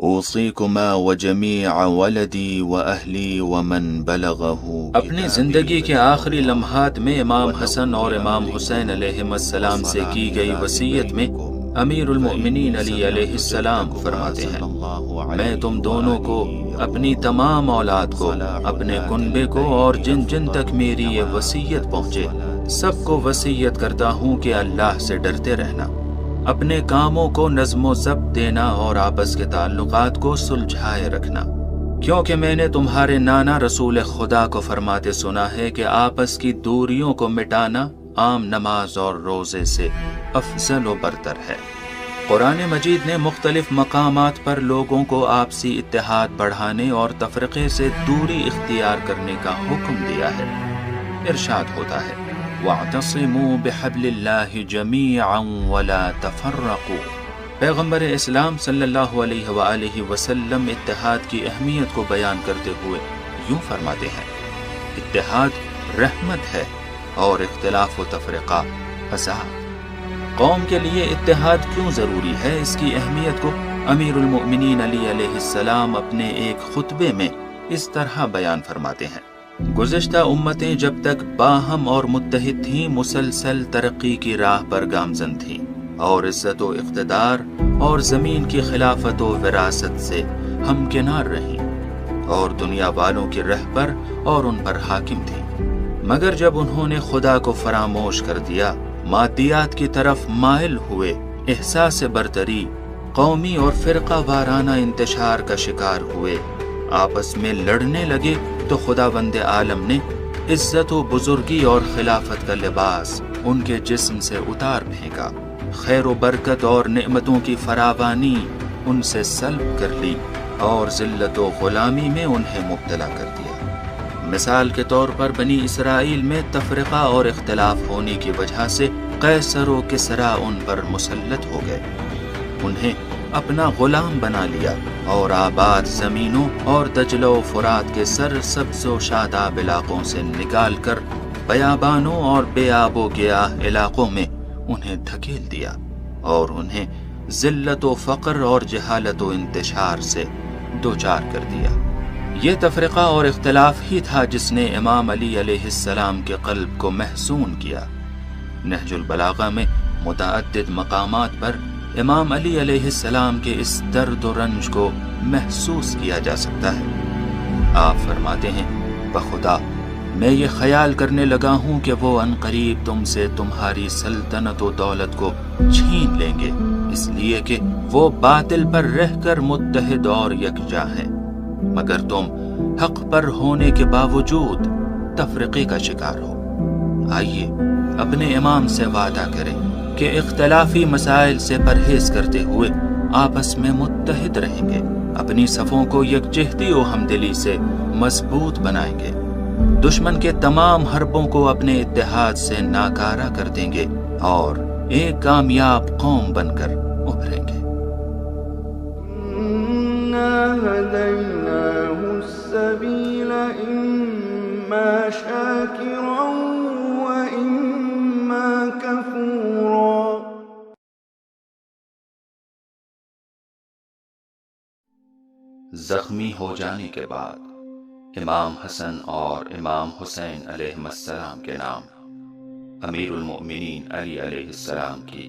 اوصیکما وجمیع ولدی واہلی ومن بلغہ۔ اپنی زندگی کے آخری لمحات میں امام حسن اور امام حسین علیہ السلام سے کی گئی وصیت میں امیر المؤمنین علی علیہ السلام فرماتے ہیں، میں تم دونوں کو، اپنی تمام اولاد کو، اپنے کنبے کو اور جن جن تک میری یہ وصیت پہنچے سب کو وصیت کرتا ہوں کہ اللہ سے ڈرتے رہنا، اپنے کاموں کو نظم و ضبط دینا اور آپس کے تعلقات کو سلجھائے رکھنا، کیونکہ میں نے تمہارے نانا رسول خدا کو فرماتے سنا ہے کہ آپس کی دوریوں کو مٹانا عام نماز اور روزے سے افضل و برتر ہے۔ قرآن مجید نے مختلف مقامات پر لوگوں کو آپسی اتحاد بڑھانے اور تفرقے سے دوری اختیار کرنے کا حکم دیا ہے۔ ارشاد ہوتا ہے، وَاعْتَصِمُوا بِحَبْلِ اللَّهِ جَمِيعًا وَلَا تَفَرَّقُوا۔ پیغمبر اسلام صلی اللہ علیہ وآلہ وسلم اتحاد کی اہمیت کو بیان کرتے ہوئے یوں فرماتے ہیں، اتحاد رحمت ہے اور اختلاف و تفرقہ عذاب۔ قوم کے لیے اتحاد کیوں ضروری ہے، اس کی اہمیت کو امیر المؤمنین علی علیہ السلام اپنے ایک خطبے میں اس طرح بیان فرماتے ہیں، گزشتہ امتیں جب تک باہم اور متحد تھیں مسلسل ترقی کی راہ پر گامزن تھیں اور عزت و اقتدار اور زمین کی خلافت و وراثت سے ہمکنار رہیں اور دنیا والوں کی رہبر اور ان پر حاکم تھیں، مگر جب انہوں نے خدا کو فراموش کر دیا، مادیات کی طرف مائل ہوئے، احساس برتری، قومی اور فرقہ وارانہ انتشار کا شکار ہوئے، آپس میں لڑنے لگے، تو خداوند عالم نے عزت و بزرگی اور خلافت کا لباس ان کے جسم سے اتار پھینکا، خیر و برکت اور نعمتوں کی فراوانی ان سے سلب کر لی اور ذلت و غلامی میں انہیں مبتلا کر دیا۔ مثال کے طور پر بنی اسرائیل میں تفرقہ اور اختلاف ہونے کی وجہ سے قیصر و کسریٰ ان پر مسلط ہو گئے، انہیں اپنا غلام بنا لیا اور آباد زمینوں اور دجلہ و فرات کے سرسبز و شاداب علاقوں سے نکال کر بیابانوں اور بے آب و گیاہ علاقوں میں انہیں دھکیل دیا اور انہیں ذلت و فقر اور جہالت و انتشار سے دوچار کر دیا۔ یہ تفرقہ اور اختلاف ہی تھا جس نے امام علی علیہ السلام کے قلب کو محزون کیا۔ نہج البلاغہ میں متعدد مقامات پر امام علی علیہ السلام کے اس درد و رنج کو محسوس کیا جا سکتا ہے۔ آپ فرماتے ہیں، بخدا میں یہ خیال کرنے لگا ہوں کہ وہ عنقریب تم سے تمہاری سلطنت و دولت کو چھین لیں گے، اس لیے کہ وہ باطل پر رہ کر متحد اور یکجا ہیں، مگر تم حق پر ہونے کے باوجود تفرقے کا شکار ہو۔ آئیے اپنے امام سے وعدہ کریں کہ اختلافی مسائل سے پرہیز کرتے ہوئے آپس میں متحد رہیں گے، اپنی صفوں کو یکجہتی و ہمدلی سے مضبوط بنائیں گے، دشمن کے تمام حربوں کو اپنے اتحاد سے ناکارہ کر دیں گے اور ایک کامیاب قوم بن کر ابھریں گے۔ السبيل إما شاكرا وإما كفورا۔ زخمی ہو جانے کے بعد امام حسن اور امام حسین علیہ السلام کے نام امیر المؤمنین علی علیہ السلام کی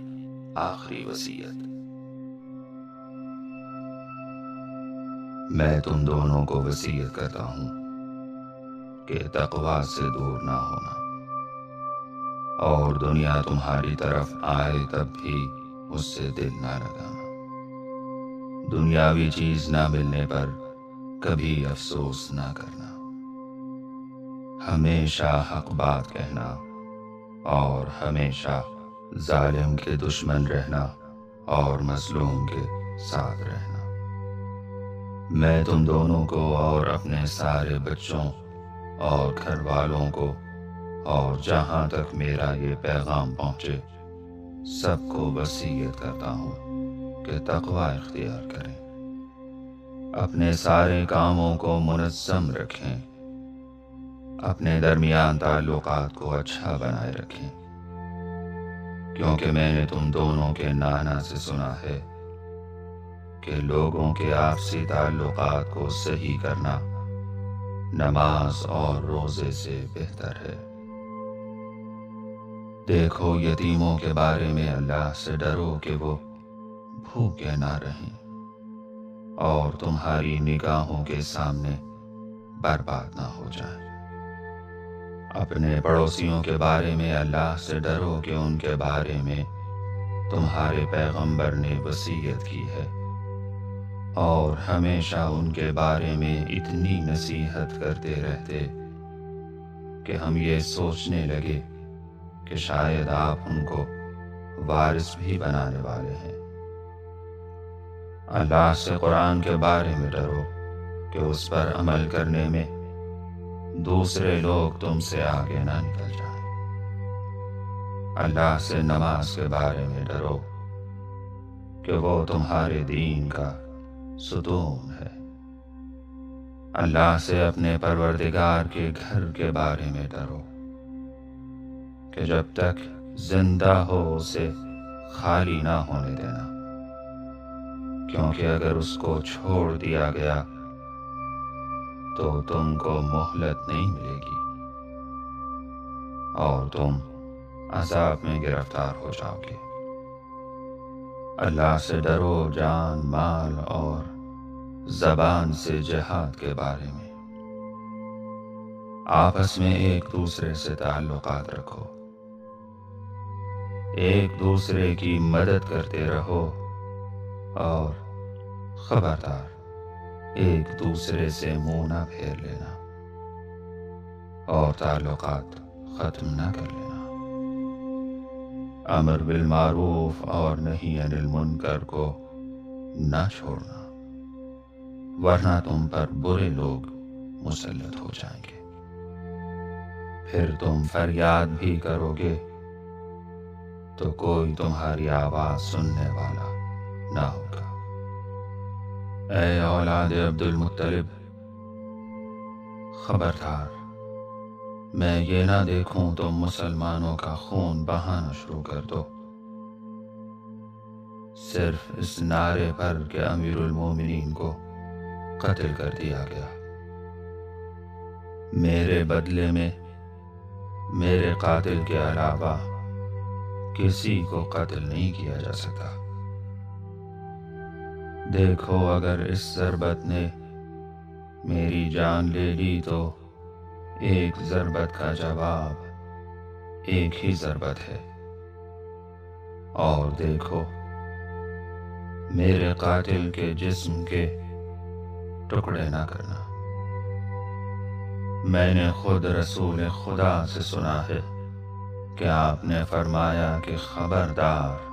آخری وصیت۔ میں تم دونوں کو وصیت کرتا ہوں کہ تقوی سے دور نہ ہونا، اور دنیا تمہاری طرف آئے تب بھی اس سے دل نہ لگانا، دنیاوی چیز نہ ملنے پر کبھی افسوس نہ کرنا، ہمیشہ حق بات کہنا اور ہمیشہ ظالم کے دشمن رہنا اور مظلوم کے ساتھ رہنا۔ میں تم دونوں کو اور اپنے سارے بچوں اور گھر والوں کو اور جہاں تک میرا یہ پیغام پہنچے سب کو وصیت کرتا ہوں کہ تقوی اختیار کریں، اپنے سارے کاموں کو منظم رکھیں، اپنے درمیان تعلقات کو اچھا بنائے رکھیں، کیونکہ میں نے تم دونوں کے نانا سے سنا ہے کہ لوگوں کے آپسی تعلقات کو صحیح کرنا نماز اور روزے سے بہتر ہے۔ دیکھو یتیموں کے بارے میں اللہ سے ڈرو کہ وہ بھوکے نہ رہیں اور تمہاری نگاہوں کے سامنے برباد نہ ہو جائیں۔ اپنے پڑوسیوں کے بارے میں اللہ سے ڈرو کہ ان کے بارے میں تمہارے پیغمبر نے وصیت کی ہے، اور ہمیشہ ان کے بارے میں اتنی نصیحت کرتے رہتے کہ ہم یہ سوچنے لگے کہ شاید آپ ان کو وارث بھی بنانے والے ہیں۔ اللہ سے قرآن کے بارے میں ڈرو کہ اس پر عمل کرنے میں دوسرے لوگ تم سے آگے نہ نکل جائیں۔ اللہ سے نماز کے بارے میں ڈرو کہ وہ تمہارے دین کا ستون ہے۔ اللہ سے اپنے پروردگار کے گھر کے بارے میں ڈرو کہ جب تک زندہ ہو اسے خالی نہ ہونے دینا، کیونکہ اگر اس کو چھوڑ دیا گیا تو تم کو مہلت نہیں ملے گی اور تم عذاب میں گرفتار ہو جاؤ گے۔ اللہ سے ڈرو جان، مال اور زبان سے جہاد کے بارے میں۔ آپس میں ایک دوسرے سے تعلقات رکھو، ایک دوسرے کی مدد کرتے رہو، اور خبردار ایک دوسرے سے منہ نہ پھیر لینا اور تعلقات ختم نہ کر لینا۔ امر بالمعروف اور نہی عن المنکر کو نہ چھوڑنا، ورنہ تم پر برے لوگ مسلط ہو جائیں گے، پھر تم فریاد بھی کرو گے تو کوئی تمہاری آواز سننے والا نہ ہوگا۔ اے اولاد عبد المطلب، خبردار میں یہ نہ دیکھوں تم مسلمانوں کا خون بہانا شروع کر دو، صرف اس نعرے پر کہ امیر المومنین کو قتل کر دیا گیا۔ میرے بدلے میں میرے قاتل کے علاوہ کسی کو قتل نہیں کیا جا سکتا۔ دیکھو اگر اس ضربت نے میری جان لے لی تو ایک ضربت کا جواب ایک ہی ضربت ہے، اور دیکھو میرے قاتل کے جسم کے ٹکڑے نہ کرنا۔ میں نے خود رسول خدا سے سنا ہے کہ آپ نے فرمایا کہ خبردار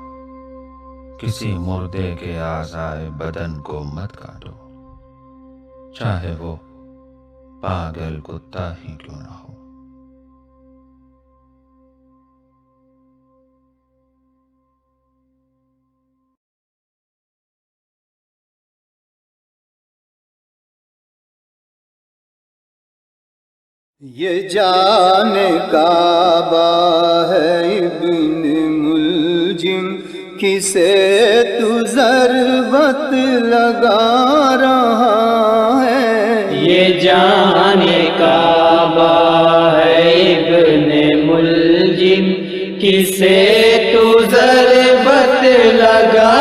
کسی مردے کے اعضائے بدن کو مت کاٹو، چاہے وہ پاگل کتا ہی کیوں نہ ہو۔ یہ جان کعبہ ہے ابن ملجم، کسے تو ضربت لگا رہا ہے۔ یہ جان کعبہ ہے ابن ملجم، کسے تو ضربت لگا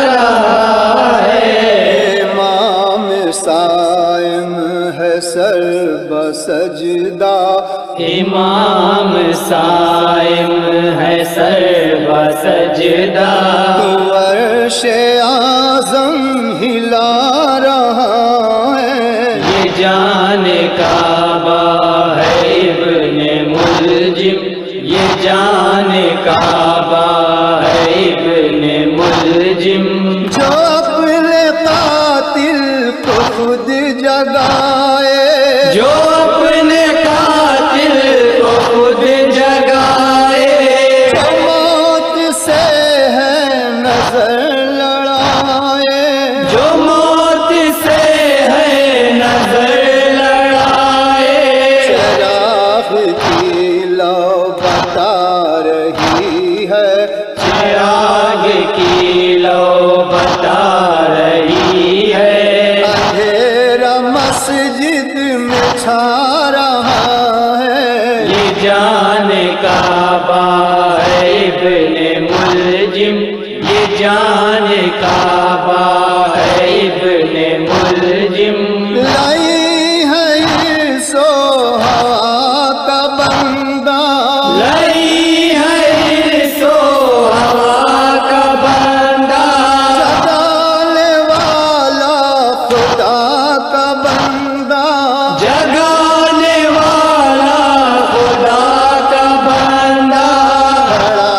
رہا ہے۔ امام صائم ہے سر بسجدہ، امام صائم ہے سر بسجدہ، تو عرش اعظم ہلا رہا ہے۔ یہ جان کعبہ ہے ابن ملجم، یہ جان کعبہ ہے ابن ملجم، جو اپنے قاتل کو خود جگائے، جو اپنے قاتل کو خود جگائے، جو موت سے ہے نظر لڑائے، جو موت سے ہے نظر لڑائے، چراغ کی لو بتا رہی ہے، چراغ کی لو بتا رہی یہ جان کعبہ ہے ابن ملجم، لائی ہے سوہا کا بندہ، لئی ہے سو ہوا کا بندہ، جگانے والا خدا کا بندہ، جگانے والا خدا کا بندہ، کھڑا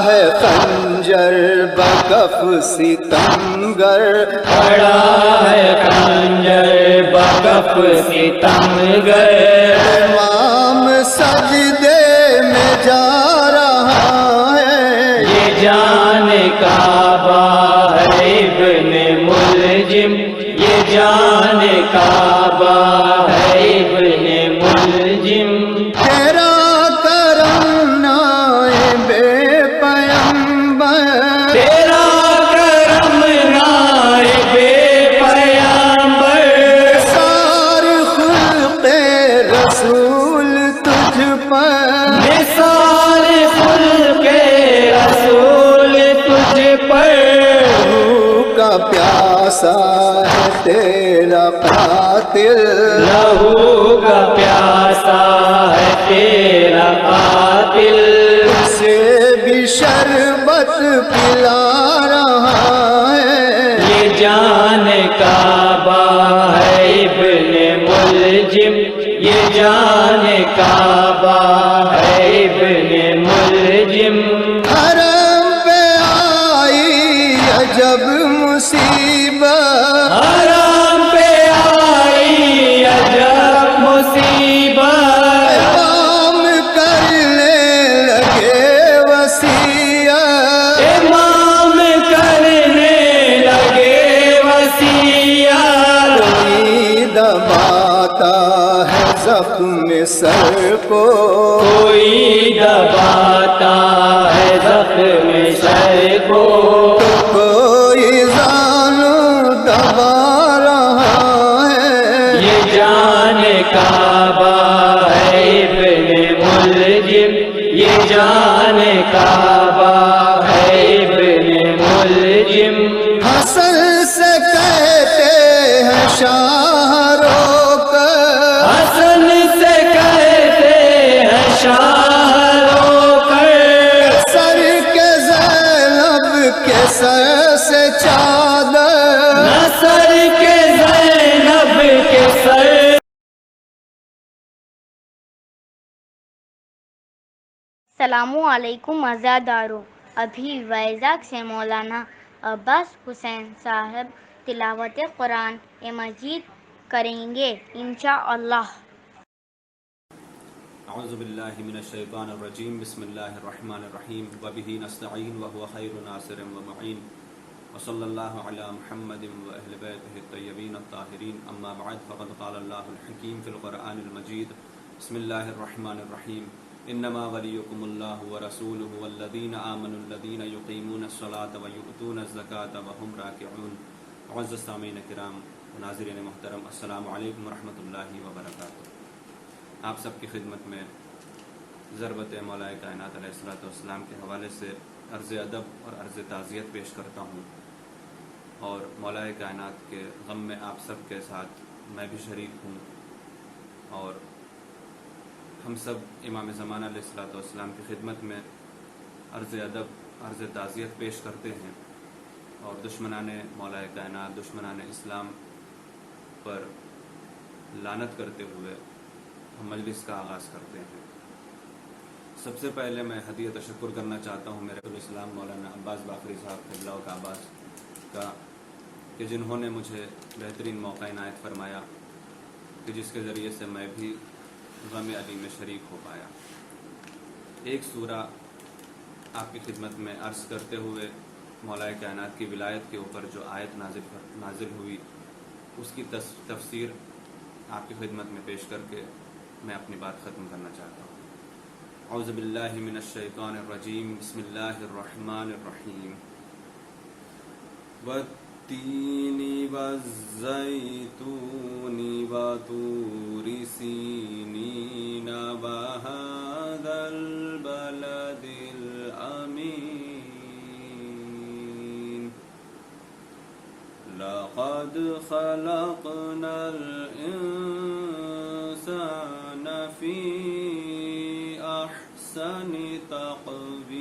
ہے خنجر بکف ستمگر، کھڑا ہے خنجر بکف ستمگر، امام سجدے میں جا رہا ہے، یہ جان کعبہ ہے ابن ملجم، یہ جان کعبہ ہے ابن ملجم، تیرا کرم نائب پیمبر، تیرا کرم نائب پیغمبر، سار خلق رسول تجھ پر، نثار خلق رسول تجھ پر، روح کا پیاسا ہے تیرا قاتل، لہو کا پیاسا ہے تیرا قاتل، اسے بھی شربت پلا رہا ہے، یہ جان کعبہ ہے ابن ملجم، یہ جان کعبہ ہے ابن ملجم، حرم پہ آئی عجب مصیبت، حرام پہ آئی عجب مصیبت، امام کرنے لگے وصیت، امام کرنے لگے وصیت، کوئی دباتا ہے زخم سر کو، کوئی دباتا ہے زخم سر کو، کوئی زانو دبا رہا ہے، یہ جان کعبہ ہے ابن ملجم، یہ جان کعبہ ہے ابن ملجم، حسن سے کہتے ہیں شاہ روک، حسن سے کہتے ہیں شاہ رو کر، سر کے زینب کے سر سے چادر، نصر کے زینب کے سر، السلام علیکم عزادارو، ابھی ویزاگ سے مولانا عباس حسین صاحب تلاوت قرآن مجید کریں گے انشاءاللہ۔ اعوذ باللہ من الشیطان الرجیم، بسم اللہ الرحمن الرحیم، وبہ نستعین وہو خیر ناصر ومعین، وصلی اللہ علی محمد واہل بیتہ الطیبین الطاہرین، اما بعد فقد قال اللہ الحکیم فی القرآن المجید، بسم اللہ الرحمن الرحیم، انما ولیکم اللہ ورسولہ والذین آمنوا الذین یقیمون الصلاة ویؤتون الزکاة وهم راکعون۔ معزز سامعین کرام و ناظرین محترم، السلام علیکم ورحمۃ اللہ وبرکاتہ۔ آپ سب کی خدمت میں ضربت مولا کائنات علیہ الصلوۃ والسلام کے حوالے سے عرض ادب اور عرض تعزیت پیش کرتا ہوں، اور مولا کائنات کے غم میں آپ سب کے ساتھ میں بھی شریک ہوں، اور ہم سب امام زمانہ علیہ الصلوۃ والسلام کی خدمت میں عرض ادب عرض تعزیت پیش کرتے ہیں، اور دشمنان مولا کائنات دشمنان اسلام پر لعنت کرتے ہوئے ہم مجلس کا آغاز کرتے ہیں۔ سب سے پہلے میں ہدیہ تشکر کرنا چاہتا ہوں میرے الاسلام مولانا عباس باقری صاحب قبلہ کا عباس کا، کہ جنہوں نے مجھے بہترین موقع عنایت فرمایا کہ جس کے ذریعے سے میں بھی غم علی میں شریک ہو پایا۔ ایک سورہ آپ کی خدمت میں عرض کرتے ہوئے مولا کائنات کی ولایت کے اوپر جو آیت نازل ہوئی اس کی تفسیر آپ کی خدمت میں پیش کر کے میں اپنی بات ختم کرنا چاہتا ہوں۔ اعوذ باللہ من الشیطان الرجیم، بسم اللہ الرحمن الرحیم۔ والتین والزیتون وطور سینین وہذا البلد الامین لقد خلقنا الإنسان في أحسن تقويم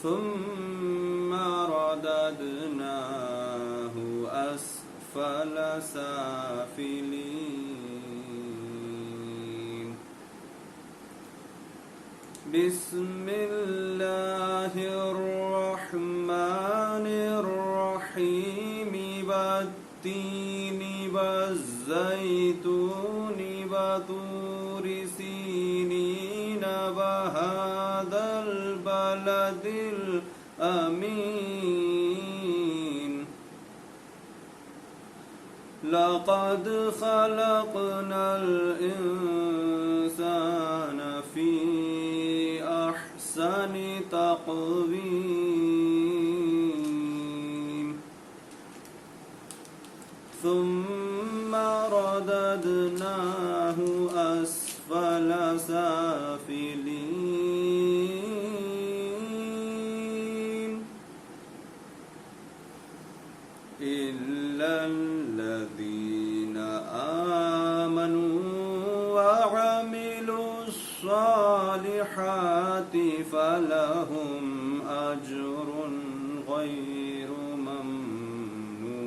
ثم رددناه أسفل سافلين بسم الله الرحمن الرحيم والتين والزيتون وطور سينين وهذا البلد الأمين لقد خلقنا الإنسان في أحسن تقويم ثم رددناه أسفل سافلين إلا الذين آمنوا وعملوا الصالحات فلهم أجر غير ممنون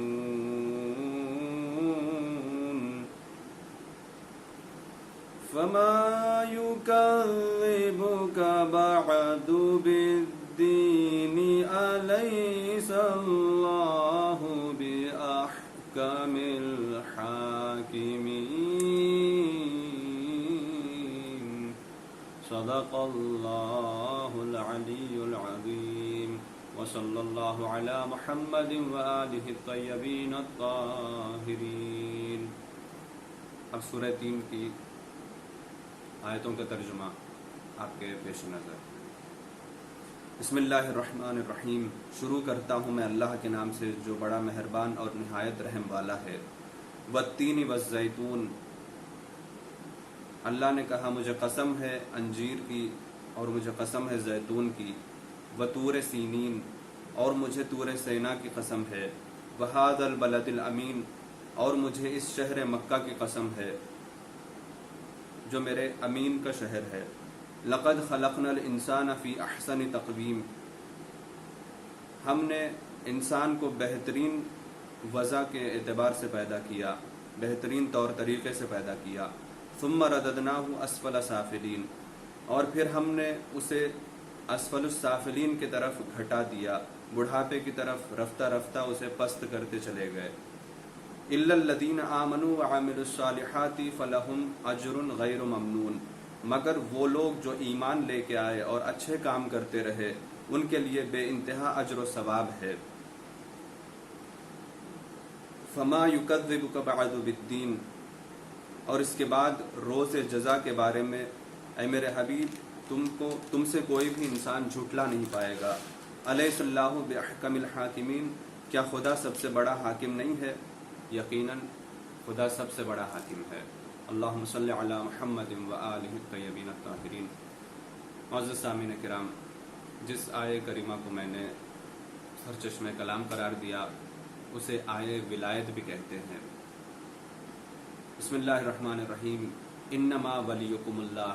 فما يكذبك بعد بالدين أليس الله بأحكم الحاكمين صدق الله العلي العظيم وصلى الله على محمد وآله الطيبين الطاهرين. اب سورہ 3 کی آیتوں کا ترجمہ آپ کے پیش نظر. بسم اللہ الرحمن الرحیم. شروع کرتا ہوں میں اللہ کے نام سے جو بڑا مہربان اور نہایت رحم والا ہے. والتین والزیتون. اللہ نے کہا مجھے قسم ہے انجیر کی اور مجھے قسم ہے زیتون کی. وطور سینین. اور مجھے طور سینا کی قسم ہے. وہذا البلد الامین. اور مجھے اس شہر مکہ کی قسم ہے جو میرے امین کا شہر ہے. لقد خلقنا الانسان فی احسن تقویم. ہم نے انسان کو بہترین وضع کے اعتبار سے پیدا کیا، بہترین طور طریقے سے پیدا کیا. ثم رددناہ اسفل سافلین. اور پھر ہم نے اسے اسفل السافلین کی طرف گھٹا دیا، بڑھاپے کی طرف رفتہ رفتہ اسے پست کرتے چلے گئے. الا الذین آمنوا وعملوا الصالحات فلہم اجر غیر ممنون. مگر وہ لوگ جو ایمان لے کے آئے اور اچھے کام کرتے رہے ان کے لیے بے انتہا اجر و ثواب ہے. فما یکذبک بعد بالدین. اور اس کے بعد روز جزا کے بارے میں اے میرے حبیب تم سے کوئی بھی انسان جھٹلا نہیں پائے گا. الیس اللہ باحکم الحاکمین. کیا خدا سب سے بڑا حاکم نہیں ہے؟ یقیناً خدا سب سے بڑا حاکم ہے. اللہم صلی علی محمد وآلہ الطیبین الطاہرین. معزز سامعین کرام، جس آیے کریمہ کو میں نے سرچشمہ کلام قرار دیا اسے آیے ولایت بھی کہتے ہیں. بسم اللہ الرحمن الرحیم. انما ولیکم اللہ.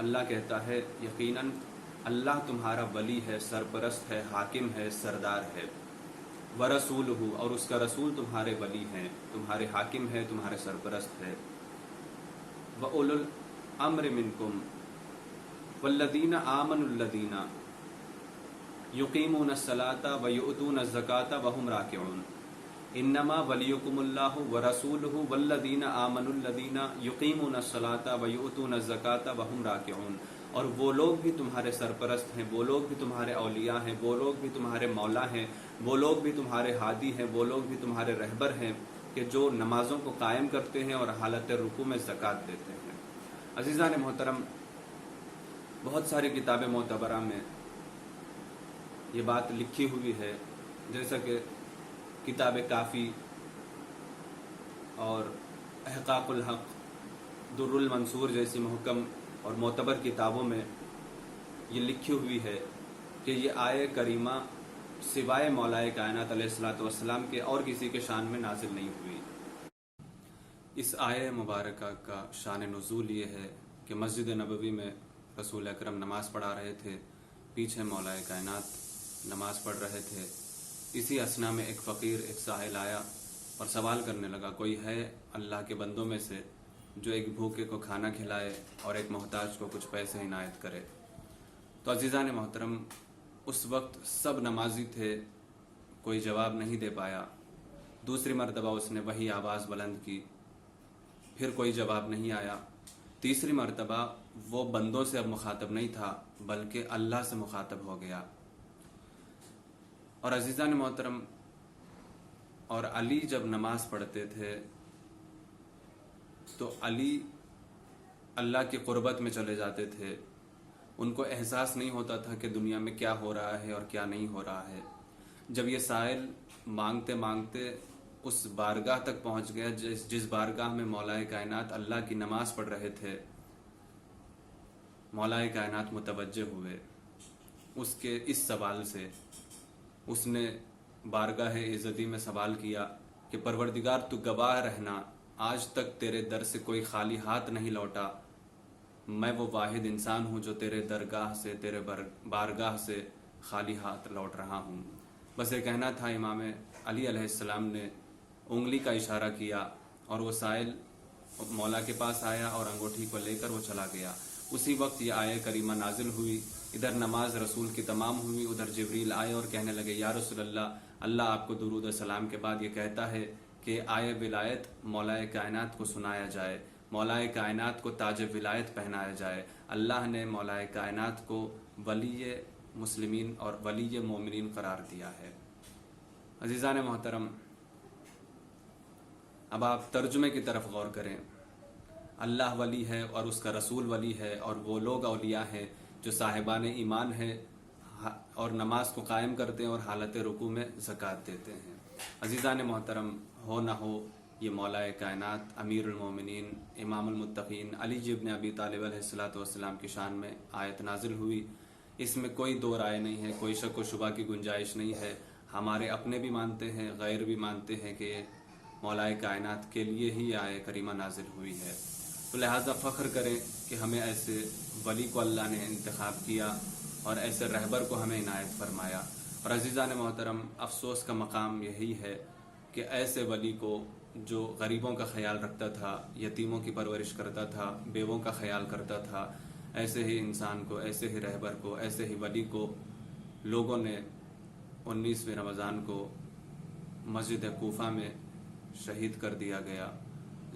اللہ کہتا ہے یقیناً اللہ تمہارا ولی ہے، سرپرست ہے، حاکم ہے، سردار ہے. ورسولہ. اور اس کا رسول تمہارے ولی ہیں، تمہارے حاکم ہے، تمہارے سرپرست ہے. وَأُولُو الْأَمْرِ مِنْكُمْ وَالَّذِينَ آمَنُوا الَّذِينَ يُقِيمُونَ الصَّلَاةَ وَيُؤْتُونَ الزَّكَاةَ وَهُمْ رَاكِعُونَ. انما ولیکم اللہ ورسولہ والذین آمنوا الذین یقیمون الصلاۃ ویؤتون الزکاۃ وہم راکعون. اور وہ لوگ بھی تمہارے سرپرست ہیں، وہ لوگ بھی تمہارے اولیاء ہیں، وہ لوگ بھی تمہارے مولا ہیں، وہ لوگ بھی تمہارے ہادی ہیں، وہ لوگ بھی تمہارے رہبر ہیں کہ جو نمازوں کو قائم کرتے ہیں اور حالت رکوع میں زکوٰۃ دیتے ہیں. عزیزان محترم، بہت ساری کتاب معتبرہ میں یہ بات لکھی ہوئی ہے، جیسا کہ کتاب کافی اور احقاق الحق، در المنصور جیسی محکم اور معتبر کتابوں میں یہ لکھی ہوئی ہے کہ یہ آیہ کریمہ سوائے مولائے کائنات علیہ الصلوۃ والسلام کے اور کسی کے شان میں نازل نہیں ہوئی۔ اس آیہ مبارکہ کا شان نزول یہ ہے کہ مسجد نبوی میں رسول اکرم نماز پڑھا رہے تھے، پیچھے مولائے کائنات نماز پڑھ رہے تھے۔ اسی اثنا میں ایک فقیر، ایک سائل آیا اور سوال کرنے لگا، کوئی ہے اللہ کے بندوں میں سے جو ایک بھوکے کو کھانا کھلائے اور ایک محتاج کو کچھ پیسے عنایت کرے؟ تو عزیزان محترم، اس وقت سب نمازی تھے، کوئی جواب نہیں دے پایا۔ دوسری مرتبہ اس نے وہی آواز بلند کی، پھر کوئی جواب نہیں آیا۔ تیسری مرتبہ وہ بندوں سے اب مخاطب نہیں تھا بلکہ اللہ سے مخاطب ہو گیا۔ اور عزیزان محترم، اور علی جب نماز پڑھتے تھے تو علی اللہ کی قربت میں چلے جاتے تھے۔ ان کو احساس نہیں ہوتا تھا کہ دنیا میں کیا ہو رہا ہے اور کیا نہیں ہو رہا ہے۔ جب یہ سائل مانگتے مانگتے اس بارگاہ تک پہنچ گیا جس بارگاہ میں مولائے کائنات اللہ کی نماز پڑھ رہے تھے، مولائے کائنات متوجہ ہوئے اس کے اس سوال سے۔ اس نے بارگاہ عزتی میں سوال کیا کہ پروردگار تو گواہ رہنا، آج تک تیرے در سے کوئی خالی ہاتھ نہیں لوٹا۔ میں وہ واحد انسان ہوں جو تیرے درگاہ سے، تیرے بارگاہ سے خالی ہاتھ لوٹ رہا ہوں۔ بس یہ کہنا تھا، امام علی علیہ السلام نے انگلی کا اشارہ کیا اور وہ سائل مولا کے پاس آیا اور انگوٹھی کو لے کر وہ چلا گیا۔ اسی وقت یہ آیہ کریمہ نازل ہوئی۔ ادھر نماز رسول کی تمام ہوئی، ادھر جبریل آئے اور کہنے لگے، یا رسول اللہ آپ کو درود و سلام کے بعد یہ کہتا ہے کہ آیہ ولایت مولائے کائنات کو سنایا جائے، مولائے کائنات کو تاج ولایت پہنایا جائے۔ اللہ نے مولائے کائنات کو ولی مسلمین اور ولی مومنین قرار دیا ہے۔ عزیزان محترم، اب آپ ترجمے کی طرف غور کریں۔ اللہ ولی ہے اور اس کا رسول ولی ہے، اور وہ لوگ اولیاء ہیں جو صاحبان ایمان ہیں اور نماز کو قائم کرتے ہیں اور حالت رکوع میں زکوٰۃ دیتے ہیں۔ عزیزان محترم، ہو نہ ہو یہ مولائے کائنات امیر المومنین امام المتقین علی ابن ابی طالب علیہ السلام کی شان میں آیت نازل ہوئی۔ اس میں کوئی دو رائے نہیں ہے، کوئی شک و شبہ کی گنجائش نہیں ہے۔ ہمارے اپنے بھی مانتے ہیں، غیر بھی مانتے ہیں کہ مولائے کائنات کے لیے ہی آیہ کریمہ نازل ہوئی ہے۔ تو لہٰذا فخر کریں کہ ہمیں ایسے ولی کو اللہ نے انتخاب کیا اور ایسے رہبر کو ہمیں عنایت فرمایا۔ اور عزیزان محترم، افسوس کا مقام یہی ہے کہ ایسے ولی کو جو غریبوں کا خیال رکھتا تھا، یتیموں کی پرورش کرتا تھا، بیووں کا خیال کرتا تھا، ایسے ہی انسان کو، ایسے ہی رہبر کو، ایسے ہی ولی کو لوگوں نے 19ویں رمضان کو مسجد کوفہ میں شہید کر دیا گیا،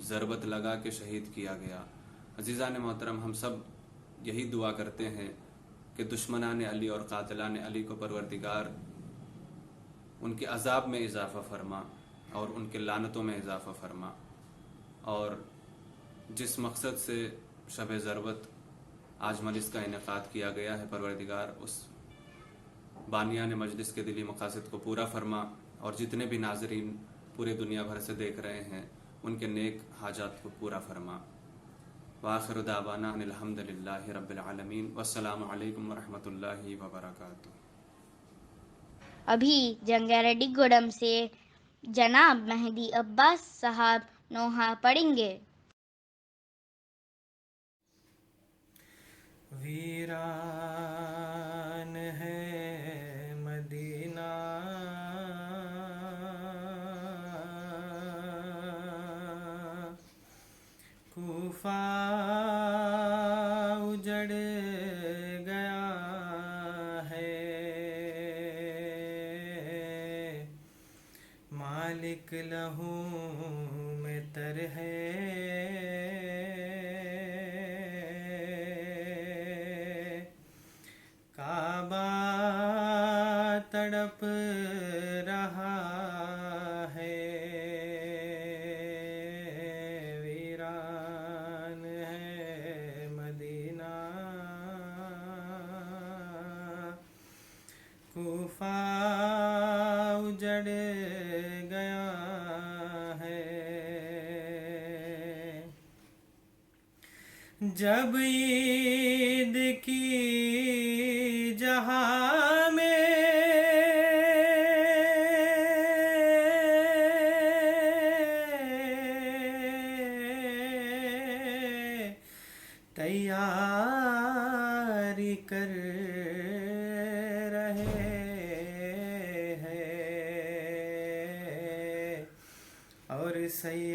ضربت لگا کے شہید کیا گیا۔ عزیزان محترم، ہم سب یہی دعا کرتے ہیں کہ دشمنان علی اور قاتلان علی کو پروردگار ان کے عذاب میں اضافہ فرما اور ان کے لعنتوں میں اضافہ فرما، اور جس مقصد سے شب ضربت آج مجلس کا انعقاد کیا گیا ہے، پروردگار اس بانیان مجلس کے دلی مقاصد کو پورا فرما، اور جتنے بھی ناظرین پورے دنیا بھر سے دیکھ رہے ہیں ان کے نیک حاجات کو پورا فرما۔ وآخر دعوانا ان الحمد للہ رب العالمین، والسلام علیکم ورحمۃ اللہ وبرکاتہ۔ ابھی جنگریڈی گڈم سے جناب مہدی عباس صاحب نوحہ پڑھیں گے۔ ویران ہے مدینہ، کوفہ اجڑ گیا ہے، مالک لہو میں تر ہے، کعبہ تڑپ رہا ہے، ویران ہے مدینہ، کوفہ اجڑ گیا ہے۔ جب عید کی جہاں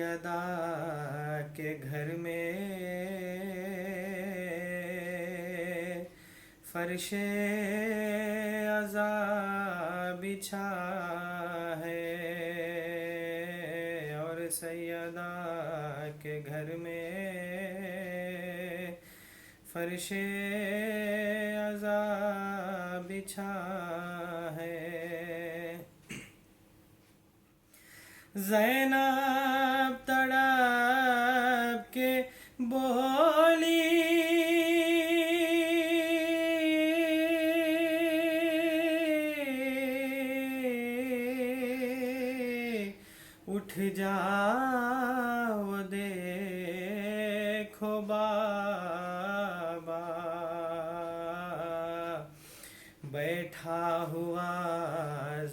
سیدہ کے گھر میں فرش عزا بچھا ہے، اور سیدہ کے گھر میں فرش عزا بچھا ہے۔ زینب تڑپ کے بولی اٹھ جاؤ دیکھو بابا بیٹھا ہوا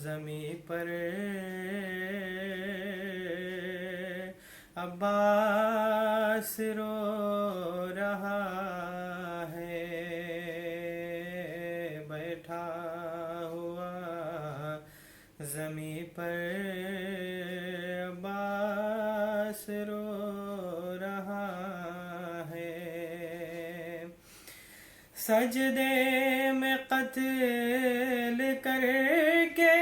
زمیں پر عباس رو رہا ہے، بیٹھا ہوا زمیں پر عباس رو رہا ہے، سجدے میں قتل کر کے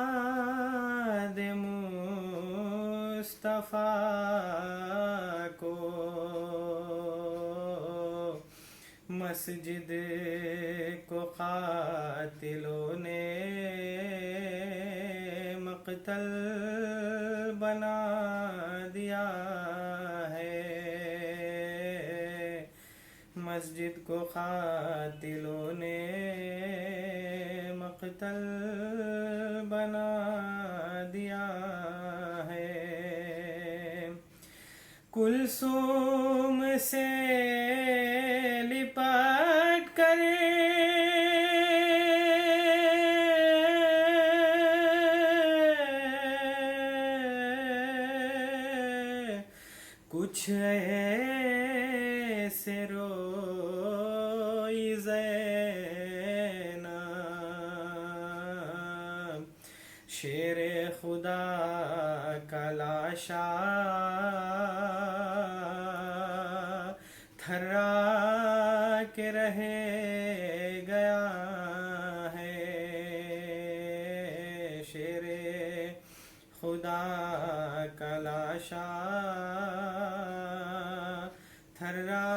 داماد مصطفیٰ کو مسجد کو قاتلوں نے مقتل بنا دیا ہے، مسجد کو قاتلوں نے مقتل بنا دیا ہے، کلثوم سے لپٹ کر کچھ ایسے روئی زینب، شیر خدا کا لاشا تھرا کے رہ گیا ہے، شیر خدا کا لاشا تھرا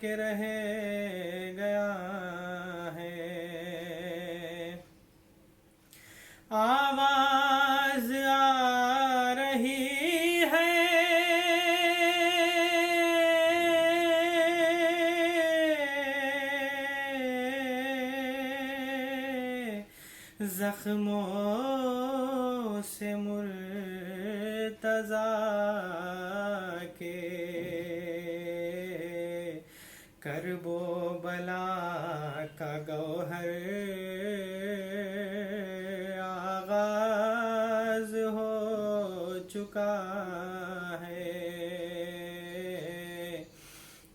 کے رہ گیا ہے، آواز آ رہی ہے زخموں سے مرتضیٰ کے، کرب و بلا کا گوہر آغاز ہو چکا ہے،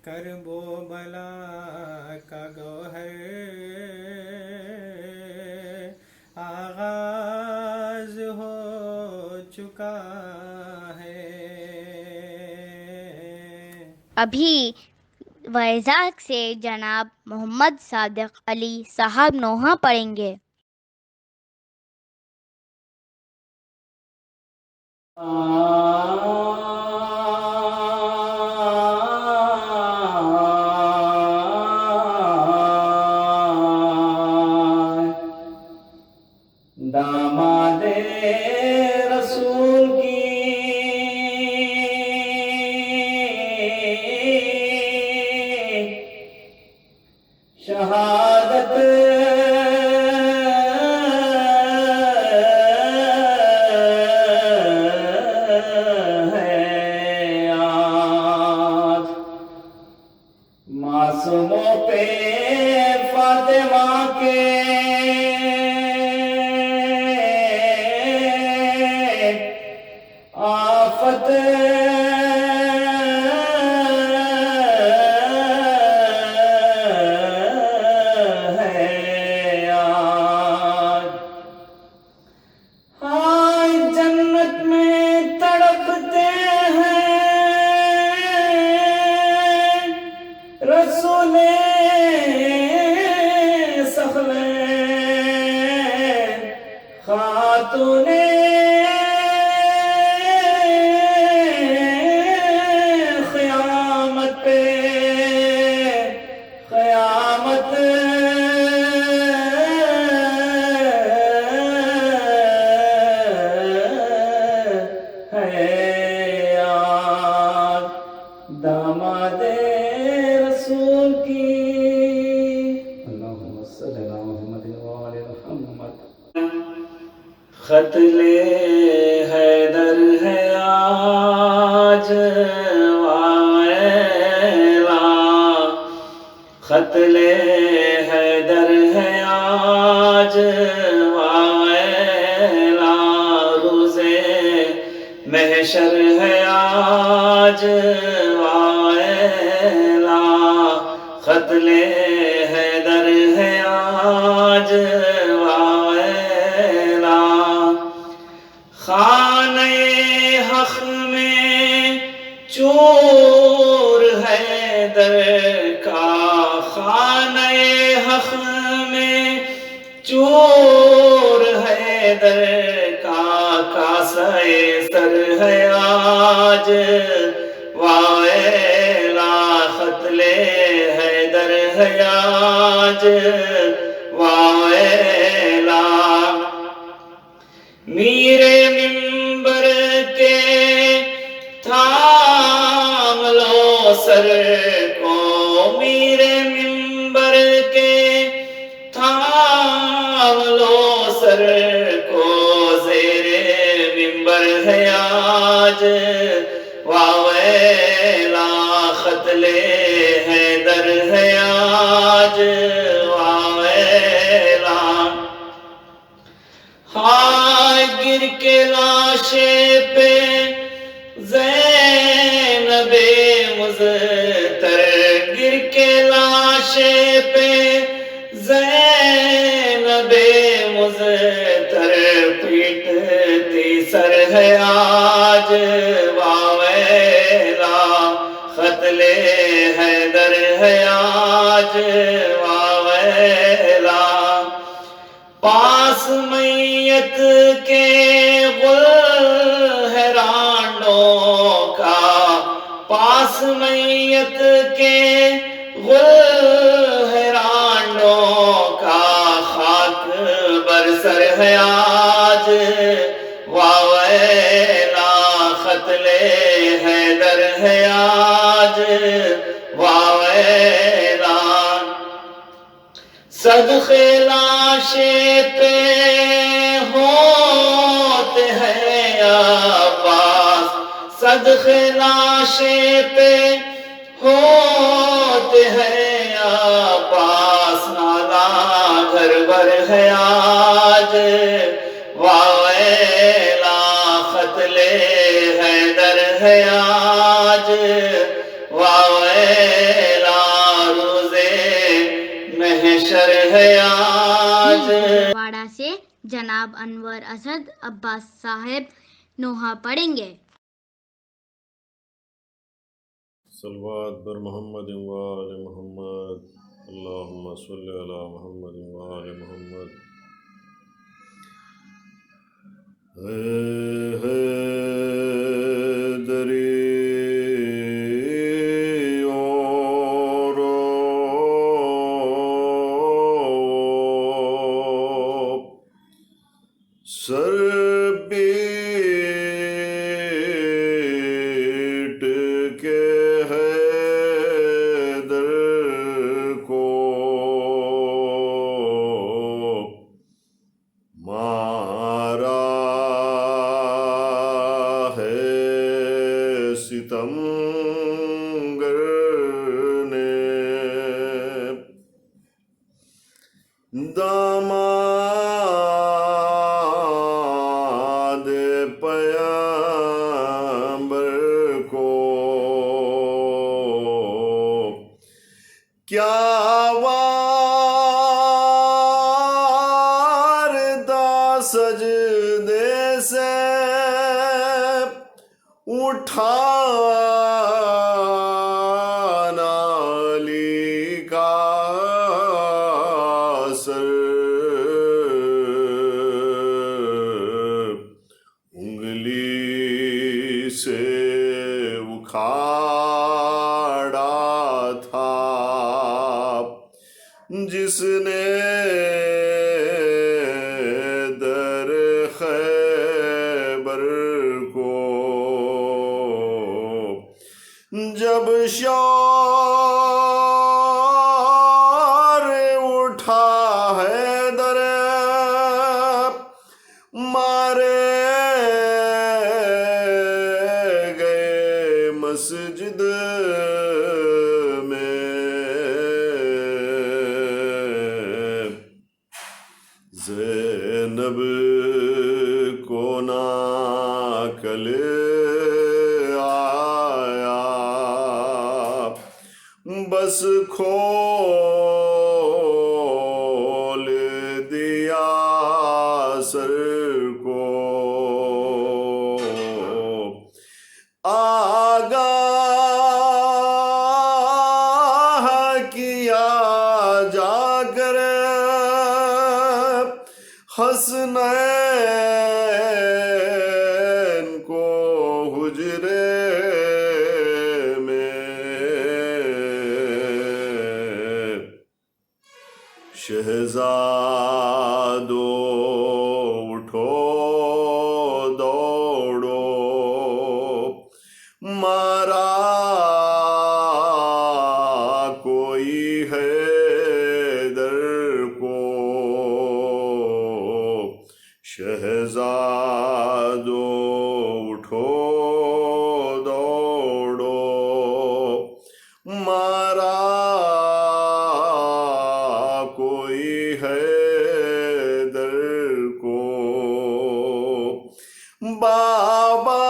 کرب و بلا کا گوہر آغاز ہو چکا ہے۔ ابھی ویزاگ سے جناب محمد صادق علی صاحب نوحہ پڑھیں گے۔ داماد رسول کی شہادت ہے آج، معصوموں پہ فاطمہ کے آفت ہے یاد داماد رسول کی اللہم صلی علی محمد وآل محمد خط لے حیدر ہے آج وائلا خط لے حیدر ہے آج وائلا روزے محشر ہے آج وائلا خط لے حیدر ہے آج وائلا خانہ حق میں چور حیدر کا خانہ حق میں چور حیدر کا کاسہ سر ہے آج وائلا خط لے حیدر ہے آج وائلا میرے منبر کے تھام لو سر کو میرے منبر کے تھام لو سر کو زیر منبر ہے آج واویلا خط لے حیدر ہے آج واویلا ہائے گر کے لاشے پہ زینب مزتر گر کے لاشے پہ زینب مزتر پیٹتی سر ہے آج واویلا خط لے حیدر ہے آج واویلا پاس میت کے غل ہے رانڈوں کا پاس میت کے غل ہے رانڈوں کا خاک برسر ہے آج واویلا خط لے حیدر ہے آج واویلا صدقے لاشے پہ ہوتے ہیں عباس صدقے لاشے پہ ہوتے ہیں عباس نالا گھر بھر ہے آج واویلا خط لے حیدر ہے آج واویلا روزے محشر ہے آج واڑہ سے جناب انور اسد عباس صاحب نوحہ پڑھیں گے۔ صلوات بر محمد وآل محمد اللہم صلی علی محمد وآل محمد حیدری سر پیٹ کے حیدر کو مارا ہے ستمگر نے داماد پیامبر کو کیا واردہ سجدے سے اٹھانا علی کا سر انگلی سے اکھاڑا تھا جس نے در خیبر کو جب شور اٹھا ہے در مارے گئے مسجد میں زینب کو نہ کل آیا بس کھول دیا سر کو آگاہ کیا جا کر حسنین کو حجرے میں شہزادو اٹھو دوڑو مارا کوئی ہے در کو شہزادو اٹھو دوڑو مارا کوئی ہے در کو بابا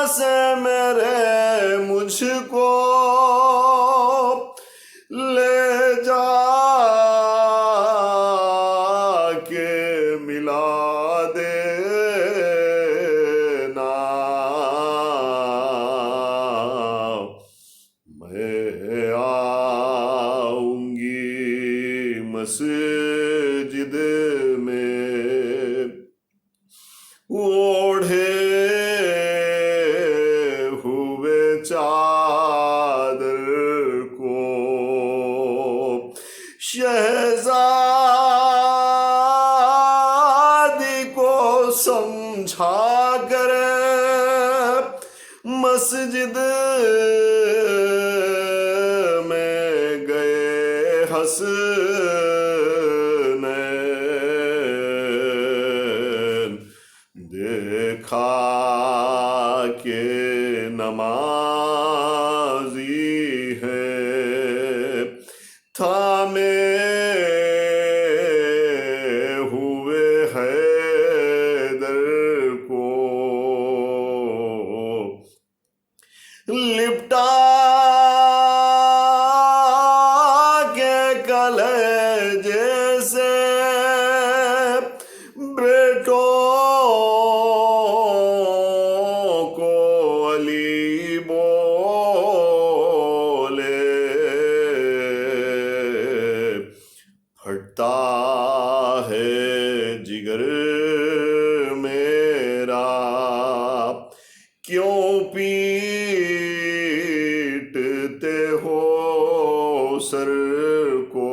سے میرے مجھ کو لے جا کے ملا دینا میں آؤں گی مسجد میں اوڑھے ہوئے چادر کو شہزادی کو سمجھا کر مسجد میں گئے حسنین دیکھا کہ نمازی ہے تھامے ہوئے حیدر کو لپٹا کے کلیجے سے بیٹوں کو علی بولے پھٹتا ہے جگر میرا کیوں پیٹتے ہو سر کو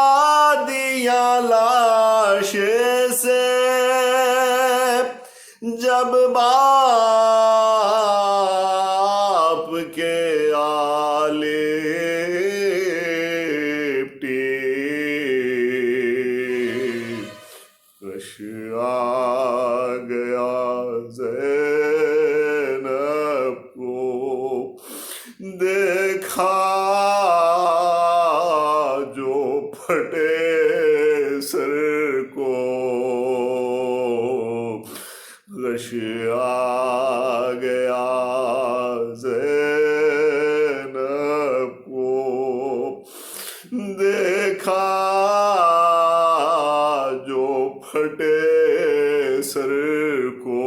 شہزادیاں لاشے سے جب باپ کے آلپٹی رش آ گیا زینب کو دیکھا جو پھٹے سر کو غش آ گیا زینب کو دیکھا جو پھٹے سر کو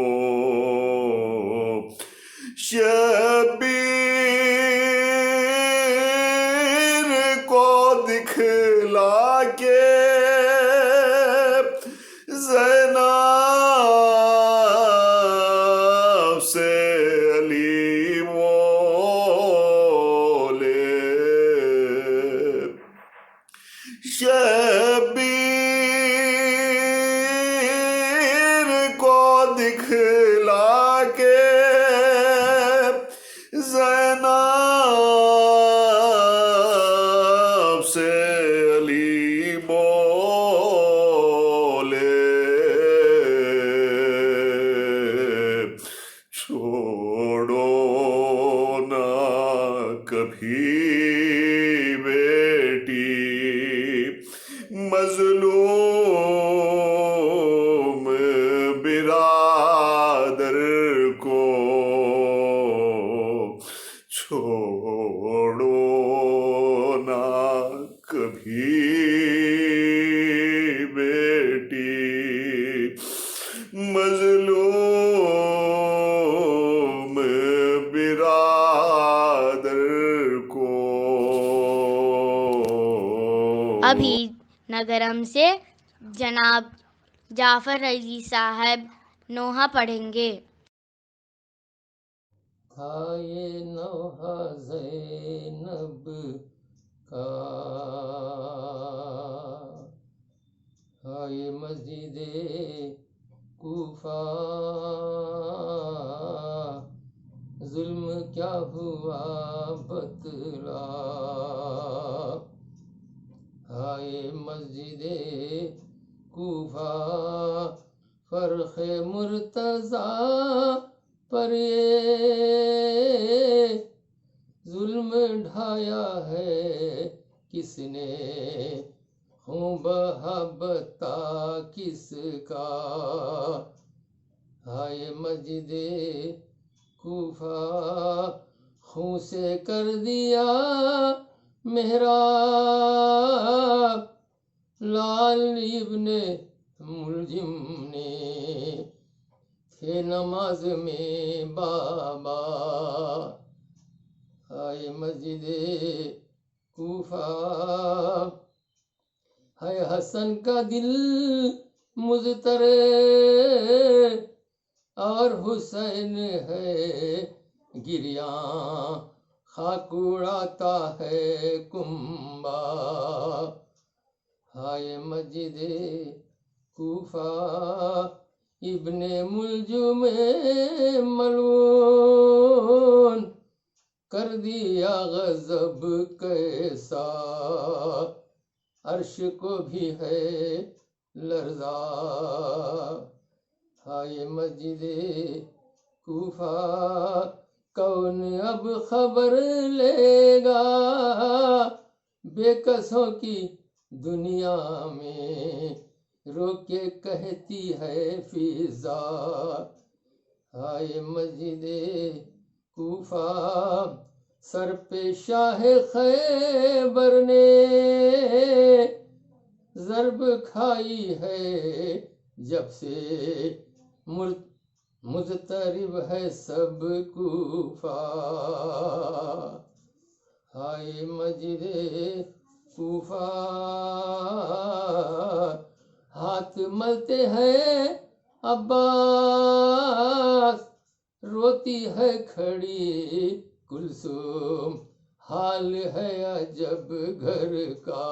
شبیر کو دکھلا کے زینب سے علی بولے شبیر کو دکھلا کے زینب سے علی بولے چھوڑو نہ کبھی بیٹی مظلوم برادر کو چھوڑو نہ کبھی بیٹی مظلوم برادر کو. ابھی نگرم سے جناب جعفر علی صاحب نوحہ پڑھیں گے. تھا یہ نوحہ زینب کا، ہائے مسجد کوفہ ظلم کیا ہوا بتلا، ہائے مسجد کوفہ فرخ مرتضیٰ پر یہ ظلم ڈھایا ہے کس نے، خون بہا بتا کس کا، ہائے مسجد کوفہ خون سے کر دیا محراب، لال ابن ملجم نے تھے نماز میں بابا، ہائے مسجد کوفہ ہے حسن کا دل مضطرب اور حسین ہے گریاں خاک اڑاتا ہے کنبہ، ہائے مسجد کوفہ ابن ملجم ملعون کر دیا غضب کیسا، عرش کو بھی ہے لرزا، ہائے مسجد کوفہ کون اب خبر لے گا بے کسوں کی دنیا میں، رو کے کہتی ہے فضا، ہائے مسجد کوفہ سر پہ شاہ خیبر نے ضرب کھائی ہے جب سے مضطرب ہے سب کوفہ، ہائے مسجد کوفہ ہاتھ ملتے ہیں عباس، روتی ہے کھڑی کلثوم، حال ہے عجب گھر کا،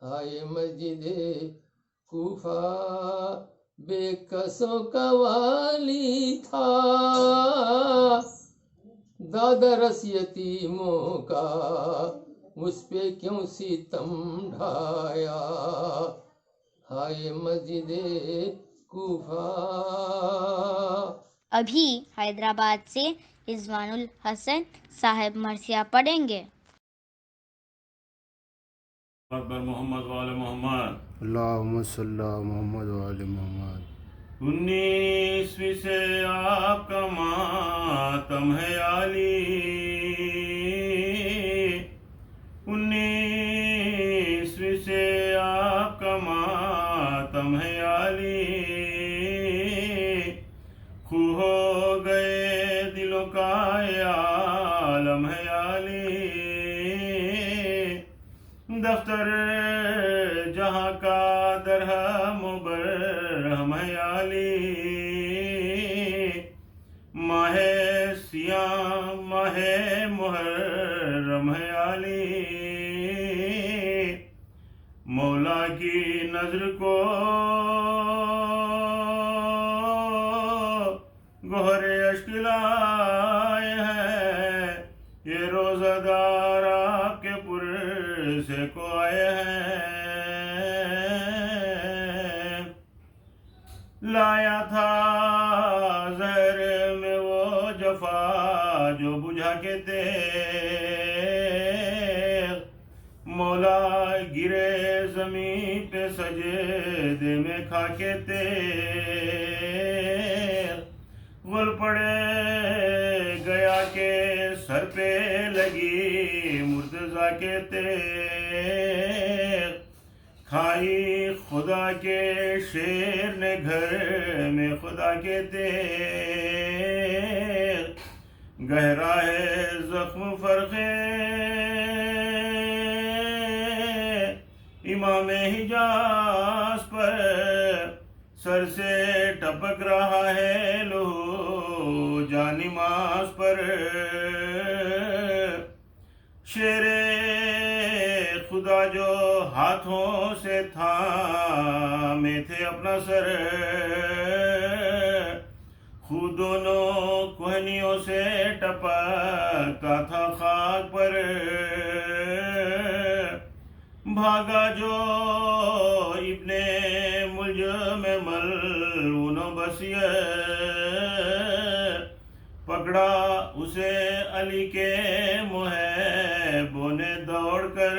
ہائے مسجد کوفہ بے کسوں کا والی تھا، دادا رس یتیموں کا اس پہ کیوں ستم ڈھایا، ہائے مسجد کوفہ. ابھی حیدرآباد سے رضوان الحسن صاحب مرثیہ پڑھیں گے. اکبر محمد وآل محمد، اللہم صلی علی محمد وآل محمد. 19ویں سے آپ کا ماتم ہے علی، 19ویں سے آپ کا ماتم ہے علی، خو ہو گئے دلوں کا عالم ہے علی، دفتر جہاں کا درہم و برہم ہے علی، ماہ سیاہ ماہ محرم ہے علی، نظر کو گوہر اشک لائے ہیں، یہ روزہ دار آپ کے پر سے کو آئے ہیں۔ لایا تھا زہر میں وہ جفا جو بجھا کے تیغ، مولا گرے زمین پہ سجدے میں کھا کے تیغ، غل پڑے گیا کے سر پہ لگی مرتضیٰ کے تیغ، کھائی خدا کے شیر نے گھر میں خدا کے تیغ، گہرا ہے زخم فرقے امام حجاز پر، سر سے ٹپک رہا ہے لہو جان نماز پر، شیر خدا جو ہاتھوں سے تھامے تھے اپنا سر، خود دونوں کوہنیوں سے ٹپکتا تھا خاک پر، بھاگا جو ابن ملجم ملعون و بصیر، پکڑا اسے علی کے محبوں نے دوڑ کر،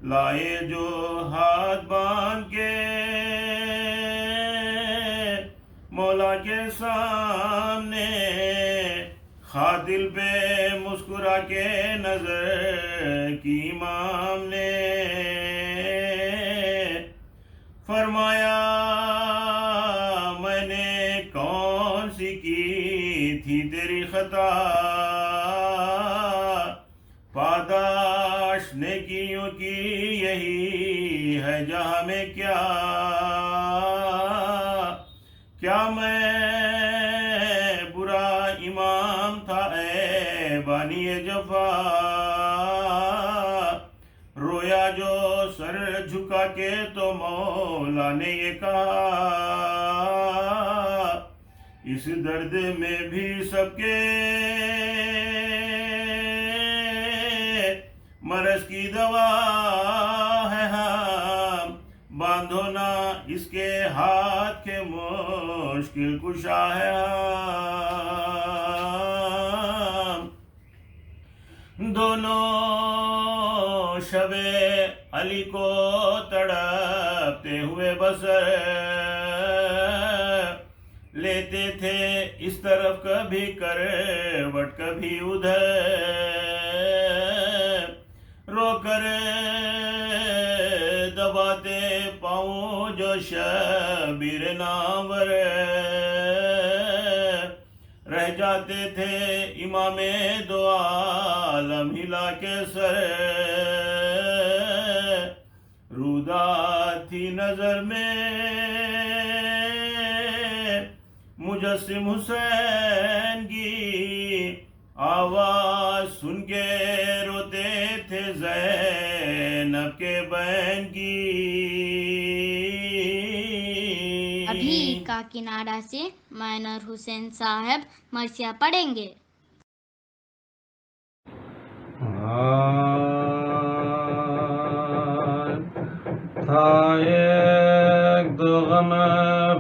لائے جو ہاتھ باندھ کے مولا کے سامنے، خادل پہ مسکرا کے نظر کی امام نے، فرمایا میں نے کون سی کی تھی تیری خطا، پاداش نیکیوں کی یہی ہے جہاں میں، کیا میں برا امام تھا اے بانی جفا، رویا جو سر جھکا کے تو مولا نے یہ کہا، اس درد میں بھی سب کے مرض کی دوا ہے ہم، باندھو نہ اس کے ہاتھ کے مشکل کشا ہے ہم، دونوں شب علی کو تڑپتے ہوئے بسر لیتے تھے، اس طرف کبھی کروٹ کبھی ادھر، رو کر دباتے پاؤں جو شبیر نامور، رہ جاتے تھے امام دو عالم ہلا کے سر، رودات تھی نظر میں مجسم حسین کی، آواز سن کے روتے تھے زینب کے بہن کی۔ ابھی کاکیناڈا سے مائنر حسین صاحب مرثیہ پڑھیں گے۔ تھا ایک دو غم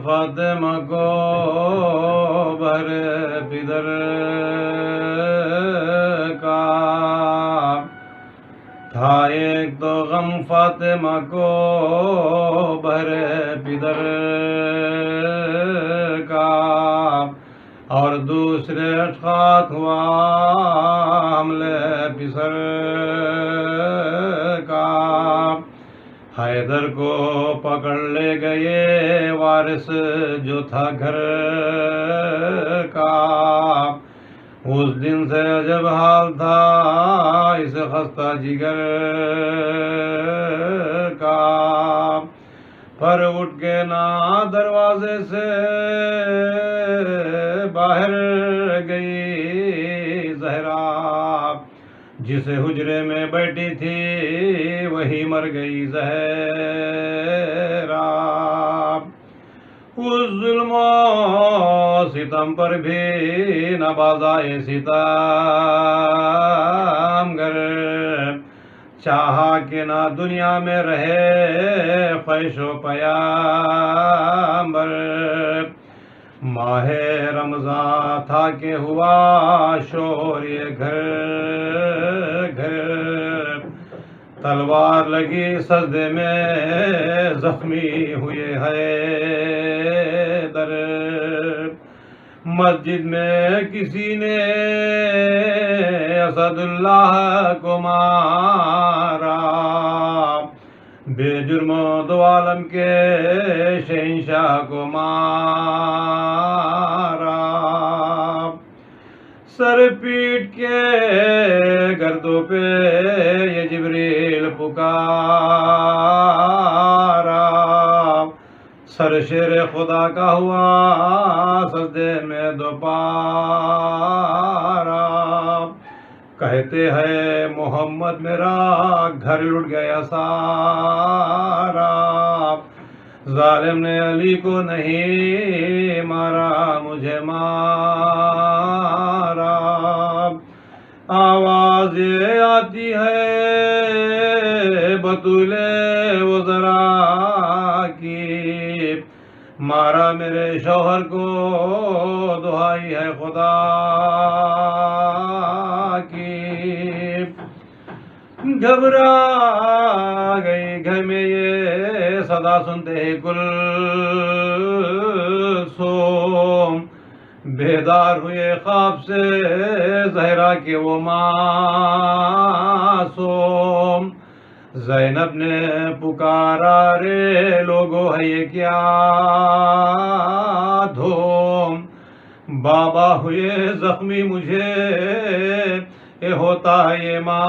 فاطمہ کو بھر پدر کا، تھا ایک دو غم فاطمہ کو بھر پدر کا، اور دوسرے اشخاص ہوا حملے پسر کا، حیدر کو پکڑ لے گئے وارث جو تھا گھر کا، اس دن سے عجب حال تھا اس خستہ جگر کا، پر اٹھ کے نہ دروازے سے باہر گئی زہرا، جس حجرے میں بیٹھی تھی وہی مر گئی زہرا، اس ظلم و ستم پر بھی نہ باز آئے ستمگر، چاہا کہ نہ دنیا میں رہے خواہش و پیامبر، ماہ رمضان تھا کہ ہوا شور یہ گھر گھر، تلوار لگی سجدے میں زخمی ہوئے حیدر، مسجد میں کسی نے اسد اللہ کو مارا، بے جرم دو عالم کے شہنشاہ کو مارا، سر پیٹ کے گردوں پہ یہ جبریل پکارا، سر شیر خدا کا ہوا سجدے میں دوپارا، کہتے ہیں محمد میرا گھر لٹ گیا سارا، ظالم نے علی کو نہیں مارا مجھے مارا، آواز آتی ہے بطول وزرا کی، مارا میرے شوہر کو دہائی ہے خدا کی، گھبرا گئی گھر میں یہ صدا سنتے ہی کلثوم، بیدار ہوئے خواب سے زہرا کے وہ معصوم، زینب نے پکارا رے لوگو ہے یہ کیا دھوم، بابا ہوئے زخمی مجھے یہ ہوتا ہے یہ معلوم،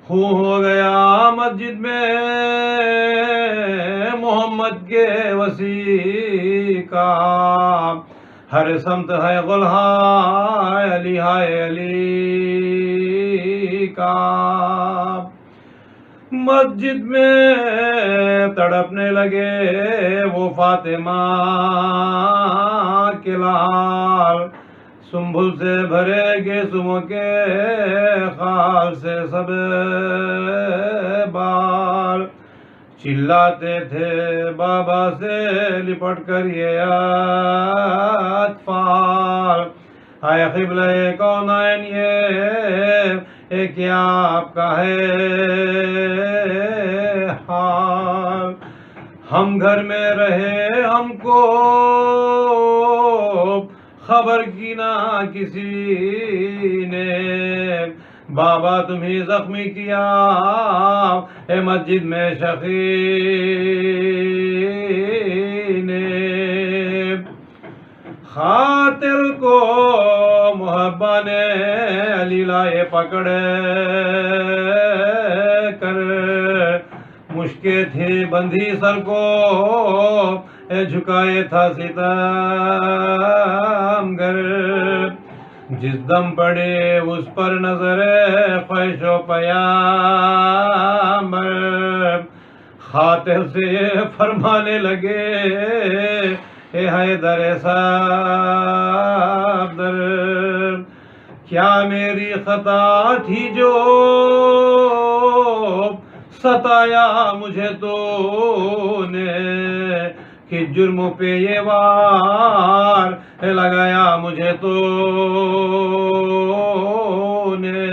خون ہو گیا مسجد میں محمد کے وسیع کا، ہر سمت ہے غلہائے علی ہائے علی کا، مسجد میں تڑپنے لگے وہ فاطمہ کے لال، سنبھل سے بھرے گیسموں کے خال سے سب بال، چلاتے تھے بابا سے لپٹ کر یہ اطفال، آئے قبلہ کونین یہ کیا آپ کا ہے حال، ہم گھر میں رہے ہم کو خبر کی نہ کسی نے، بابا تمہیں زخمی کیا اے مسجد میں شقی نے، خاطر کو محبہ نے علی لائے پکڑے کر، مشکیں تھی بندھی سر کو جھکائے تھا ستمگر، جس دم پڑے اس پر نظر خواہش و پیامبر، خاطر سے فرمانے لگے اے حیدر صفدر، کیا میری خطا تھی جو ستایا مجھے تو نے، کہ جرم پہ یہ وار لگایا مجھے تو نے،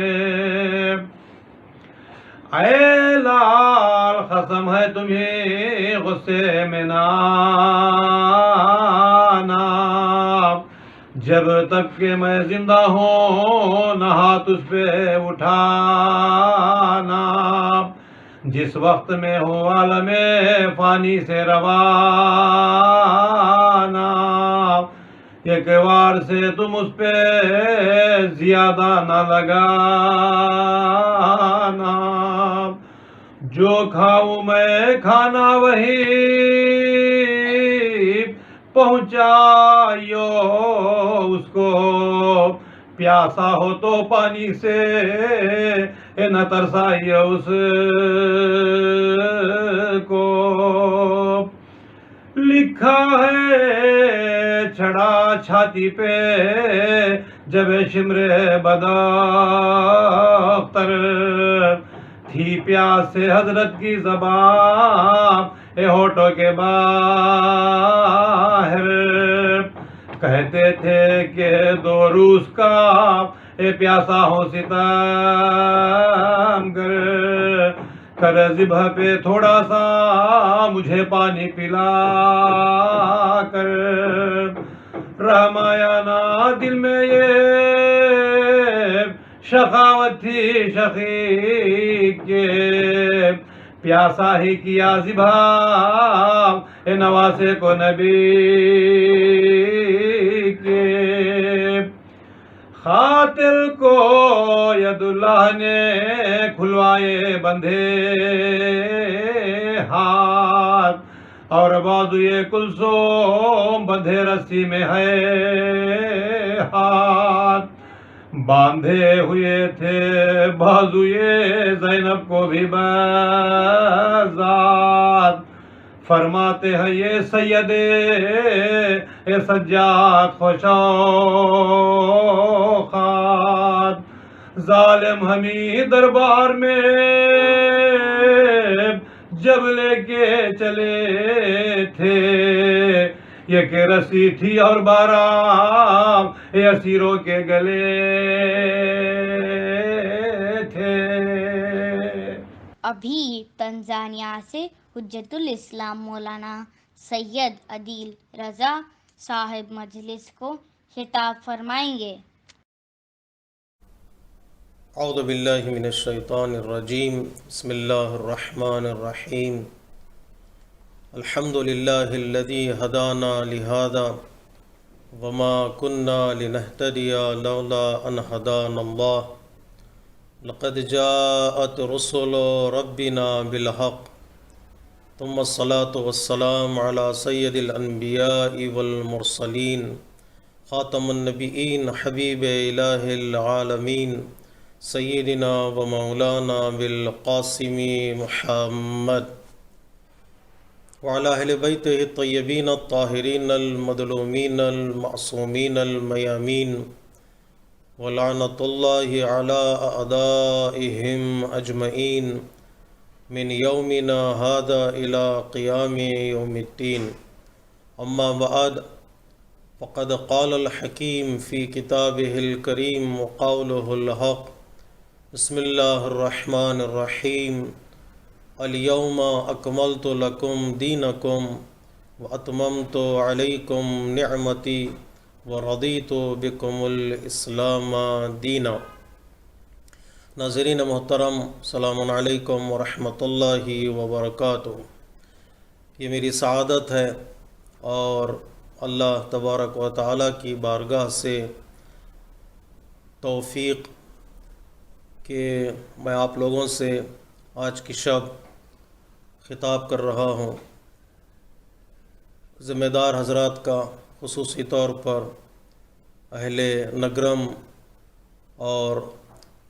اے لال قسم ہے تمہیں غصے میں نانا، جب تک کہ میں زندہ ہوں نہ ہاتھ اس پہ اٹھانا، جس وقت میں ہو عالم فانی سے روانہ، ایک وار سے تم اس پہ زیادہ نہ لگانا، جو کھاؤں میں کھانا وہی پہنچائیو اس کو، پیاسا ہو تو پانی سے نہ ترسائیے اس کو، لکھا ہے چھڑا چھاتی پہ جب شمر بداختر، تھی پیاس سے حضرت کی زبان ہونٹوں کے باہر، کہتے تھے کہ 2 روز کا پیاسا ہوں ستم کر ذبح پہ تھوڑا سا مجھے پانی پلا کر، رحم آیا نا دل میں یہ شقاوت تھی شقیق کے، پیاسا ہی کیا ذبح نواسے کو نبی کے، خاطر کو ید اللہ نے کھلوائے بندھے ہاتھ، اور بازوئے کلثوم بندھے رسی میں ہے ہاتھ، باندھے ہوئے تھے بازوئے زینب کو بھی بذات، فرماتے ہیں یہ سید سجاد خوشوخات، ظالم ہمیں دربار میں جب لے کے چلے تھے، یہ کہ رسی تھی اور 12 اسیروں کے گلے تھے۔ ابھی تنزانیہ سے حجت الاسلام مولانا سید عدیل رضا صاحب مجلس کو خطاب فرمائیں گے۔ اعوذ باللہ من الشیطان الرجیم، بسم اللہ الرحمن الرحیم، الحمد للہ الذی ہدانا لہذا وما كنا لنهتدي لولا ان هدانا الله لقد جاءت رسل ربنا بالحق ثم الصلاة والسلام على سید الانبیاء والمرسلین خاتم النبیین حبیب الہ العالمین سیدنا و مولانا بالقاسم محمد وعلى اہل بیتہ الطیبین الطاہرین المظلومین المعصومین المیامین ولعنۃ اللہ علی اعدائہم اجمعین من یومنا هذا الى قیام یوم الدین، اما بعد فقد قال الحکیم فی کتابہ الکریم وقولہ الحق، بسم اللہ الرحمن الرحیم، الیوم اکملت لکم دینکم واتممت علیکم نعمتی ورضیت بکم الاسلام دینا۔ ناظرین محترم، السلام علیکم ورحمۃ اللہ وبرکاتہ۔ یہ میری سعادت ہے اور اللہ تبارک و تعالیٰ کی بارگاہ سے توفیق کہ میں آپ لوگوں سے آج کی شب خطاب کر رہا ہوں۔ ذمہ دار حضرات کا خصوصی طور پر اہل نگرم اور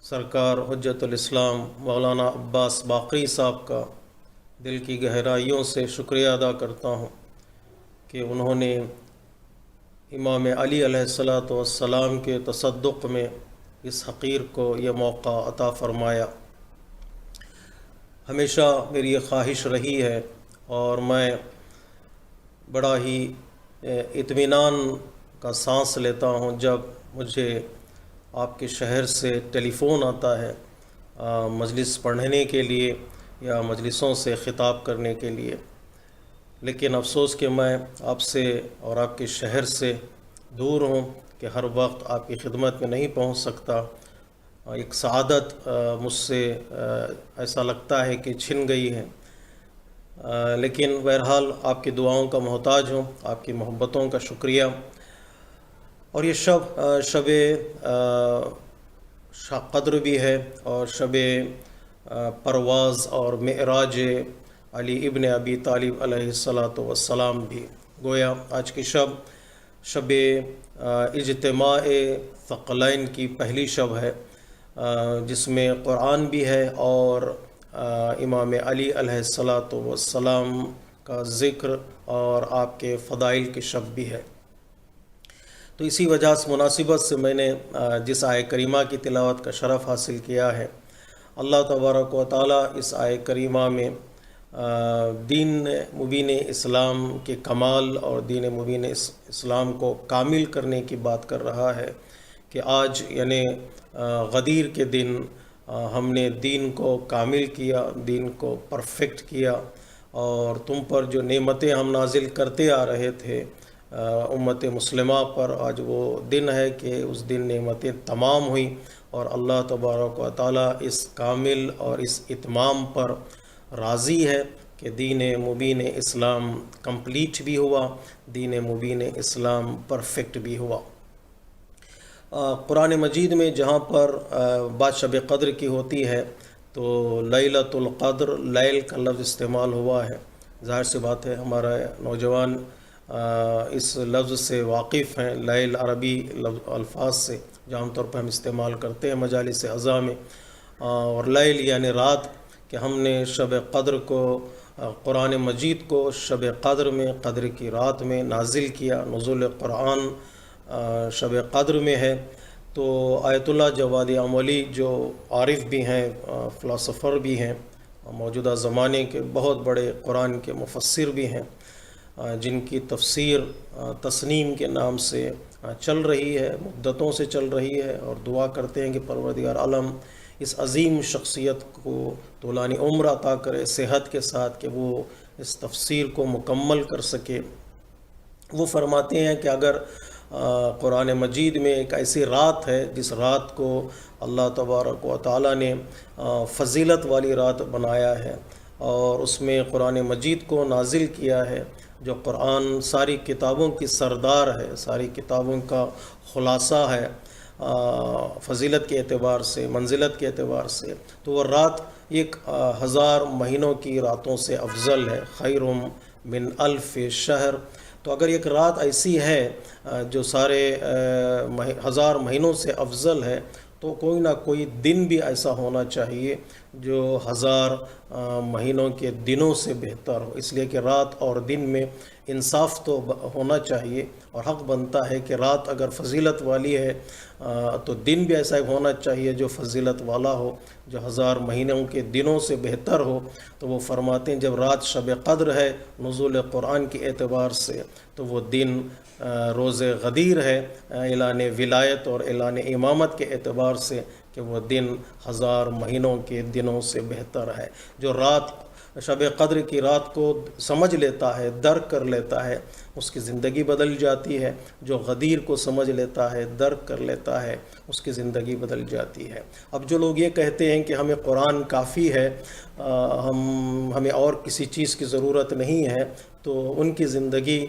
سرکار حجت الاسلام مولانا عباس باقری صاحب کا دل کی گہرائیوں سے شکریہ ادا کرتا ہوں کہ انہوں نے امام علی علیہ السلام کے تصدق میں اس حقیر کو یہ موقع عطا فرمایا۔ ہمیشہ میری یہ خواہش رہی ہے اور میں بڑا ہی اطمینان کا سانس لیتا ہوں جب مجھے آپ کے شہر سے ٹیلی فون آتا ہے مجلس پڑھنے کے لیے یا مجلسوں سے خطاب کرنے کے لیے، لیکن افسوس کہ میں آپ سے اور آپ کے شہر سے دور ہوں کہ ہر وقت آپ کی خدمت میں نہیں پہنچ سکتا۔ ایک سعادت مجھ سے ایسا لگتا ہے کہ چھن گئی ہے، لیکن بہرحال آپ کی دعاؤں کا محتاج ہوں، آپ کی محبتوں کا شکریہ۔ اور یہ شب قدر بھی ہے اور شب پرواز اور معراج علی ابن ابی طالب علیہ السلام بھی۔ گویا آج کی شب شب اجتماع ثقلین کی پہلی شب ہے، جس میں قرآن بھی ہے اور امام علی علیہ السلام کا ذکر اور آپ کے فضائل کی شب بھی ہے۔ تو اسی وجہ سے مناسبت سے میں نے جس آیہ کریمہ کی تلاوت کا شرف حاصل کیا ہے، اللہ تبارک و تعالیٰ اس آیہ کریمہ میں دین مبین اسلام کے کمال اور دین مبین اسلام کو کامل کرنے کی بات کر رہا ہے کہ آج یعنی غدیر کے دن ہم نے دین کو کامل کیا، دین کو پرفیکٹ کیا، اور تم پر جو نعمتیں ہم نازل کرتے آ رہے تھے امت مسلمہ پر، آج وہ دن ہے کہ اس دن نعمتیں تمام ہوئیں، اور اللہ تبارک و تعالیٰ اس کامل اور اس اتمام پر راضی ہے کہ دین مبین اسلام کمپلیٹ بھی ہوا، دین مبین اسلام پرفیکٹ بھی ہوا۔ قرآن مجید میں جہاں پر بات شب قدر کی ہوتی ہے تو لیلۃ القدر، لیل کا لفظ استعمال ہوا ہے۔ ظاہر سی بات ہے ہمارا نوجوان اس لفظ سے واقف ہیں، لیل عربی الفاظ سے جو عام طور پر ہم استعمال کرتے ہیں مجالس عزا میں، اور لیل یعنی رات، کہ ہم نے شب قدر کو، قرآن مجید کو شب قدر میں، قدر کی رات میں نازل کیا۔ نزول قرآن شب قدر میں ہے۔ تو آیت اللہ جواد عملی جو عارف بھی ہیں، فلاسفر بھی ہیں، موجودہ زمانے کے بہت بڑے قرآن کے مفسر بھی ہیں، جن کی تفسیر تسنیم کے نام سے چل رہی ہے، مدتوں سے چل رہی ہے، اور دعا کرتے ہیں کہ پروردگار عالم اس عظیم شخصیت کو طولانی عمر عطا کرے صحت کے ساتھ، کہ وہ اس تفسیر کو مکمل کر سکے۔ وہ فرماتے ہیں کہ اگر قرآن مجید میں ایک ایسی رات ہے جس رات کو اللہ تبارک و تعالیٰ نے فضیلت والی رات بنایا ہے، اور اس میں قرآن مجید کو نازل کیا ہے، جو قرآن ساری کتابوں کی سردار ہے، ساری کتابوں کا خلاصہ ہے فضیلت کے اعتبار سے، منزلت کے اعتبار سے، تو وہ رات 1000 مہینوں کی راتوں سے افضل ہے، خیر من الف شہر۔ تو اگر ایک رات ایسی ہے جو سارے 1000 مہینوں سے افضل ہے، تو کوئی نہ کوئی دن بھی ایسا ہونا چاہیے جو 1000 مہینوں کے دنوں سے بہتر ہو، اس لیے کہ رات اور دن میں انصاف تو ہونا چاہیے، اور حق بنتا ہے کہ رات اگر فضیلت والی ہے تو دن بھی ایسا ہونا چاہیے جو فضیلت والا ہو، جو 1000 مہینوں کے دنوں سے بہتر ہو۔ تو وہ فرماتے ہیں جب رات شب قدر ہے نزول قرآن کے اعتبار سے، تو وہ دن روز غدیر ہے اعلان ولایت اور اعلان امامت کے اعتبار سے، کہ وہ دن 1000 مہینوں کے دنوں سے بہتر ہے۔ جو رات شب قدر کی رات کو سمجھ لیتا ہے، درک کر لیتا ہے، اس کی زندگی بدل جاتی ہے۔ جو غدیر کو سمجھ لیتا ہے، درک کر لیتا ہے، اس کی زندگی بدل جاتی ہے۔ اب جو لوگ یہ کہتے ہیں کہ ہمیں قرآن کافی ہے، ہمیں اور کسی چیز کی ضرورت نہیں ہے، تو ان کی زندگی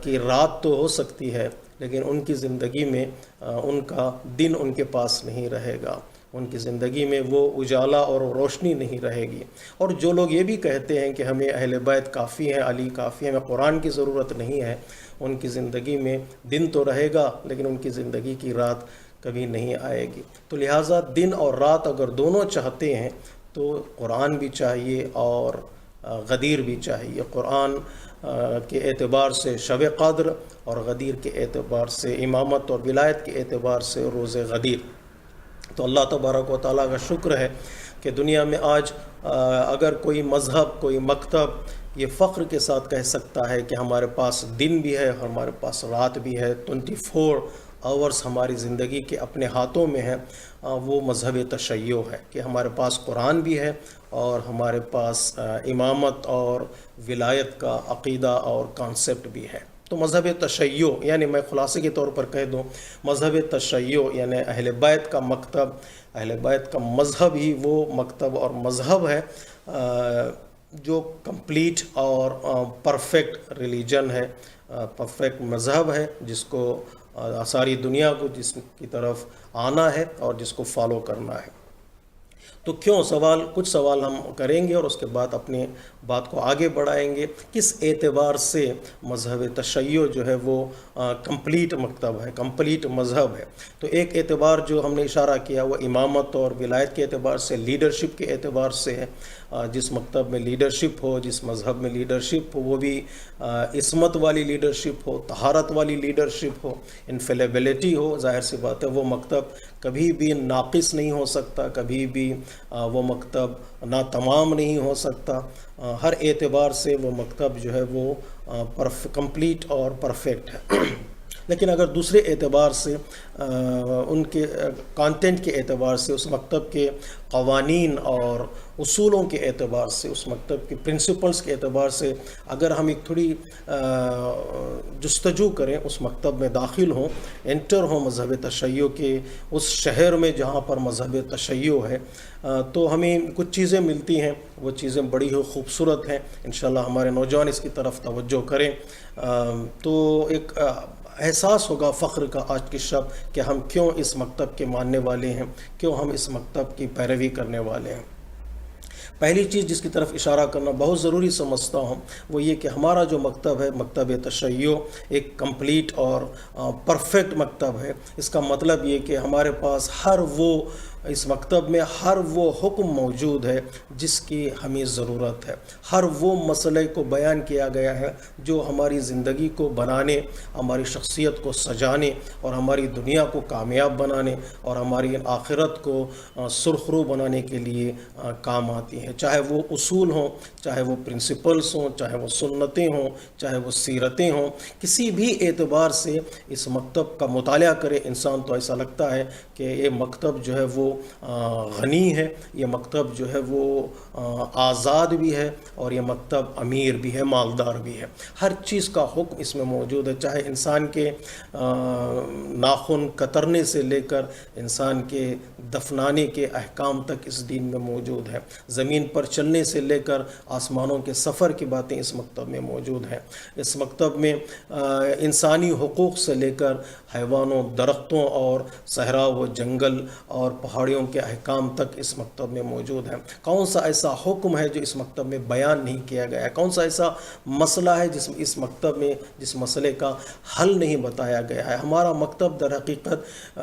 کی رات تو ہو سکتی ہے، لیکن ان کی زندگی میں ان کا دن ان کے پاس نہیں رہے گا، ان کی زندگی میں وہ اجالا اور روشنی نہیں رہے گی۔ اور جو لوگ یہ بھی کہتے ہیں کہ ہمیں اہل بیت کافی ہیں، علی کافی ہے، ہمیں قرآن کی ضرورت نہیں ہے، ان کی زندگی میں دن تو رہے گا، لیکن ان کی زندگی کی رات کبھی نہیں آئے گی۔ تو لہٰذا دن اور رات اگر دونوں چاہتے ہیں تو قرآن بھی چاہیے اور غدیر بھی چاہیے۔ قرآن کے اعتبار سے شب قدر، اور غدیر کے اعتبار سے امامت اور ولایت کے اعتبار سے روز غدیر۔ تو اللہ تبارک و تعالیٰ کا شکر ہے کہ دنیا میں آج اگر کوئی مذہب، کوئی مکتب یہ فخر کے ساتھ کہہ سکتا ہے کہ ہمارے پاس دن بھی ہے، ہمارے پاس رات بھی ہے، 24 آورس ہماری زندگی کے اپنے ہاتھوں میں ہیں، وہ مذہب تشیع ہے، کہ ہمارے پاس قرآن بھی ہے اور ہمارے پاس امامت اور ولایت کا عقیدہ اور کانسیپٹ بھی ہے۔ تو مذہب تشیع یعنی میں خلاصے کے طور پر کہہ دوں، مذہب تشیع یعنی اہل بیت کا مکتب، اہل بیت کا مذہب ہی وہ مکتب اور مذہب ہے جو کمپلیٹ اور پرفیکٹ ریلیجن ہے، پرفیکٹ مذہب ہے، جس کو ساری دنیا کو جس کی طرف آنا ہے اور جس کو فالو کرنا ہے۔ تو کچھ سوال ہم کریں گے اور اس کے بعد اپنے بات کو آگے بڑھائیں گے. کس اعتبار سے مذہب تشیع جو ہے وہ کمپلیٹ مکتب ہے، کمپلیٹ مذہب ہے؟ تو ایک اعتبار جو ہم نے اشارہ کیا وہ امامت اور ولایت کے اعتبار سے، لیڈرشپ کے اعتبار سے ہے. جس مکتب میں لیڈرشپ ہو، جس مذہب میں لیڈرشپ ہو، وہ بھی عصمت والی لیڈرشپ ہو، طہارت والی لیڈرشپ ہو، انفیلیبلٹی ہو. ظاہر سی بات ہے وہ مکتب کبھی بھی ناقص نہیں ہو سکتا، کبھی بھی وہ مکتب ناتمام نہیں ہو سکتا. ہر اعتبار سے وہ مکتب جو ہے وہ کمپلیٹ اور پرفیکٹ ہے. لیکن اگر دوسرے اعتبار سے، ان کے کانٹینٹ کے اعتبار سے، اس مکتب کے قوانین اور اصولوں کے اعتبار سے، اس مکتب کے پرنسپلز کے اعتبار سے اگر ہم ایک تھوڑی جستجو کریں، اس مکتب میں داخل ہوں، انٹر ہوں مذہب تشیع کے اس شہر میں جہاں پر مذہب تشیع ہے، تو ہمیں کچھ چیزیں ملتی ہیں. وہ چیزیں بڑی ہی خوبصورت ہیں. انشاءاللہ ہمارے نوجوان اس کی طرف توجہ کریں تو ایک احساس ہوگا فخر کا آج کی شب کہ ہم کیوں اس مکتب کے ماننے والے ہیں، کیوں ہم اس مکتب کی پیروی کرنے والے ہیں. پہلی چیز جس کی طرف اشارہ کرنا بہت ضروری سمجھتا ہوں وہ یہ کہ ہمارا جو مکتب ہے، مکتب تشیع، ایک کمپلیٹ اور پرفیکٹ مکتب ہے. اس کا مطلب یہ کہ ہمارے پاس اس مکتب میں ہر وہ حکم موجود ہے جس کی ہمیں ضرورت ہے. ہر وہ مسئلے کو بیان کیا گیا ہے جو ہماری زندگی کو بنانے، ہماری شخصیت کو سجانے اور ہماری دنیا کو کامیاب بنانے اور ہماری آخرت کو سرخرو بنانے کے لیے کام آتی ہیں. چاہے وہ اصول ہوں، چاہے وہ پرنسپلز ہوں، چاہے وہ سنتیں ہوں، چاہے وہ سیرتیں ہوں. کسی بھی اعتبار سے اس مکتب کا مطالعہ کرے انسان تو ایسا لگتا ہے کہ یہ مکتب جو ہے وہ غنی ہے، یہ مکتب جو ہے وہ آزاد بھی ہے اور یہ مکتب امیر بھی ہے، مالدار بھی ہے. ہر چیز کا حکم اس میں موجود ہے، چاہے انسان کے ناخن کترنے سے لے کر انسان کے دفنانے کے احکام تک اس دین میں موجود ہے. زمین پر چلنے سے لے کر آسمانوں کے سفر کی باتیں اس مکتب میں موجود ہیں. اس مکتب میں انسانی حقوق سے لے کر حیوانوں، درختوں اور صحرا و جنگل اور پہاڑیوں کے احکام تک اس مکتب میں موجود ہیں. کون سا ایسا حکم ہے جو اس مکتب میں بیان نہیں کیا گیا ہے؟ کون سا ایسا مسئلہ ہے اس مکتب میں جس مسئلے کا حل نہیں بتایا گیا ہے؟ ہمارا مکتب در حقیقت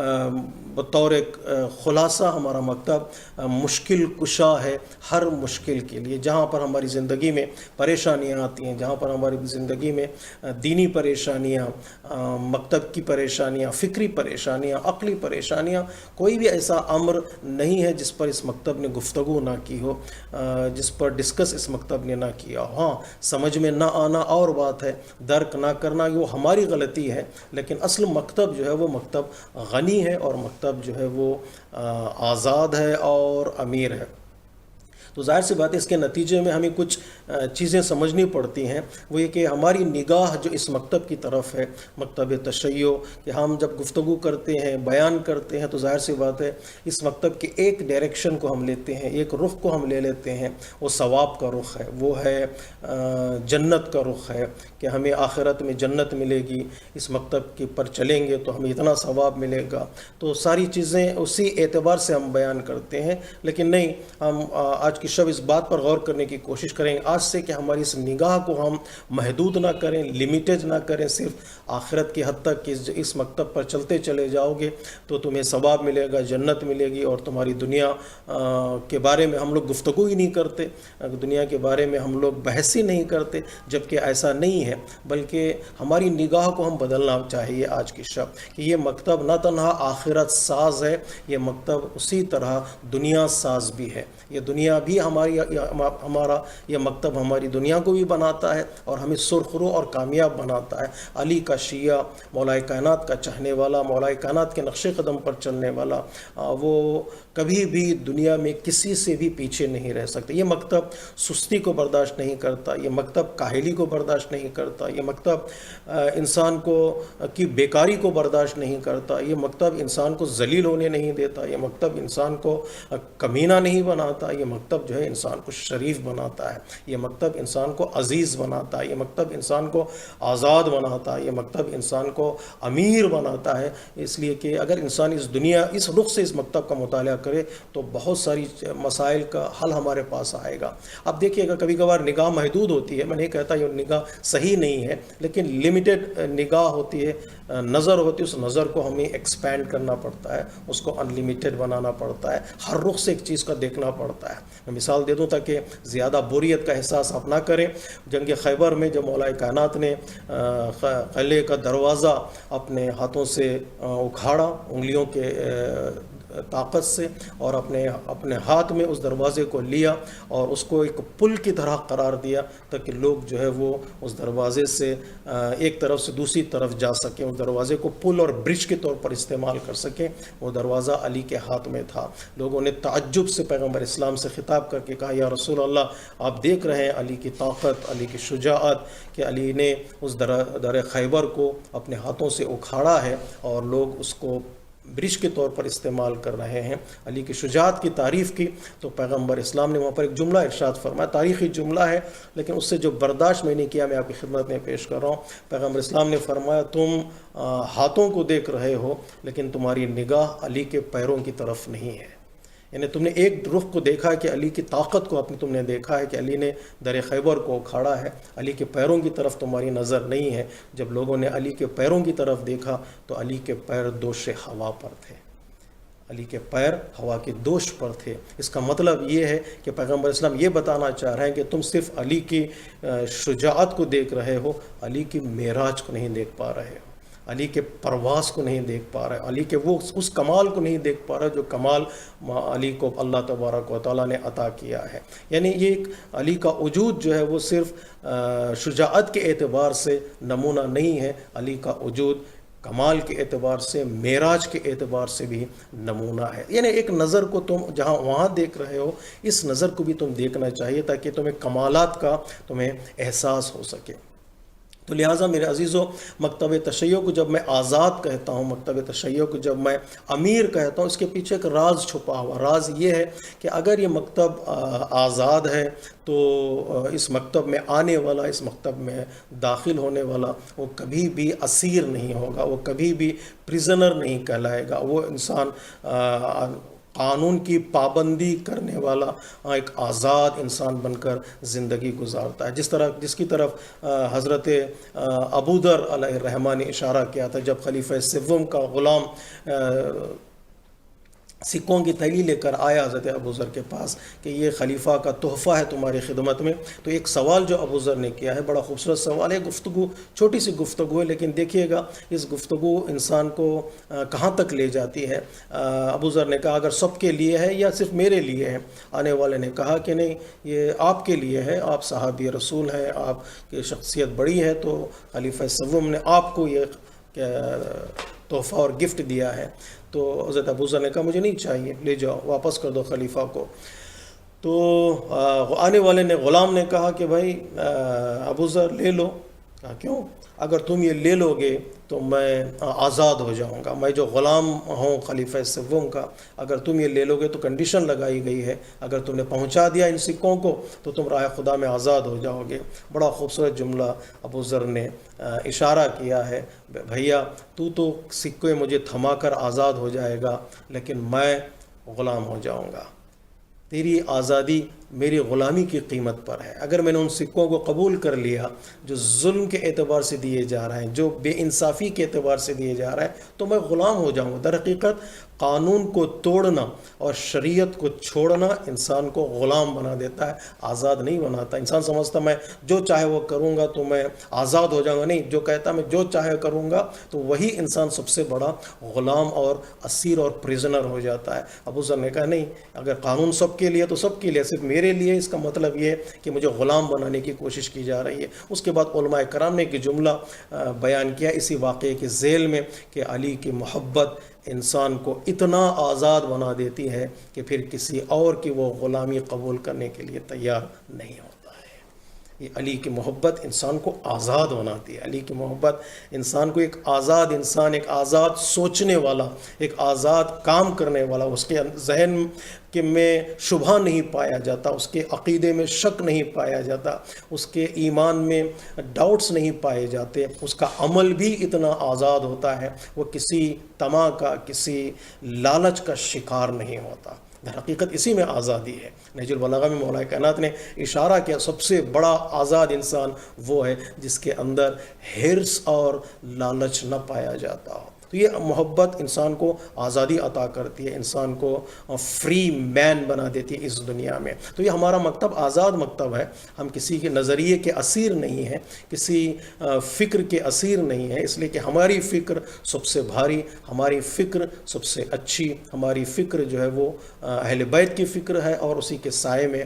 بطور ایک خلاصہ ہمارا مکتب مشکل کشا ہے ہر مشکل کے لیے. جہاں پر ہماری زندگی میں پریشانیاں آتی ہیں، جہاں پر ہماری زندگی میں دینی پریشانیاں، مکتب کی پریشانیاں، فکری پریشانیاں، عقلی پریشانیاں، کوئی بھی ایسا امر نہیں ہے جس پر اس مکتب نے گفتگو نہ کی ہو، جس پر ڈسکس اس مکتب نے نہ کیا ہو. ہاں، سمجھ میں نہ آنا اور بات ہے، درک نہ کرنا وہ ہماری غلطی ہے، لیکن اصل مکتب جو ہے وہ مکتب غنی ہے اور مکتب جو ہے وہ آزاد ہے اور امیر ہے. تو ظاہر سی بات ہے اس کے نتیجے میں ہمیں کچھ چیزیں سمجھنی پڑتی ہیں. وہ یہ کہ ہماری نگاہ جو اس مکتب کی طرف ہے، مکتب تشیع، کہ ہم جب گفتگو کرتے ہیں، بیان کرتے ہیں تو ظاہر سی بات ہے اس مکتب کے ایک ڈائریکشن کو ہم لیتے ہیں، ایک رخ کو ہم لے لیتے ہیں. وہ ثواب کا رخ ہے، وہ ہے جنت کا رخ ہے کہ ہمیں آخرت میں جنت ملے گی، اس مکتب کے پر چلیں گے تو ہمیں اتنا ثواب ملے گا. تو ساری چیزیں اسی اعتبار سے ہم بیان کرتے ہیں. لیکن نہیں، ہم آج کی شب اس بات پر غور کرنے کی کوشش کریں آج سے کہ ہماری اس نگاہ کو ہم محدود نہ کریں، لیمیٹڈ نہ کریں صرف آخرت کی حد تک. کہ اس مکتب پر چلتے چلے جاؤ گے تو تمہیں ثواب ملے گا، جنت ملے گی، اور تمہاری دنیا کے بارے میں ہم لوگ گفتگو ہی نہیں کرتے، دنیا کے بارے میں ہم لوگ بحث ہی نہیں کرتے، جبکہ ایسا نہیں ہے. بلکہ ہماری نگاہ کو ہم بدلنا چاہیے آج کی شب کہ یہ مکتب نہ تنہا آخرت ساز ہے، یہ مکتب اسی طرح دنیا ساز بھی ہے. یہ دنیا بھی ہمارا یہ مکتب ہماری دنیا کو بھی بناتا ہے اور ہمیں سرخرو اور کامیاب بناتا ہے. علی کا شیعہ، مولا کائنات کا چاہنے والا، مولا کائنات کے نقش قدم پر چلنے والا، وہ کبھی بھی دنیا میں کسی سے بھی پیچھے نہیں رہ سکتے. یہ مکتب سستی کو برداشت نہیں کرتا، یہ مکتب کاہلی کو برداشت نہیں کرتا، یہ مکتب انسان کی بیکاری کو برداشت نہیں کرتا، یہ مکتب انسان کو ذلیل ہونے نہیں دیتا، یہ مکتب انسان کو کمینہ نہیں بناتا، یہ مکتب مکتب جو ہے انسان کو شریف بناتا ہے، یہ مکتب انسان کو عزیز بناتا ہے، یہ مکتب انسان کو آزاد بناتا ہے، یہ مکتب انسان کو امیر بناتا ہے۔ اس لیے کہ اگر انسان اس دنیا اس رخ سے اس مکتب کا مطالعہ کرے تو بہت ساری مسائل کا حل ہمارے پاس آئے گا۔ اب دیکھیے گا کبھی کبھار نگاہ محدود ہوتی ہے، میں نہیں کہتا یہ نگاہ صحیح نہیں ہے، لیکن لمیٹڈ نگاہ ہوتی ہے، نظر ہوتی ہے، اس نظر کو ہمیں ایکسپینڈ کرنا پڑتا ہے، اس کو ان لمیٹڈ بنانا پڑتا ہے، ہر رخ سے ایک چیز کا دیکھنا پڑتا ہے۔ میں مثال دے دوں تاکہ زیادہ بوریت کا احساس آپ نہ کریں۔ جنگ خیبر میں جب مولا کائنات نے قلعے کا دروازہ اپنے ہاتھوں سے اکھاڑا انگلیوں کے طاقت سے، اور اپنے ہاتھ میں اس دروازے کو لیا اور اس کو ایک پل کی طرح قرار دیا تاکہ لوگ جو ہے وہ اس دروازے سے ایک طرف سے دوسری طرف جا سکیں، اس دروازے کو پل اور برج کے طور پر استعمال کر سکیں۔ وہ دروازہ علی کے ہاتھ میں تھا۔ لوگوں نے تعجب سے پیغمبر اسلام سے خطاب کر کے کہا یا رسول اللہ، آپ دیکھ رہے ہیں علی کی طاقت، علی کی شجاعت، کہ علی نے اس در خیبر کو اپنے ہاتھوں سے اکھاڑا ہے اور لوگ اس کو برج کے طور پر استعمال کر رہے ہیں۔ علی کی شجاعت کی تعریف کی تو پیغمبر اسلام نے وہاں پر ایک جملہ ارشاد فرمایا، تاریخی جملہ ہے لیکن اس سے جو برداشت میں نہیں کیا میں آپ کی خدمت میں پیش کر رہا ہوں۔ پیغمبر اسلام نے فرمایا تم ہاتھوں کو دیکھ رہے ہو لیکن تمہاری نگاہ علی کے پیروں کی طرف نہیں ہے۔ یعنی تم نے ایک رخ کو دیکھا ہے کہ علی کی طاقت کو تم نے دیکھا ہے کہ علی نے در خیبر کو اکھاڑا ہے، علی کے پیروں کی طرف تمہاری نظر نہیں ہے۔ جب لوگوں نے علی کے پیروں کی طرف دیکھا تو علی کے پیر دوش ہوا پر تھے، علی کے پیر ہوا کے دوش پر تھے۔ اس کا مطلب یہ ہے کہ پیغمبر اسلام یہ بتانا چاہ رہے ہیں کہ تم صرف علی کی شجاعت کو دیکھ رہے ہو، علی کی معراج کو نہیں دیکھ پا رہے ہو، علی کے پرواز کو نہیں دیکھ پا رہے، علی کے وہ اس کمال کو نہیں دیکھ پا رہے جو کمال علی کو اللہ تبارک و تعالیٰ نے عطا کیا ہے۔ یعنی یہ ایک علی کا وجود جو ہے وہ صرف شجاعت کے اعتبار سے نمونہ نہیں ہے، علی کا وجود کمال کے اعتبار سے، معراج کے اعتبار سے بھی نمونہ ہے۔ یعنی ایک نظر کو تم جہاں وہاں دیکھ رہے ہو، اس نظر کو بھی تم دیکھنا چاہیے تاکہ تمہیں کمالات کا تمہیں احساس ہو سکے۔ تو لہٰذا میرے عزیزوں، مکتب تشیع کو جب میں آزاد کہتا ہوں، مکتب تشیع کو جب میں امیر کہتا ہوں، اس کے پیچھے ایک راز چھپا ہوا۔ راز یہ ہے کہ اگر یہ مکتب آزاد ہے تو اس مکتب میں آنے والا، اس مکتب میں داخل ہونے والا، وہ کبھی بھی اسیر نہیں ہوگا، وہ کبھی بھی پریزنر نہیں کہلائے گا، وہ انسان قانون کی پابندی کرنے والا ایک آزاد انسان بن کر زندگی گزارتا ہے۔ جس کی طرف حضرت ابوذر علیہ الرحمٰن نے اشارہ کیا تھا جب خلیفہ سوم کا غلام سکوں کی تھیلی لے کر آیا حضرت ابوذر کے پاس کہ یہ خلیفہ کا تحفہ ہے تمہاری خدمت میں، تو ایک سوال جو ابوذر نے کیا ہے بڑا خوبصورت سوال ہے، گفتگو چھوٹی سی گفتگو ہے لیکن دیکھیے گا اس گفتگو انسان کو کہاں تک لے جاتی ہے۔ ابوذر نے کہا اگر سب کے لیے ہے یا صرف میرے لیے ہے؟ آنے والے نے کہا کہ نہیں، یہ آپ کے لیے ہے، آپ صحابی رسول ہیں، آپ کی شخصیت بڑی ہے، تو خلیفہ سوم نے آپ کو یہ تحفہ اور گفٹ دیا ہے۔ تو حضرت ابوذر نے کہا مجھے نہیں چاہیے، لے جاؤ، واپس کر دو خلیفہ کو۔ تو آنے والے نے غلام نے کہا کہ بھائی ابوذر لے لو۔ کہا کیوں؟ اگر تم یہ لے لو گے تو میں آزاد ہو جاؤں گا، میں جو غلام ہوں خلیفہ سوم کا، اگر تم یہ لے لو گے تو کنڈیشن لگائی گئی ہے، اگر تم نے پہنچا دیا ان سکوں کو تو تم راہ خدا میں آزاد ہو جاؤ گے۔ بڑا خوبصورت جملہ ابوذر نے اشارہ کیا ہے، بھیا تو سکے مجھے تھما کر آزاد ہو جائے گا لیکن میں غلام ہو جاؤں گا، تیری آزادی میری غلامی کی قیمت پر ہے۔ اگر میں نے ان سکوں کو قبول کر لیا جو ظلم کے اعتبار سے دیے جا رہے ہیں، جو بے انصافی کے اعتبار سے دیے جا رہے ہیں، تو میں غلام ہو جاؤں گا۔ در حقیقت قانون کو توڑنا اور شریعت کو چھوڑنا انسان کو غلام بنا دیتا ہے، آزاد نہیں بناتا۔ انسان سمجھتا میں جو چاہے وہ کروں گا تو میں آزاد ہو جاؤں گا، نہیں، جو کہتا میں جو چاہے کروں گا تو وہی انسان سب سے بڑا غلام اور اسیر اور پریزنر ہو جاتا ہے۔ ابوذر نے کہا نہیں، اگر قانون سب کے لیے تو سب کے لیے، صرف میرے لیے اس کا مطلب یہ ہے کہ مجھے غلام بنانے کی کوشش کی جا رہی ہے۔ اس کے بعد علماء کرام نے ایک جملہ بیان کیا اسی واقعے کے ذیل میں کہ علی کی محبت انسان کو اتنا آزاد بنا دیتی ہے کہ پھر کسی اور کی وہ غلامی قبول کرنے کے لیے تیار نہیں ہوتا ہے۔ یہ علی کی محبت انسان کو آزاد بناتی ہے. علی کی محبت انسان کو ایک آزاد انسان، ایک آزاد سوچنے والا، ایک آزاد کام کرنے والا، اس کے ذہن کہ میں شبہ نہیں پایا جاتا، اس کے عقیدے میں شک نہیں پایا جاتا، اس کے ایمان میں ڈاؤٹس نہیں پائے جاتے، اس کا عمل بھی اتنا آزاد ہوتا ہے، وہ کسی طمع کا، کسی لالچ کا شکار نہیں ہوتا. در حقیقت اسی میں آزادی ہے. نہج البلاغہ میں مولا کائنات نے اشارہ کیا سب سے بڑا آزاد انسان وہ ہے جس کے اندر حرص اور لالچ نہ پایا جاتا ہو. تو یہ محبت انسان کو آزادی عطا کرتی ہے، انسان کو فری مین بنا دیتی ہے اس دنیا میں. تو یہ ہمارا مکتب آزاد مکتب ہے. ہم کسی کے نظریے کے اسیر نہیں ہیں، کسی فکر کے اسیر نہیں ہیں، اس لیے کہ ہماری فکر سب سے بھاری، ہماری فکر سب سے اچھی، ہماری فکر جو ہے وہ اہل بیت کی فکر ہے اور اسی کے سائے میں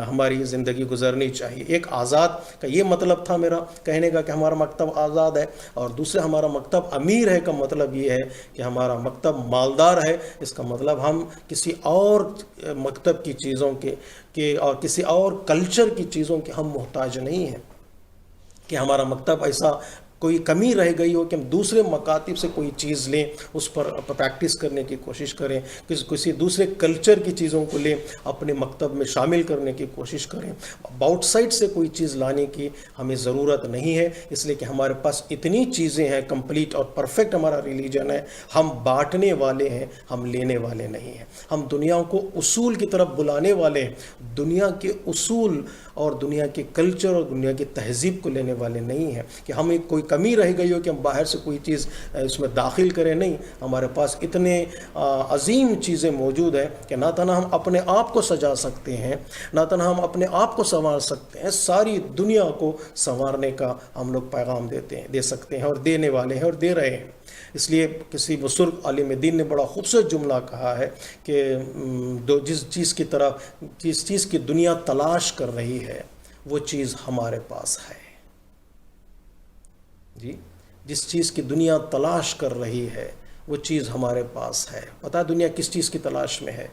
ہماری زندگی گزرنی چاہیے. ایک آزاد کا یہ مطلب تھا میرا کہنے کا کہ ہمارا مکتب آزاد ہے، اور دوسرے ہمارا مکتب امیر ہے کا مطلب یہ ہے کہ ہمارا مکتب مالدار ہے. اس کا مطلب ہم کسی اور مکتب کی چیزوں کے اور کسی اور کلچر کی چیزوں کے ہم محتاج نہیں ہیں کہ ہمارا مکتب ایسا کوئی کمی رہ گئی ہو کہ ہم دوسرے مکاتب سے کوئی چیز لیں، اس پر پریکٹس کرنے کی کوشش کریں، کسی دوسرے کلچر کی چیزوں کو لیں، اپنے مکتب میں شامل کرنے کی کوشش کریں. آؤٹ سائڈ سے کوئی چیز لانے کی ہمیں ضرورت نہیں ہے، اس لیے کہ ہمارے پاس اتنی چیزیں ہیں، کمپلیٹ اور پرفیکٹ ہمارا ریلیجن ہے. ہم بانٹنے والے ہیں، ہم لینے والے نہیں ہیں. ہم دنیا کو اصول کی طرف بلانے والے ہیں، دنیا کے اصول اور دنیا کے کلچر اور دنیا کی تہذیب کو لینے والے نہیں ہیں کہ ہمیں کوئی کمی رہ گئی ہو کہ ہم باہر سے کوئی چیز اس میں داخل کریں. نہیں، ہمارے پاس اتنے عظیم چیزیں موجود ہیں کہ نہ تنہا ہم اپنے آپ کو سجا سکتے ہیں، نہ تنہا ہم اپنے آپ کو سنوار سکتے ہیں، ساری دنیا کو سنوارنے کا ہم لوگ پیغام دے سکتے ہیں اور دینے والے ہیں اور دے رہے ہیں. اس لیے کسی بزرگ عالم دین نے بڑا خوبصورت جملہ کہا ہے کہ جس چیز کی دنیا تلاش کر رہی ہے وہ چیز ہمارے پاس ہے. جی، جس چیز کی دنیا تلاش کر رہی ہے وہ چیز ہمارے پاس ہے. پتہ ہے دنیا کس چیز کی تلاش میں ہے؟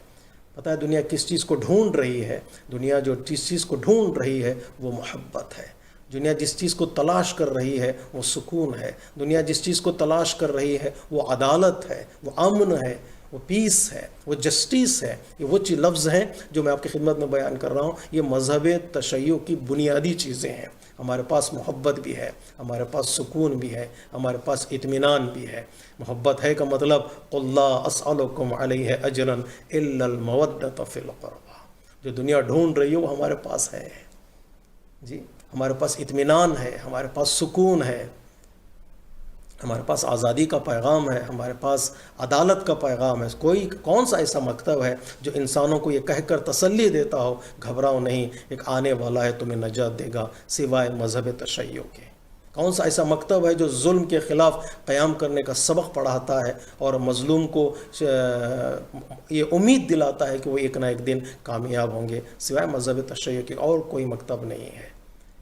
پتہ ہے دنیا کس چیز کو ڈھونڈ رہی ہے؟ دنیا جو جس چیز کو ڈھونڈ رہی ہے وہ محبت ہے. دنیا جس چیز کو تلاش کر رہی ہے وہ سکون ہے. دنیا جس چیز کو تلاش کر رہی ہے وہ عدالت ہے، وہ امن ہے، وہ پیس ہے، وہ جسٹس ہے. یہ وہ لفظ ہیں جو میں آپ کی خدمت میں بیان کر رہا ہوں. یہ مذہب تشیع کی بنیادی چیزیں ہیں. ہمارے پاس محبت بھی ہے، ہمارے پاس سکون بھی ہے، ہمارے پاس اطمینان بھی ہے. محبت ہے کا مطلب قل لا اسألکم علیہ اجرا الا المودۃ فی القربى. جو دنیا ڈھونڈ رہی ہے وہ ہمارے پاس ہے. جی، ہمارے پاس اطمینان ہے، ہمارے پاس سکون ہے، ہمارے پاس آزادی کا پیغام ہے، ہمارے پاس عدالت کا پیغام ہے. کون سا ایسا مکتب ہے جو انسانوں کو یہ کہہ کر تسلی دیتا ہو گھبراؤ نہیں، ایک آنے والا ہے تمہیں نجات دے گا، سوائے مذہب تشیع کے؟ کون سا ایسا مکتب ہے جو ظلم کے خلاف قیام کرنے کا سبق پڑھاتا ہے اور مظلوم کو یہ امید دلاتا ہے کہ وہ ایک نہ ایک دن کامیاب ہوں گے؟ سوائے مذہب تشیع کے اور کوئی مکتب نہیں ہے.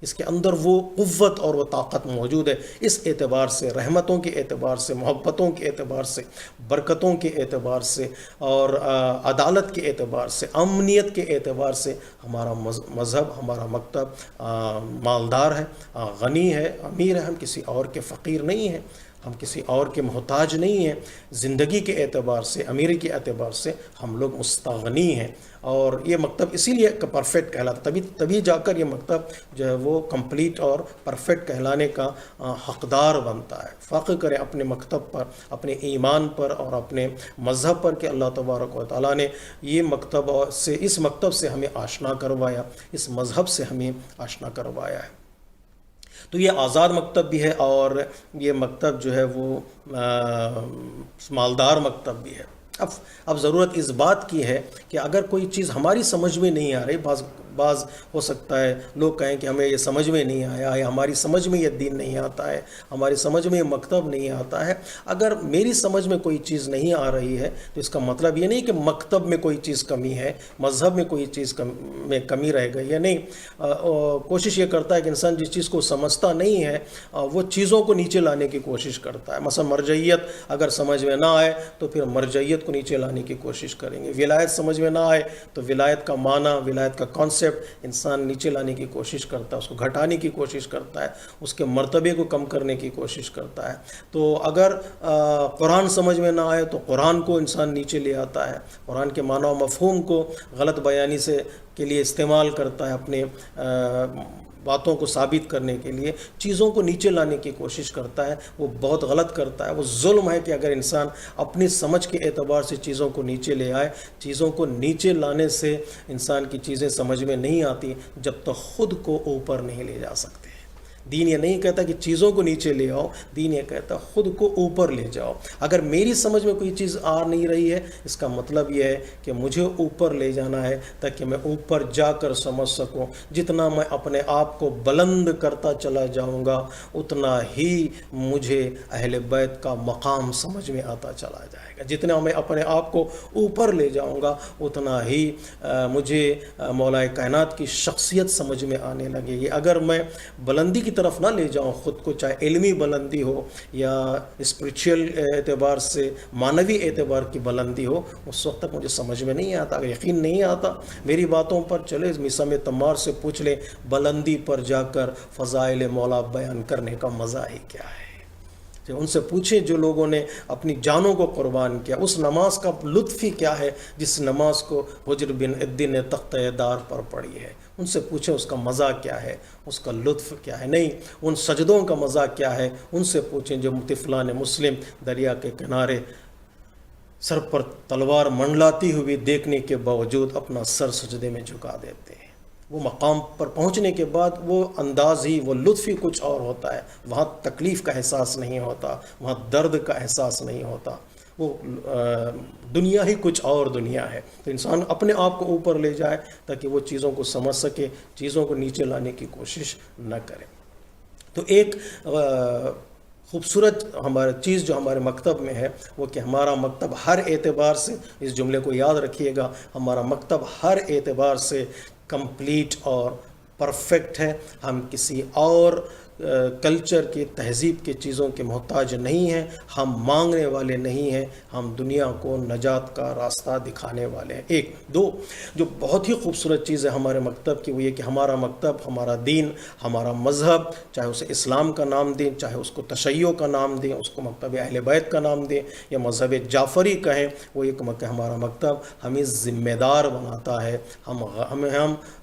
اس کے اندر وہ قوت اور وہ طاقت موجود ہے. اس اعتبار سے، رحمتوں کے اعتبار سے، محبتوں کے اعتبار سے، برکتوں کے اعتبار سے اور عدالت کے اعتبار سے، امنیت کے اعتبار سے ہمارا مذہب، ہمارا مکتب مالدار ہے، غنی ہے، امیر ہے. ہم کسی اور کے فقیر نہیں ہیں، ہم کسی اور کے محتاج نہیں ہیں. زندگی کے اعتبار سے، امیری کے اعتبار سے ہم لوگ مستغنی ہیں. اور یہ مکتب اسی لیے پرفیکٹ کہلاتا، تبھی جا کر یہ مکتب جو ہے وہ کمپلیٹ اور پرفیکٹ کہلانے کا حقدار بنتا ہے. فخر کریں اپنے مکتب پر، اپنے ایمان پر اور اپنے مذہب پر کہ اللہ تبارک و تعالیٰ نے یہ مکتب سے، اس مکتب سے ہمیں آشنا کروایا، اس مذہب سے ہمیں آشنا کروایا ہے. تو یہ آزاد مکتب بھی ہے اور یہ مکتب جو ہے وہ مالدار مکتب بھی ہے. اب ضرورت اس بات کی ہے کہ اگر کوئی چیز ہماری سمجھ میں نہیں آ رہی، بعض ہو سکتا ہے لوگ کہیں کہ ہمیں یہ سمجھ میں نہیں آیا ہے، ہماری سمجھ میں یہ دین نہیں آتا ہے، ہماری سمجھ میں یہ مکتب نہیں آتا ہے. اگر میری سمجھ میں کوئی چیز نہیں آ رہی ہے تو اس کا مطلب یہ نہیں کہ مکتب میں کوئی چیز کمی ہے، مذہب میں کوئی چیز میں کمی رہ گئی ہے. نہیں، کوشش یہ کرتا ہے کہ انسان جس چیز کو سمجھتا نہیں ہے وہ چیزوں کو نیچے لانے کی کوشش کرتا ہے. مثلا مرجعیت اگر سمجھ میں نہ آئے تو پھر مرجعیت کو نیچے لانے کی کوشش کریں گے. ولایت سمجھ میں نہ آئے تو ولایت کا معنی، ولایت کا کانسیپٹ کانسیپٹ انسان نیچے لانے کی کوشش کرتا ہے، اس کو گھٹانے کی کوشش کرتا ہے، اس کے مرتبے کو کم کرنے کی کوشش کرتا ہے. تو اگر قرآن سمجھ میں نہ آئے تو قرآن کو انسان نیچے لے آتا ہے، قرآن کے معنی و مفہوم کو غلط بیانی کے لیے استعمال کرتا ہے، اپنے باتوں کو ثابت کرنے کے لیے چیزوں کو نیچے لانے کی کوشش کرتا ہے. وہ بہت غلط کرتا ہے. وہ ظلم ہے کہ اگر انسان اپنی سمجھ کے اعتبار سے چیزوں کو نیچے لے آئے. چیزوں کو نیچے لانے سے انسان کی چیزیں سمجھ میں نہیں آتی جب تک خود کو اوپر نہیں لے جا سکتے. دین یہ نہیں کہتا کہ چیزوں کو نیچے لے آؤ، دین یہ کہتا خود کو اوپر لے جاؤ. اگر میری سمجھ میں کوئی چیز آ نہیں رہی ہے، اس کا مطلب یہ ہے کہ مجھے اوپر لے جانا ہے تاکہ میں اوپر جا کر سمجھ سکوں. جتنا میں اپنے آپ کو بلند کرتا چلا جاؤں گا اتنا ہی مجھے اہل بیت کا مقام سمجھ میں آتا چلا جائے گا. جتنا میں اپنے آپ کو اوپر لے جاؤں گا اتنا ہی مجھے مولا کائنات کی شخصیت سمجھ میں آنے لگے گی. اگر میں بلندی کی طرف نہ لے جاؤں خود کو، چاہے علمی بلندی ہو یا اسپریچول اعتبار سے معنوی اعتبار کی بلندی ہو، اس وقت تک مجھے سمجھ میں نہیں آتا. اگر یقین نہیں آتا میری باتوں پر، چلے میسم تمار سے پوچھ لیں بلندی پر جا کر فضائل مولا بیان کرنے کا مزہ ہی کیا ہے. ان سے پوچھیں جو لوگوں نے اپنی جانوں کو قربان کیا، اس نماز کا لطف ہی کیا ہے جس نماز کو حجر بن الدین نے تختہ دار پر پڑھی ہے. ان سے پوچھیں اس کا مزہ کیا ہے، اس کا لطف کیا ہے. نہیں، ان سجدوں کا مزہ کیا ہے ان سے پوچھیں جو طفلان مسلم دریا کے کنارے سر پر تلوار منڈلاتی ہوئی دیکھنے کے باوجود اپنا سر سجدے میں جھکا دیتے ہیں. وہ مقام پر پہنچنے کے بعد وہ انداز ہی، وہ لطف ہی کچھ اور ہوتا ہے. وہاں تکلیف کا احساس نہیں ہوتا، وہاں درد کا احساس نہیں ہوتا. وہ دنیا ہی کچھ اور دنیا ہے. تو انسان اپنے آپ کو اوپر لے جائے تاکہ وہ چیزوں کو سمجھ سکے، چیزوں کو نیچے لانے کی کوشش نہ کرے. تو ایک خوبصورت ہمارا چیز جو ہمارے مکتب میں ہے وہ کہ ہمارا مکتب ہر اعتبار سے، اس جملے کو یاد رکھیے گا، ہمارا مکتب ہر اعتبار سے کمپلیٹ اور پرفیکٹ ہے. ہم کسی اور کلچر کی، تہذیب کے چیزوں کے محتاج نہیں ہیں. ہم مانگنے والے نہیں ہیں، ہم دنیا کو نجات کا راستہ دکھانے والے ہیں. ایک دو جو بہت ہی خوبصورت چیز ہے ہمارے مکتب کی وہ یہ کہ ہمارا مکتب، ہمارا دین، ہمارا مذہب، چاہے اسے اسلام کا نام دیں، چاہے اس کو تشیع کا نام دیں، اس کو مکتب اہل بیت کا نام دیں یا مذہب جعفری کہیں، وہ ایک ہمارا مکتب ہمیں ذمہ دار بناتا ہے.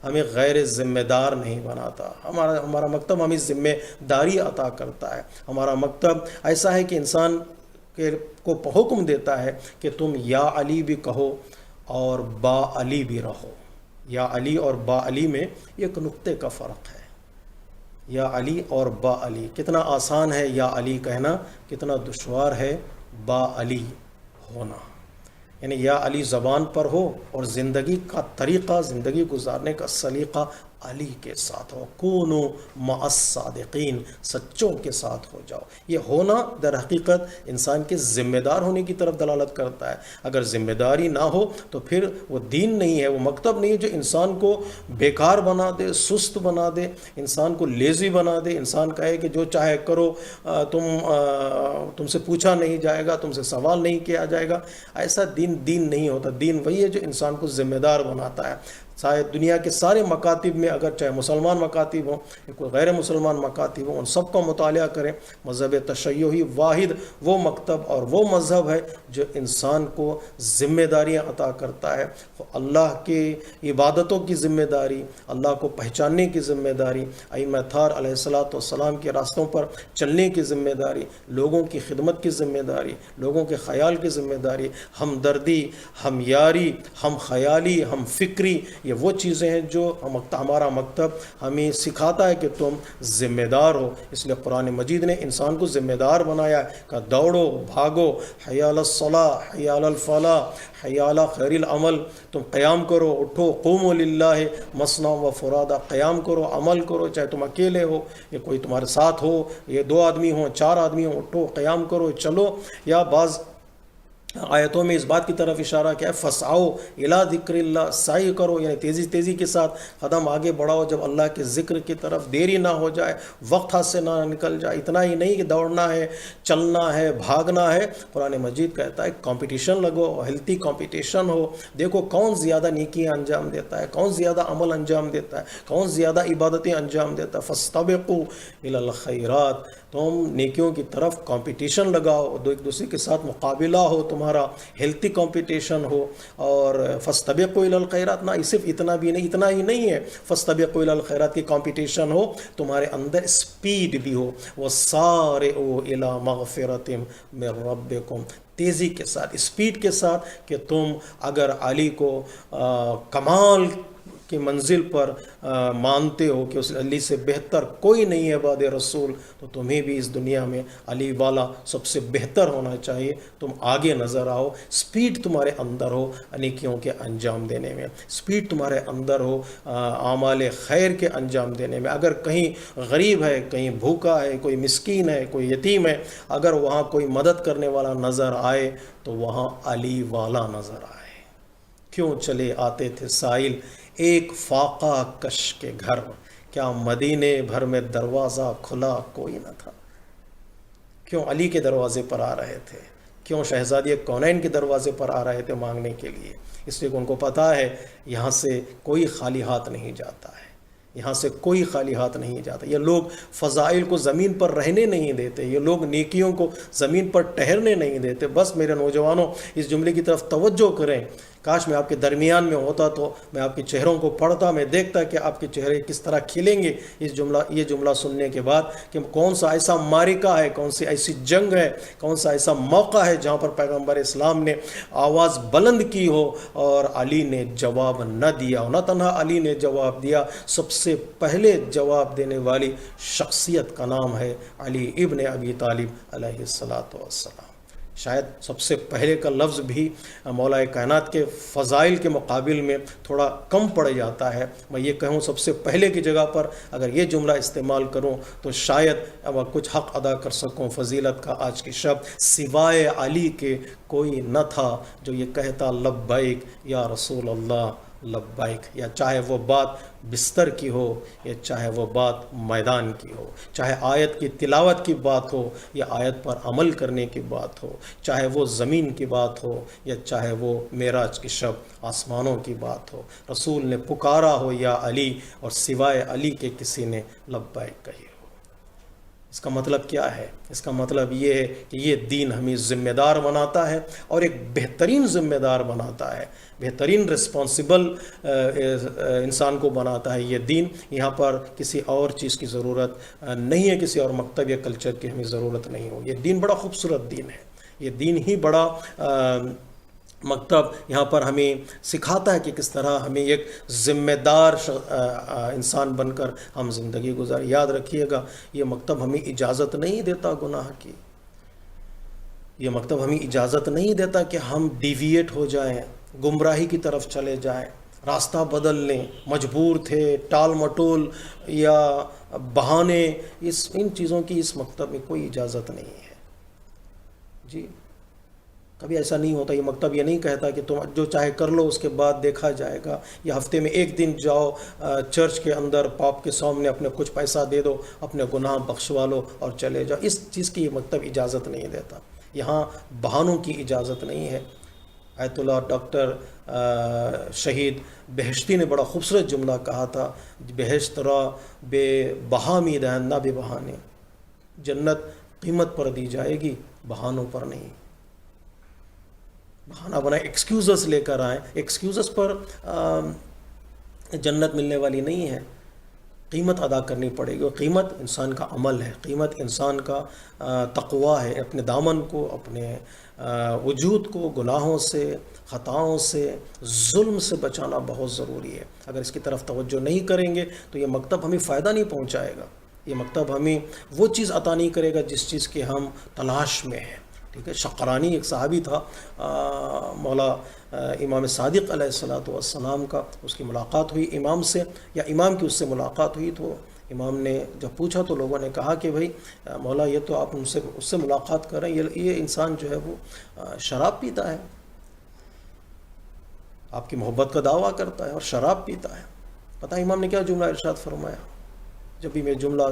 ہمیں غیر ذمہ دار نہیں بناتا. ہمارا مکتب ہمیں ذمہ داری عطا کرتا ہے. ہمارا مکتب ایسا ہے کہ انسان کو حکم دیتا ہے کہ تم یا علی بھی کہو اور با علی بھی رہو. یا علی اور با علی میں ایک نقطے کا فرق ہے. یا علی اور با علی، کتنا آسان ہے یا علی کہنا، کتنا دشوار ہے با علی ہونا. یعنی یا علی زبان پر ہو اور زندگی کا طریقہ، زندگی گزارنے کا سلیقہ علی کے ساتھ ہو. کونو مع الصادقین، سچوں کے ساتھ ہو جاؤ. یہ ہونا در حقیقت انسان کے ذمہ دار ہونے کی طرف دلالت کرتا ہے. اگر ذمہ داری نہ ہو تو پھر وہ دین نہیں ہے، وہ مکتب نہیں ہے جو انسان کو بیکار بنا دے، سست بنا دے، انسان کو لیزی بنا دے، انسان کہے کہ جو چاہے کرو، تم سے پوچھا نہیں جائے گا، تم سے سوال نہیں کیا جائے گا. ایسا دین نہیں ہوتا. دین وہی ہے جو انسان کو ذمہ دار بناتا ہے. شاید دنیا کے سارے مکاتب میں، اگر چاہے مسلمان مکاتب ہوں یا کوئی غیر مسلمان مکاتب ہوں، ان سب کا مطالعہ کریں. مذہب تشیع ہی واحد وہ مکتب اور وہ مذہب ہے جو انسان کو ذمہ داریاں عطا کرتا ہے. اللہ کی عبادتوں کی ذمہ داری، اللہ کو پہچاننے کی ذمہ داری، ائمہ اطہار علیہ الصلوۃ والسلام کے راستوں پر چلنے کی ذمہ داری، لوگوں کی خدمت کی ذمہ داری، لوگوں کے خیال کی ذمہ داری، ہمدردی، ہم یاری، ہم خیالی، ہم فکری، یہ وہ چیزیں ہیں جو ہمارا مکتب ہمیں سکھاتا ہے کہ تم ذمہ دار ہو. اس لیے قرآن مجید نے انسان کو ذمہ دار بنایا ہے کہ دوڑو، بھاگو، حی علی الصلاۃ، حی علی الفلاح، حی علی خیر العمل. تم قیام کرو، اٹھو، قوموا للہ مثنی و فرادا، قیام کرو، عمل کرو، چاہے تم اکیلے ہو یا کوئی تمہارے ساتھ ہو، یہ 2 آدمی ہوں، 4 آدمی ہوں، اٹھو، قیام کرو، چلو. یا بعض آیتوں میں اس بات کی طرف اشارہ کیا ہے، فسعوا الی ذکر اللہ، سعی کرو یعنی تیزی کے ساتھ قدم آگے بڑھاؤ جب اللہ کے ذکر کی طرف، دیری نہ ہو جائے، وقت ہاتھ سے نہ نکل جائے۔ اتنا ہی نہیں کہ دوڑنا ہے، چلنا ہے، بھاگنا ہے، قرآن مجید کہتا ہے کمپٹیشن لگو، ہیلتھی کمپٹیشن ہو، دیکھو کون زیادہ نیکیاں انجام دیتا ہے، کون زیادہ عمل انجام دیتا ہے، کون زیادہ عبادتیں انجام دیتا ہے۔ فاستبقوا الی الخیرات، تم نیکیوں کی طرف کمپٹیشن لگاؤ، ایک دوسرے کے ساتھ مقابلہ ہو، تمہارا ہیلتھی کمپٹیشن ہو۔ اور فاستبقوا الی الخیرات، نہ صرف اتنا ہی نہیں ہے، فاستبقوا الی الخیرات کی کمپٹیشن ہو، تمہارے اندر سپیڈ بھی ہو، وسارعوا الی مغفرۃ من ربکم، تیزی کے ساتھ، سپیڈ کے ساتھ، کہ تم اگر علی کو کمال کی منزل پر مانتے ہو کہ اس علی سے بہتر کوئی نہیں ہے بعد رسول، تو تمہیں بھی اس دنیا میں علی والا سب سے بہتر ہونا چاہیے، تم آگے نظر آؤ، سپیڈ تمہارے اندر ہو نیکیوں کے انجام دینے میں، سپیڈ تمہارے اندر ہو اعمال خیر کے انجام دینے میں۔ اگر کہیں غریب ہے، کہیں بھوکا ہے، کوئی مسکین ہے، کوئی یتیم ہے، اگر وہاں کوئی مدد کرنے والا نظر آئے تو وہاں علی والا نظر آئے۔ کیوں چلے آتے تھے سائل ایک فاقہ کش کے گھر، کیا مدینے بھر میں دروازہ کھلا کوئی نہ تھا؟ کیوں علی کے دروازے پر آ رہے تھے؟ کیوں شہزادی کونین کے دروازے پر آ رہے تھے مانگنے کے لیے؟ اس لیے کہ ان کو پتہ ہے یہاں سے کوئی خالی ہاتھ نہیں جاتا ہے، یہاں سے کوئی خالی ہاتھ نہیں جاتا۔ یہ لوگ فضائل کو زمین پر رہنے نہیں دیتے، یہ لوگ نیکیوں کو زمین پر ٹہرنے نہیں دیتے۔ بس میرے نوجوانوں اس جملے کی طرف توجہ کریں، کاش میں آپ کے درمیان میں ہوتا تو میں آپ کے چہروں کو پڑھتا، میں دیکھتا کہ آپ کے چہرے کس طرح کھلیں گے یہ جملہ سننے کے بعد، کہ کون سا ایسا معرکہ ہے، کون سی ایسی جنگ ہے، کون سا ایسا موقع ہے جہاں پر پیغمبر اسلام نے آواز بلند کی ہو اور علی نے جواب نہ دیا ہو۔ نہ تنہا علی نے جواب دیا، سب سے پہلے جواب دینے والی شخصیت کا نام ہے علی ابن ابی طالب علیہ السلام۔ شاید سب سے پہلے کا لفظ بھی مولا کائنات کے فضائل کے مقابل میں تھوڑا کم پڑ جاتا ہے۔ میں یہ کہوں سب سے پہلے کی جگہ پر اگر یہ جملہ استعمال کروں تو شاید کچھ حق ادا کر سکوں فضیلت کا۔ آج کی شب سوائے علی کے کوئی نہ تھا جو یہ کہتا لبیک یا رسول اللہ لبیک، یا چاہے وہ بات بستر کی ہو یا چاہے وہ بات میدان کی ہو، چاہے آیت کی تلاوت کی بات ہو یا آیت پر عمل کرنے کی بات ہو، چاہے وہ زمین کی بات ہو یا چاہے وہ معراج کی شب آسمانوں کی بات ہو، رسول نے پکارا ہو یا علی، اور سوائے علی کے کسی نے لبیک کہی ہو۔ اس کا مطلب کیا ہے؟ اس کا مطلب یہ ہے کہ یہ دین ہمیں ذمہ دار بناتا ہے اور ایک بہترین ذمہ دار بناتا ہے، بہترین رسپانسبل انسان کو بناتا ہے یہ دین۔ یہاں پر کسی اور چیز کی ضرورت نہیں ہے، کسی اور مکتب یا کلچر کی ہمیں ضرورت نہیں ہو۔ یہ دین بڑا خوبصورت دین ہے، یہ دین ہی بڑا مکتب یہاں پر ہمیں سکھاتا ہے کہ کس طرح ہمیں ایک ذمہ دار انسان بن کر ہم زندگی گزاریں۔ یاد رکھیے گا یہ مکتب ہمیں اجازت نہیں دیتا گناہ کی، یہ مکتب ہمیں اجازت نہیں دیتا کہ ہم ڈیویٹ ہو جائیں، گمراہی کی طرف چلے جائیں، راستہ بدل لیں، مجبور تھے، ٹال مٹول یا بہانے، ان چیزوں کی اس مکتب میں کوئی اجازت نہیں ہے۔ جی کبھی ایسا نہیں ہوتا، یہ مکتب یہ نہیں کہتا کہ تم جو چاہے کر لو اس کے بعد دیکھا جائے گا، یا ہفتے میں ایک دن جاؤ چرچ کے اندر پاپ کے سامنے اپنے کچھ پیسہ دے دو، اپنے گناہ بخشوا لو اور چلے جاؤ۔ اس چیز کی یہ مکتب اجازت نہیں دیتا، یہاں بہانوں کی اجازت نہیں ہے۔ آیت اللہ ڈاکٹر شہید بہشتی نے بڑا خوبصورت جملہ کہا تھا، بہشت را بے بہامی دہن نہ بے بہانے، جنت قیمت پر دی جائے گی، بہانوں پر نہیں۔ بہانہ بنائے، ایکسکیوزز لے کر آئیں، ایکسکیوزز پر جنت ملنے والی نہیں ہے، قیمت ادا کرنی پڑے گی، اور قیمت انسان کا عمل ہے، قیمت انسان کا تقویٰ ہے، اپنے دامن کو، اپنے وجود کو گناہوں سے، خطاؤں سے، ظلم سے بچانا بہت ضروری ہے۔ اگر اس کی طرف توجہ نہیں کریں گے تو یہ مکتب ہمیں فائدہ نہیں پہنچائے گا، یہ مکتب ہمیں وہ چیز عطا نہیں کرے گا جس چیز کی ہم تلاش میں ہیں۔ ٹھیک ہے، شقرانی ایک صحابی تھا، مولا امام صادق علیہ السلام کا، اس کی ملاقات ہوئی امام سے، یا امام کی اس سے ملاقات ہوئی، تو امام نے جب پوچھا تو لوگوں نے کہا کہ بھائی مولا یہ تو آپ اس سے ملاقات کریں، یہ انسان جو ہے وہ شراب پیتا ہے، آپ کی محبت کا دعویٰ کرتا ہے اور شراب پیتا ہے۔ پتہ امام نے کیا جملہ ارشاد فرمایا؟ جب بھی میں جملہ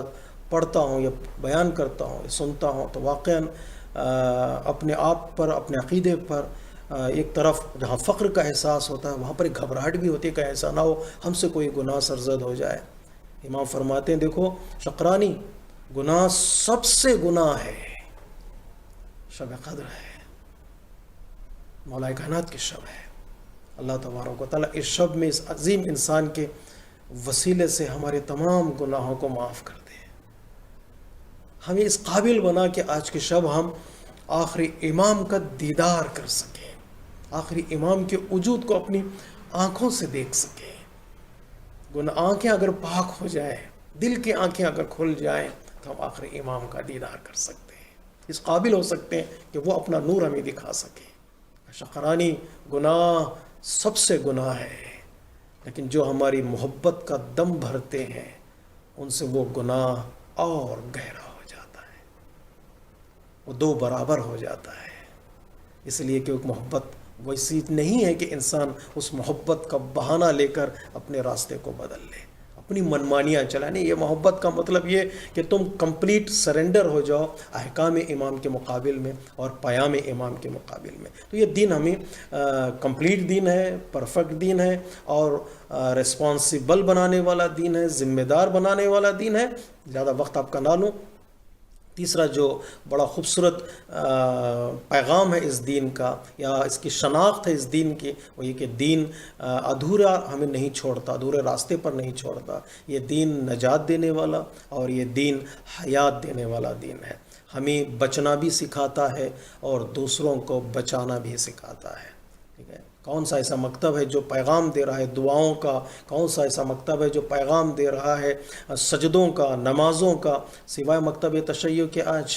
پڑھتا ہوں یا بیان کرتا ہوں یا سنتا ہوں تو واقعاً اپنے آپ پر، اپنے عقیدے پر ایک طرف جہاں فخر کا احساس ہوتا ہے وہاں پر ایک گھبراہٹ بھی ہوتی ہے کہ ایسا نہ ہو ہم سے کوئی گناہ سرزد ہو جائے۔ امام فرماتے ہیں دیکھو شقرانی، گناہ سب سے گناہ ہے شب قدر ہے، مولا کائنات کی شب ہے۔ اللہ تبارک و تعالیٰ اس شب میں اس عظیم انسان کے وسیلے سے ہمارے تمام گناہوں کو معاف کر دے، ہمیں اس قابل بنا کہ آج کی شب ہم آخری امام کا دیدار کر سکیں، آخری امام کے وجود کو اپنی آنکھوں سے دیکھ سکیں۔ آنکھیں اگر پاک ہو جائیں، دل کی آنکھیں اگر کھل جائیں تو ہم آخری امام کا دیدار کر سکتے ہیں، اس قابل ہو سکتے ہیں کہ وہ اپنا نور ہمیں دکھا سکے۔ شقرانی، گناہ سب سے گناہ ہے، لیکن جو ہماری محبت کا دم بھرتے ہیں ان سے وہ گناہ اور گہرا ہو جاتا ہے، وہ دو برابر ہو جاتا ہے، اس لیے کہ ایک محبت ویسی نہیں ہے کہ انسان اس محبت کا بہانہ لے کر اپنے راستے کو بدل لے، اپنی منمانیاں چلائیں۔ یہ محبت کا مطلب یہ کہ تم کمپلیٹ سرنڈر ہو جاؤ احکام امام کے مقابل میں اور پیام امام کے مقابل میں۔ تو یہ دین ہمیں کمپلیٹ دین ہے، پرفیکٹ دین ہے اور ریسپانسیبل بنانے والا دین ہے، ذمہ دار بنانے والا دین ہے۔ زیادہ وقت آپ کا نہ لوں، تیسرا جو بڑا خوبصورت پیغام ہے اس دین کا یا اس کی شناخت ہے اس دین کی، وہ یہ کہ دین ادھورا ہمیں نہیں چھوڑتا، ادھورے راستے پر نہیں چھوڑتا۔ یہ دین نجات دینے والا اور یہ دین حیات دینے والا دین ہے، ہمیں بچنا بھی سکھاتا ہے اور دوسروں کو بچانا بھی سکھاتا ہے۔ ٹھیک ہے، کون سا ایسا مکتب ہے جو پیغام دے رہا ہے دعاؤں کا، کون سا ایسا مکتب ہے جو پیغام دے رہا ہے سجدوں کا، نمازوں کا، سوائے مکتب تشیع کے؟ آج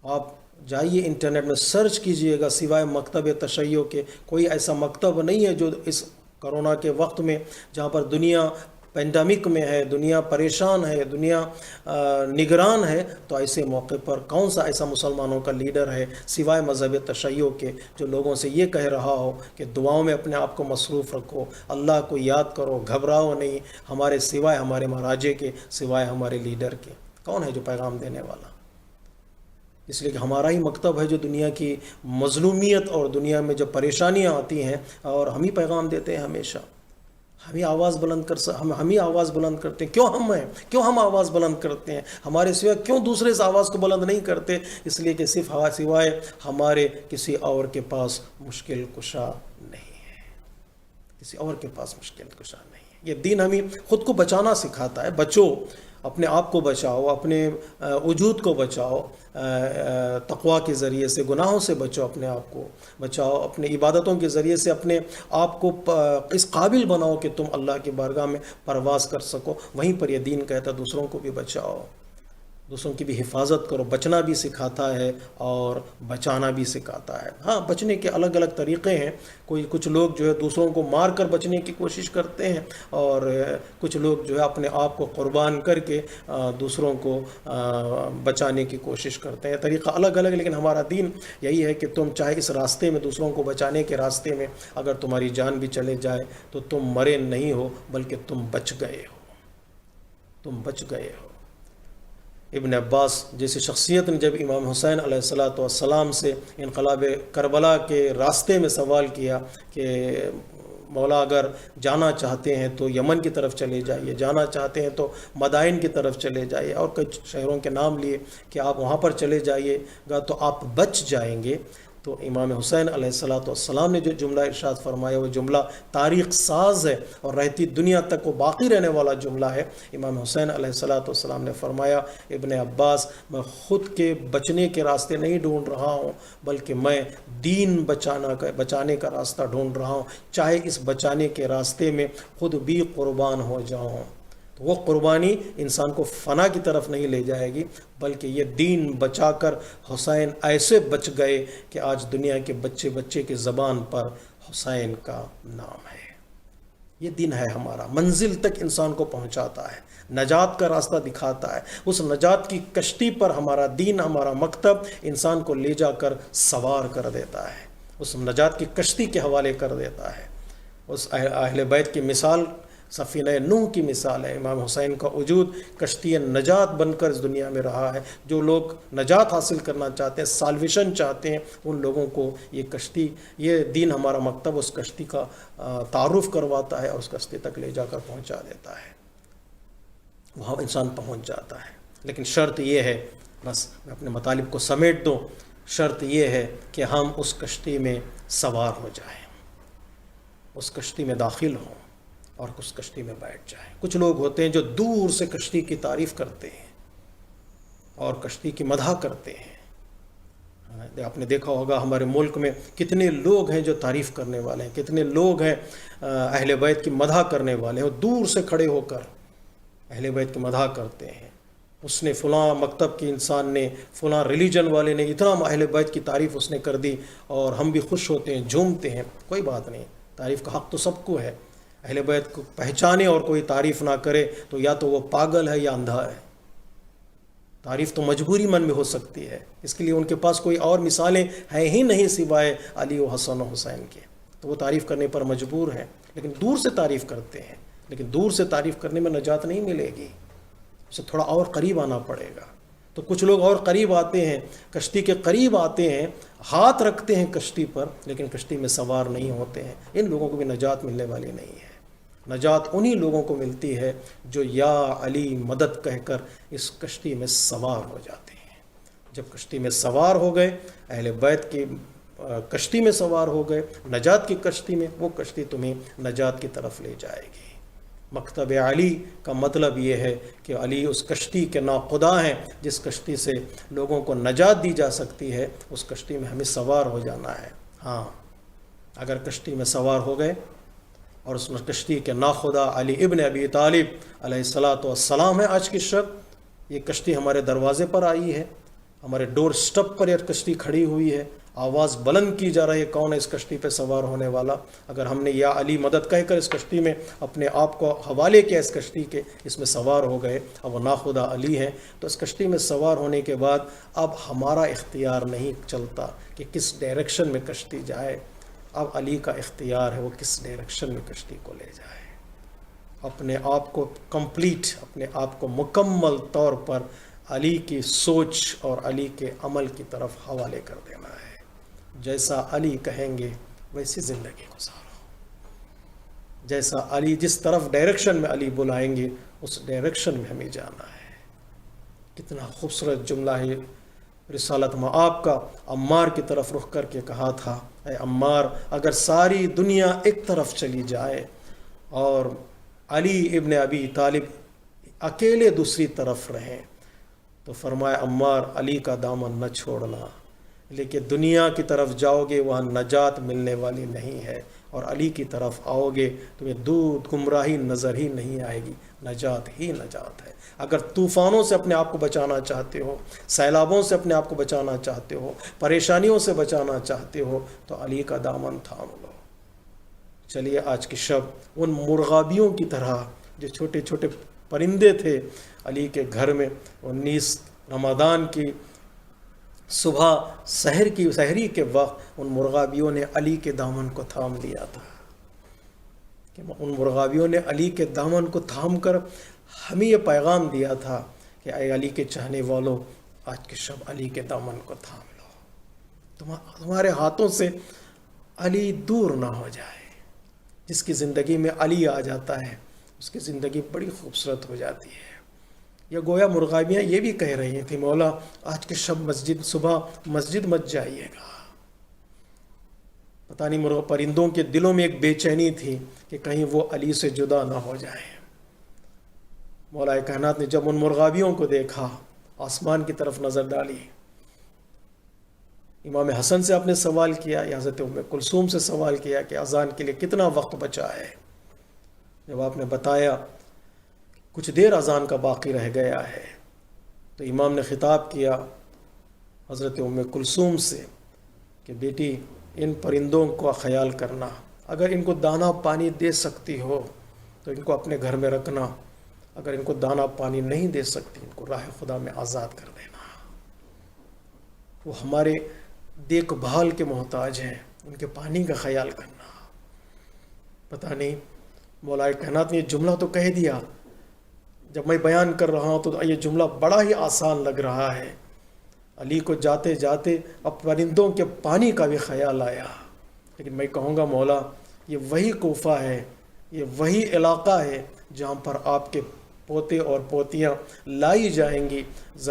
آپ جائیے انٹرنیٹ میں سرچ کیجئے گا، سوائے مکتب تشیع کے کوئی ایسا مکتب نہیں ہے جو اس کرونا کے وقت میں، جہاں پر دنیا پینڈیمک میں ہے، دنیا پریشان ہے، دنیا نگران ہے، تو ایسے موقع پر کون سا ایسا مسلمانوں کا لیڈر ہے سوائے مذہب تشیع کے جو لوگوں سے یہ کہہ رہا ہو کہ دعاؤں میں اپنے آپ کو مصروف رکھو، اللہ کو یاد کرو، گھبراؤ نہیں، ہمارے سوائے ہمارے مہاراجے کے، سوائے ہمارے لیڈر کے کون ہے جو پیغام دینے والا؟ اس لیے کہ ہمارا ہی مکتب ہے جو دنیا کی مظلومیت اور دنیا میں جو پریشانیاں آتی ہیں اور ہم ہی پیغام دیتے ہیں ہمیشہ، ہم ہی آواز بلند ہم ہی آواز بلند کرتے ہیں۔ کیوں ہم آواز بلند کرتے ہیں؟ ہمارے سوائے کیوں دوسرے اس آواز کو بلند نہیں کرتے؟ اس لیے کہ صرف سوائے ہمارے کسی اور کے پاس مشکل کشا نہیں ہے، کسی اور کے پاس مشکل کشا نہیں ہے۔ یہ دین ہمیں خود کو بچانا سکھاتا ہے، بچو، اپنے آپ کو بچاؤ، اپنے وجود کو بچاؤ، تقویٰ کے ذریعے سے گناہوں سے بچو، اپنے آپ کو بچاؤ، اپنے عبادتوں کے ذریعے سے اپنے آپ کو اس قابل بناؤ کہ تم اللہ کی بارگاہ میں پرواز کر سکو۔ وہیں پر یہ دین کہتا ہے دوسروں کو بھی بچاؤ، دوسروں کی بھی حفاظت کرو، بچنا بھی سکھاتا ہے اور بچانا بھی سکھاتا ہے۔ ہاں، بچنے کے الگ الگ طریقے ہیں، کچھ لوگ جو ہے دوسروں کو مار کر بچنے کی کوشش کرتے ہیں اور کچھ لوگ جو ہے اپنے آپ کو قربان کر کے دوسروں کو بچانے کی کوشش کرتے ہیں۔ طریقہ الگ الگ، لیکن ہمارا دین یہی ہے کہ تم چاہے اس راستے میں دوسروں کو بچانے کے راستے میں اگر تمہاری جان بھی چلے جائے تو تم مرے نہیں ہو بلکہ تم بچ گئے ہو، تم بچ گئے ہو۔ ابن عباس جیسی شخصیت نے جب امام حسین علیہ السلام سے انقلاب کربلا کے راستے میں سوال کیا کہ مولا اگر جانا چاہتے ہیں تو یمن کی طرف چلے جائیے، جانا چاہتے ہیں تو مدائن کی طرف چلے جائیے، اور کئی شہروں کے نام لیے کہ آپ وہاں پر چلے جائیے گا تو آپ بچ جائیں گے، تو امام حسین علیہ السلام نے جو جملہ ارشاد فرمایا وہ جملہ تاریخ ساز ہے اور رہتی دنیا تک وہ باقی رہنے والا جملہ ہے۔ امام حسین علیہ السلام نے فرمایا، ابن عباس، میں خود کے بچنے کے راستے نہیں ڈھونڈ رہا ہوں بلکہ میں دین بچانے کا راستہ ڈھونڈ رہا ہوں، چاہے اس بچانے کے راستے میں خود بھی قربان ہو جاؤں۔ تو وہ قربانی انسان کو فنا کی طرف نہیں لے جائے گی بلکہ یہ دین بچا کر حسین ایسے بچ گئے کہ آج دنیا کے بچے کی زبان پر حسین کا نام ہے۔ یہ دین ہے ہمارا، منزل تک انسان کو پہنچاتا ہے، نجات کا راستہ دکھاتا ہے۔ اس نجات کی کشتی پر ہمارا دین، ہمارا مکتب انسان کو لے جا کر سوار کر دیتا ہے، اس نجات کی کشتی کے حوالے کر دیتا ہے۔ اس اہل بیت کی مثال سفینہ نوح کی مثال ہے۔ امام حسین کا وجود کشتی نجات بن کر اس دنیا میں رہا ہے۔ جو لوگ نجات حاصل کرنا چاہتے ہیں، سالویشن چاہتے ہیں، ان لوگوں کو یہ کشتی، یہ دین ہمارا مکتب اس کشتی کا تعارف کرواتا ہے اور اس کشتی تک لے جا کر پہنچا دیتا ہے، وہاں انسان پہنچ جاتا ہے۔ لیکن شرط یہ ہے، بس میں اپنے مطالب کو سمیٹ دوں، شرط یہ ہے کہ ہم اس کشتی میں سوار ہو جائیں، اس کشتی میں داخل ہوں اور اس کشتی میں بیٹھ جائیں۔ کچھ لوگ ہوتے ہیں جو دور سے کشتی کی تعریف کرتے ہیں اور کشتی کی مدح کرتے ہیں۔ آپ نے دیکھا ہوگا ہمارے ملک میں کتنے لوگ ہیں جو تعریف کرنے والے ہیں، کتنے لوگ ہیں اہل بیت کی مدح کرنے والے ہیں، اور دور سے کھڑے ہو کر اہل بیت کی مدح کرتے ہیں۔ اس نے فلاں مکتب کی انسان نے، فلاں ریلیجن والے نے اتنا اہل بیت کی تعریف اس نے کر دی اور ہم بھی خوش ہوتے ہیں، جھومتے ہیں۔ کوئی بات نہیں، تعریف کا حق تو سب کو ہے۔ اہل بیت کو پہچانے اور کوئی تعریف نہ کرے تو یا تو وہ پاگل ہے یا اندھا ہے۔ تعریف تو مجبوری من میں ہو سکتی ہے، اس کے لیے ان کے پاس کوئی اور مثالیں ہیں ہی نہیں سوائے علی و حسن و حسین کے، تو وہ تعریف کرنے پر مجبور ہیں۔ لیکن دور سے تعریف کرتے ہیں، لیکن دور سے تعریف کرنے میں نجات نہیں ملے گی، اسے تھوڑا اور قریب آنا پڑے گا۔ تو کچھ لوگ اور قریب آتے ہیں، کشتی کے قریب آتے ہیں، ہاتھ رکھتے ہیں کشتی پر، لیکن کشتی میں سوار نہیں ہوتے ہیں۔ ان لوگوں کو بھی نجات ملنے والی نہیں ہے۔ نجات انہی لوگوں کو ملتی ہے جو یا علی مدد کہہ کر اس کشتی میں سوار ہو جاتے ہیں۔ جب کشتی میں سوار ہو گئے، اہل بیت کی کشتی میں سوار ہو گئے، نجات کی کشتی میں، وہ کشتی تمہیں نجات کی طرف لے جائے گی۔ مکتب علی کا مطلب یہ ہے کہ علی اس کشتی کے ناخدا ہیں، جس کشتی سے لوگوں کو نجات دی جا سکتی ہے، اس کشتی میں ہمیں سوار ہو جانا ہے۔ ہاں، اگر کشتی میں سوار ہو گئے اور اس کشتی کے ناخدا علی ابن ابی طالب علیہ السلام ہے آج کی شب، یہ کشتی ہمارے دروازے پر آئی ہے، ہمارے ڈور سٹپ پر یہ کشتی کھڑی ہوئی ہے، آواز بلند کی جا رہی ہے کون ہے اس کشتی پہ سوار ہونے والا۔ اگر ہم نے یا علی مدد کہہ کر اس کشتی میں اپنے آپ کو حوالے کیا اس کشتی کے، اس میں سوار ہو گئے، اب وہ ناخدا علی ہے، تو اس کشتی میں سوار ہونے کے بعد اب ہمارا اختیار نہیں چلتا کہ کس ڈائریکشن میں کشتی جائے، اب علی کا اختیار ہے وہ کس ڈائریکشن میں کشتی کو لے جائے۔ اپنے آپ کو کمپلیٹ، اپنے آپ کو مکمل طور پر علی کی سوچ اور علی کے عمل کی طرف حوالے کر دینا ہے۔ جیسا علی کہیں گے ویسی زندگی گزارو، جیسا علی جس طرف ڈائریکشن میں علی بلائیں گے اس ڈائریکشن میں ہمیں جانا ہے۔ کتنا خوبصورت جملہ ہے رسالت مآب کا، عمار کی طرف رخ کر کے کہا تھا، اے عمار اگر ساری دنیا ایک طرف چلی جائے اور علی ابن ابی طالب اکیلے دوسری طرف رہیں تو فرمایا عمار علی کا دامن نہ چھوڑنا، لیکن دنیا کی طرف جاؤ گے وہاں نجات ملنے والی نہیں ہے، اور علی کی طرف آؤ گے تمہیں دودھ گمراہی نظر ہی نہیں آئے گی، نجات ہی نجات ہے۔ اگر طوفانوں سے اپنے آپ کو بچانا چاہتے ہو، سیلابوں سے اپنے آپ کو بچانا چاہتے ہو، پریشانیوں سے بچانا چاہتے ہو تو علی کا دامن تھام لو۔ چلیے آج کی شب ان مرغابیوں کی طرح جو چھوٹے چھوٹے پرندے تھے علی کے گھر میں، 19 رمضان کی صبح سحری کے وقت ان مرغابیوں نے علی کے دامن کو تھام لیا تھا، کہ ان مرغابیوں نے علی کے دامن کو تھام کر ہمیں یہ پیغام دیا تھا کہ اے علی کے چاہنے والوں، آج کی شب علی کے دامن کو تھام لو، تمہارے ہاتھوں سے علی دور نہ ہو جائے۔ جس کی زندگی میں علی آ جاتا ہے اس کی زندگی بڑی خوبصورت ہو جاتی ہے۔ یہ گویا مرغابیاں یہ بھی کہہ رہی تھیں، مولا آج کے شب صبح مسجد مت جائیے گا۔ پتہ نہیں پرندوں کے دلوں میں ایک بے چینی تھی کہ کہیں وہ علی سے جدا نہ ہو جائیں۔ مولا کائنات نے جب ان مرغابیوں کو دیکھا، آسمان کی طرف نظر ڈالی، امام حسن سے آپ نے سوال کیا، یا حضرت ام کلثوم سے سوال کیا کہ اذان کے لیے کتنا وقت بچا ہے؟ جب آپ نے بتایا کچھ دیر اذان کا باقی رہ گیا ہے تو امام نے خطاب کیا حضرت ام کلثوم سے کہ بیٹی ان پرندوں کا خیال کرنا، اگر ان کو دانہ پانی دے سکتی ہو تو ان کو اپنے گھر میں رکھنا، اگر ان کو دانہ پانی نہیں دے سکتی ان کو راہ خدا میں آزاد کر دینا۔ وہ ہمارے دیکھ بھال کے محتاج ہیں، ان کے پانی کا خیال کرنا۔ پتہ نہیں مولا کائنات نے یہ جملہ تو کہہ دیا، جب میں بیان کر رہا ہوں تو یہ جملہ بڑا ہی آسان لگ رہا ہے۔ علی کو جاتے جاتے اب پرندوں کے پانی کا بھی خیال آیا، لیکن میں کہوں گا مولا یہ وہی کوفہ ہے، یہ وہی علاقہ ہے جہاں پر آپ کے پوتے اور پوتیاں لائی جائیں گی،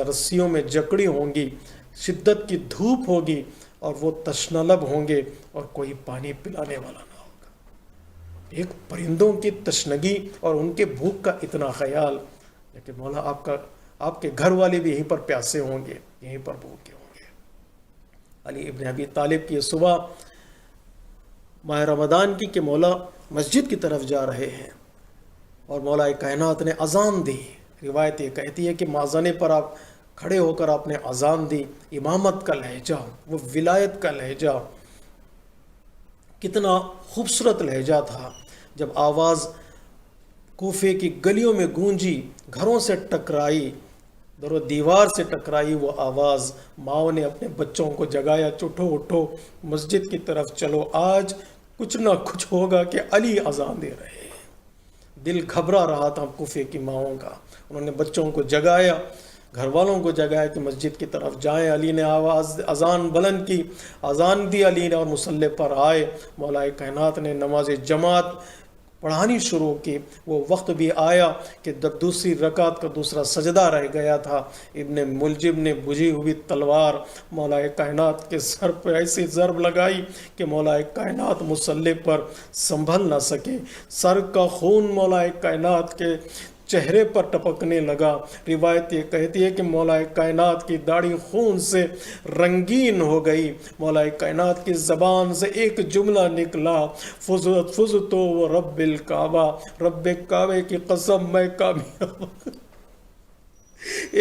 رسیوں میں جکڑی ہوں گی، شدت کی دھوپ ہوگی اور وہ تشنلب ہوں گے اور کوئی پانی پلانے والا نہ ہوگا۔ ایک پرندوں کی تشنگی اور ان کے بھوک کا اتنا خیال، لیکن مولا آپ کے گھر والے بھی یہیں پر پیاسے ہوں گے، یہیں پر بھوکے ہوں گے۔ علی ابن ابی طالب کی صبح ماہ رمضان کی کہ مولا مسجد کی طرف جا رہے ہیں اور مولا کائنات نے اذان دی۔ روایت یہ کہتی ہے کہ مازنے پر آپ کھڑے ہو کر آپ نے اذان دی۔ امامت کا لہجہ، وہ ولایت کا لہجہ، کتنا خوبصورت لہجہ تھا۔ جب آواز کوفے کی گلیوں میں گونجی، گھروں سے ٹکرائی، در و دیوار سے ٹکرائی وہ آواز، ماؤں نے اپنے بچوں کو جگایا، اٹھو اٹھو مسجد کی طرف چلو، آج کچھ نہ کچھ ہوگا کہ علی اذان دے رہے ہیں۔ دل گھبرا رہا تھا کوفے کی ماؤں کا، انہوں نے بچوں کو جگایا، گھر والوں کو جگایا کہ مسجد کی طرف جائیں۔ علی نے اذان بلند کی، اذان دی علی نے اور مصلی پر آئے۔ مولا کائنات نے نماز جماعت پڑھانی شروع کی۔ وہ وقت بھی آیا کہ جب دوسری رکعت کا دوسرا سجدہ رہ گیا تھا، ابن ملجم نے بجھی ہوئی تلوار مولا کائنات کے سر پہ ایسی ضرب لگائی کہ مولا کائنات مصلی پر سنبھل نہ سکے۔ سر کا خون مولا کائنات کے چہرے پر ٹپکنے لگا۔ روایت یہ کہتی ہے کہ مولا کائنات کی داڑھی خون سے رنگین ہو گئی۔ مولا کائنات کی زبان سے ایک جملہ نکلا، فزتو رب الکعبہ، رب کعبے کی قسم میں کامیاب۔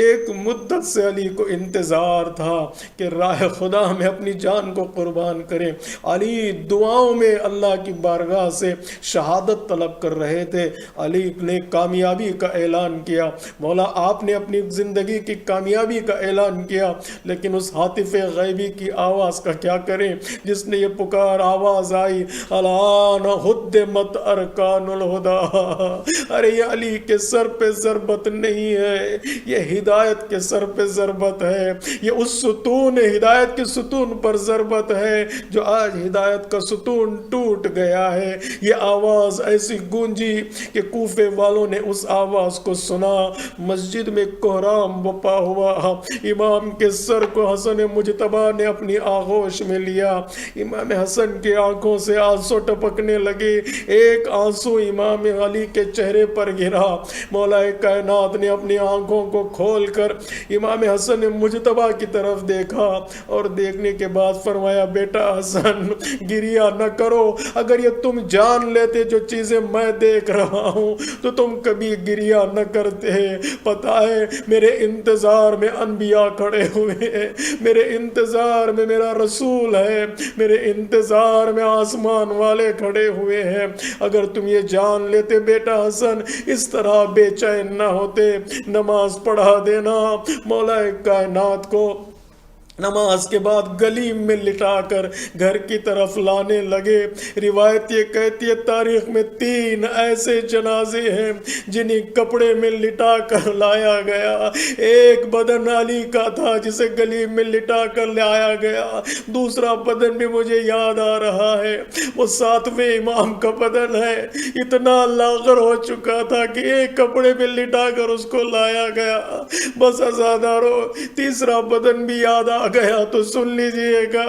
ایک مدت سے علی کو انتظار تھا کہ راہ خدا میں اپنی جان کو قربان کریں۔ علی دعاؤں میں اللہ کی بارگاہ سے شہادت طلب کر رہے تھے۔ علی نے کامیابی کا اعلان کیا، مولا آپ نے اپنی زندگی کی کامیابی کا اعلان کیا، لیکن اس ہاتف غیبی کی آواز کا کیا کریں جس نے یہ پکار آواز آئی، الان ہدمت ارکان الہدی۔ ارے یہ علی کے سر پہ ضربت نہیں ہے، یہ ہدایت کے سر پہ ضربت ہے، یہ اس ستون ہدایت کے ستون پر ضربت ہے جو آج ہدایت کا ستون ٹوٹ گیا ہے۔ یہ آواز ایسی گونجی کہ کوفے والوں نے اس آواز کو سنا، مسجد میں کوہرام بپا ہوا۔ امام کے سر کو حسن مجتبیٰ نے اپنی آغوش میں لیا، امام حسن کی آنکھوں سے آنسو ٹپکنے لگے، ایک آنسو امام علی کے چہرے پر گرا۔ مولا کائنات نے اپنی آنکھوں کو کھول کر امام حسن مجتبیٰ کی طرف دیکھا اور دیکھنے کے بعد فرمایا، بیٹا حسن گریا نہ کرو، اگر یہ تم جان لیتے جو چیزیں میں دیکھ رہا ہوں تو تم کبھی گریا نہ کرتے۔ پتہ ہے میرے انتظار میں انبیاء کھڑے ہوئے ہیں، میرے انتظار میں میرا رسول ہے، میرے انتظار میں آسمان والے کھڑے ہوئے ہیں۔ اگر تم یہ جان لیتے بیٹا حسن اس طرح بے چین نہ ہوتے، نماز پڑھا دینا۔ مولا کائنات کو نماز کے بعد گلی میں لٹا کر گھر کی طرف لانے لگے۔ روایت یہ کہتی ہے تاریخ میں 3 ایسے جنازے ہیں جنہیں کپڑے میں لٹا کر لایا گیا۔ ایک بدن علی کا تھا جسے گلی میں لٹا کر لایا گیا، دوسرا بدن بھی مجھے یاد آ رہا ہے، وہ 7ویں امام کا بدن ہے، اتنا لاغر ہو چکا تھا کہ ایک کپڑے میں لٹا کر اس کو لایا گیا۔ بس عزادارو تیسرا بدن بھی یاد آ گیا تو سن لیجئے گا۔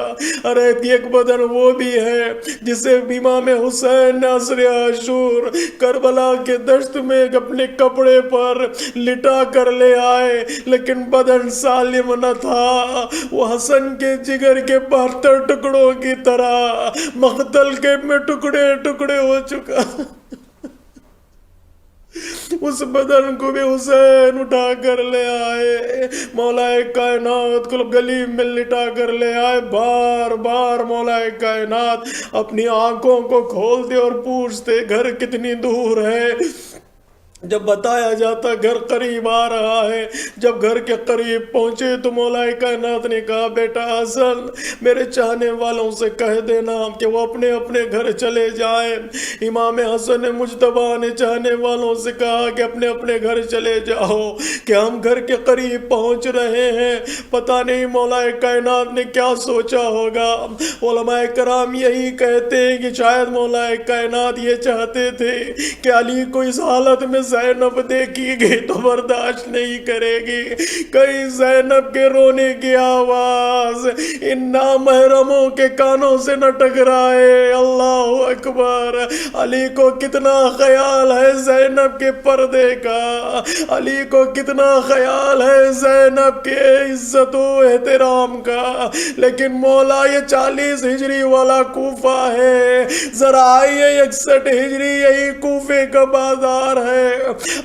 ارے ایک بدن وہ بھی ہے جسے امام حسین عصر عاشور کربلا کے دشت میں اپنے کپڑے پر لٹا کر لے آئے، لیکن بدن سالم نہ تھا، وہ حسن کے جگر کے 72 ٹکڑوں کی طرح مقتل کے میں ٹکڑے ٹکڑے ہو چکا۔ اس بدن کو بھی حسین اٹھا کر لے آئے، مولا کائنات کو گلی میں لٹا کر لے آئے، بار بار مولا کائنات اپنی آنکھوں کو کھولتے اور پوچھتے گھر کتنی دور ہے۔ جب بتایا جاتا گھر قریب آ رہا ہے، جب گھر کے قریب پہنچے تو مولا کائنات نے کہا بیٹا حسن میرے چاہنے والوں سے کہہ دینا کہ وہ اپنے اپنے گھر چلے جائیں۔ امام حسن مجتبیٰ نے چاہنے والوں سے کہا کہ اپنے اپنے گھر چلے جاؤ کہ ہم گھر کے قریب پہنچ رہے ہیں۔ پتہ نہیں مولا کائنات نے کیا سوچا ہوگا۔ علماء کرام یہی کہتے ہیں کہ شاید مولا کائنات یہ چاہتے تھے کہ علی کو اس حالت میں زینب دیکھی گئی تو برداشت نہیں کرے گی، کہیں زینب کے رونے کی آواز ان نامحرموں کے کانوں سے نہ ٹکرائے۔ اللہ اکبر، علی کو کتنا خیال ہے زینب کے پردے کا، علی کو کتنا خیال ہے زینب کے عزت و احترام کا، لیکن مولا یہ 40 ہجری والا کوفہ ہے، ذرا آئیے 61 ہجری یہی کوفے کا بازار ہے۔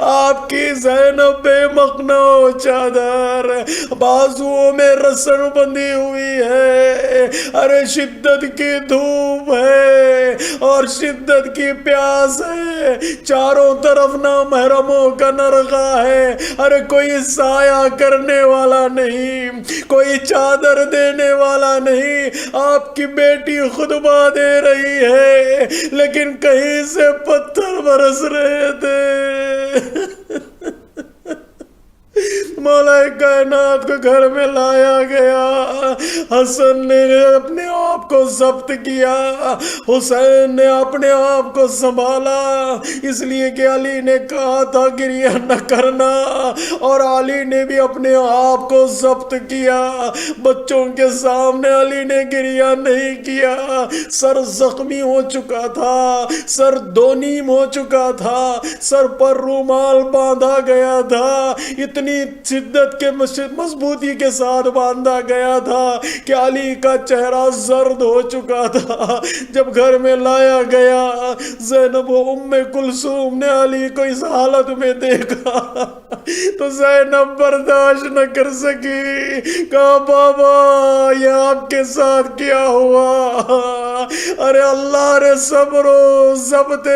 آپ کی زینب بے مخنو چادر، بازوؤں میں رسن بندھی ہوئی ہے، ارے شدت کی دھوپ ہے اور شدت کی پیاس ہے، چاروں طرف نامحرموں کا نرغہ ہے، ارے کوئی سایہ کرنے والا نہیں، کوئی چادر دینے والا نہیں۔ آپ کی بیٹی خطبہ دے رہی ہے لیکن کہیں سے پتھر برس رہے تھے۔ مولا کائنات کو گھر میں لایا گیا، حسن نے اپنے آپ کو ضبط کیا، حسین نے اپنے آپ کو سنبھالا، اس لیے کہ علی نے کہا تھا گریہ نہ کرنا، اور علی نے بھی اپنے آپ کو ضبط کیا۔ بچوں کے سامنے علی نے گریہ نہیں کیا، سر زخمی ہو چکا تھا، سر دو نیم ہو چکا تھا، سر پر رومال باندھا گیا تھا، اتنی شدت کے مضبوطی کے ساتھ باندھا گیا تھا کہ علی کا چہرہ زرد ہو چکا تھا۔ جب گھر میں لایا گیا، زینب و ام کلثوم نے علی کو اس حالت میں دیکھا تو زینب برداشت نہ کر سکی، کہا بابا یہ آپ کے ساتھ کیا ہوا؟ ارے اللہ نے صبر و ضبط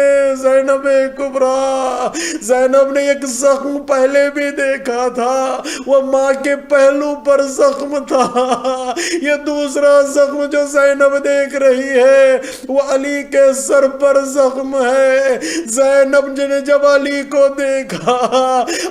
زینب کبریٰ، زینب نے ایک زخم پہلے بھی دیکھا تھا، وہ ماں کے پہلو پر زخم تھا، یہ دوسرا زخم جو زینب دیکھ رہی ہے وہ علی کے سر پر زخم ہے۔ زینب نے جب علی کو دیکھا،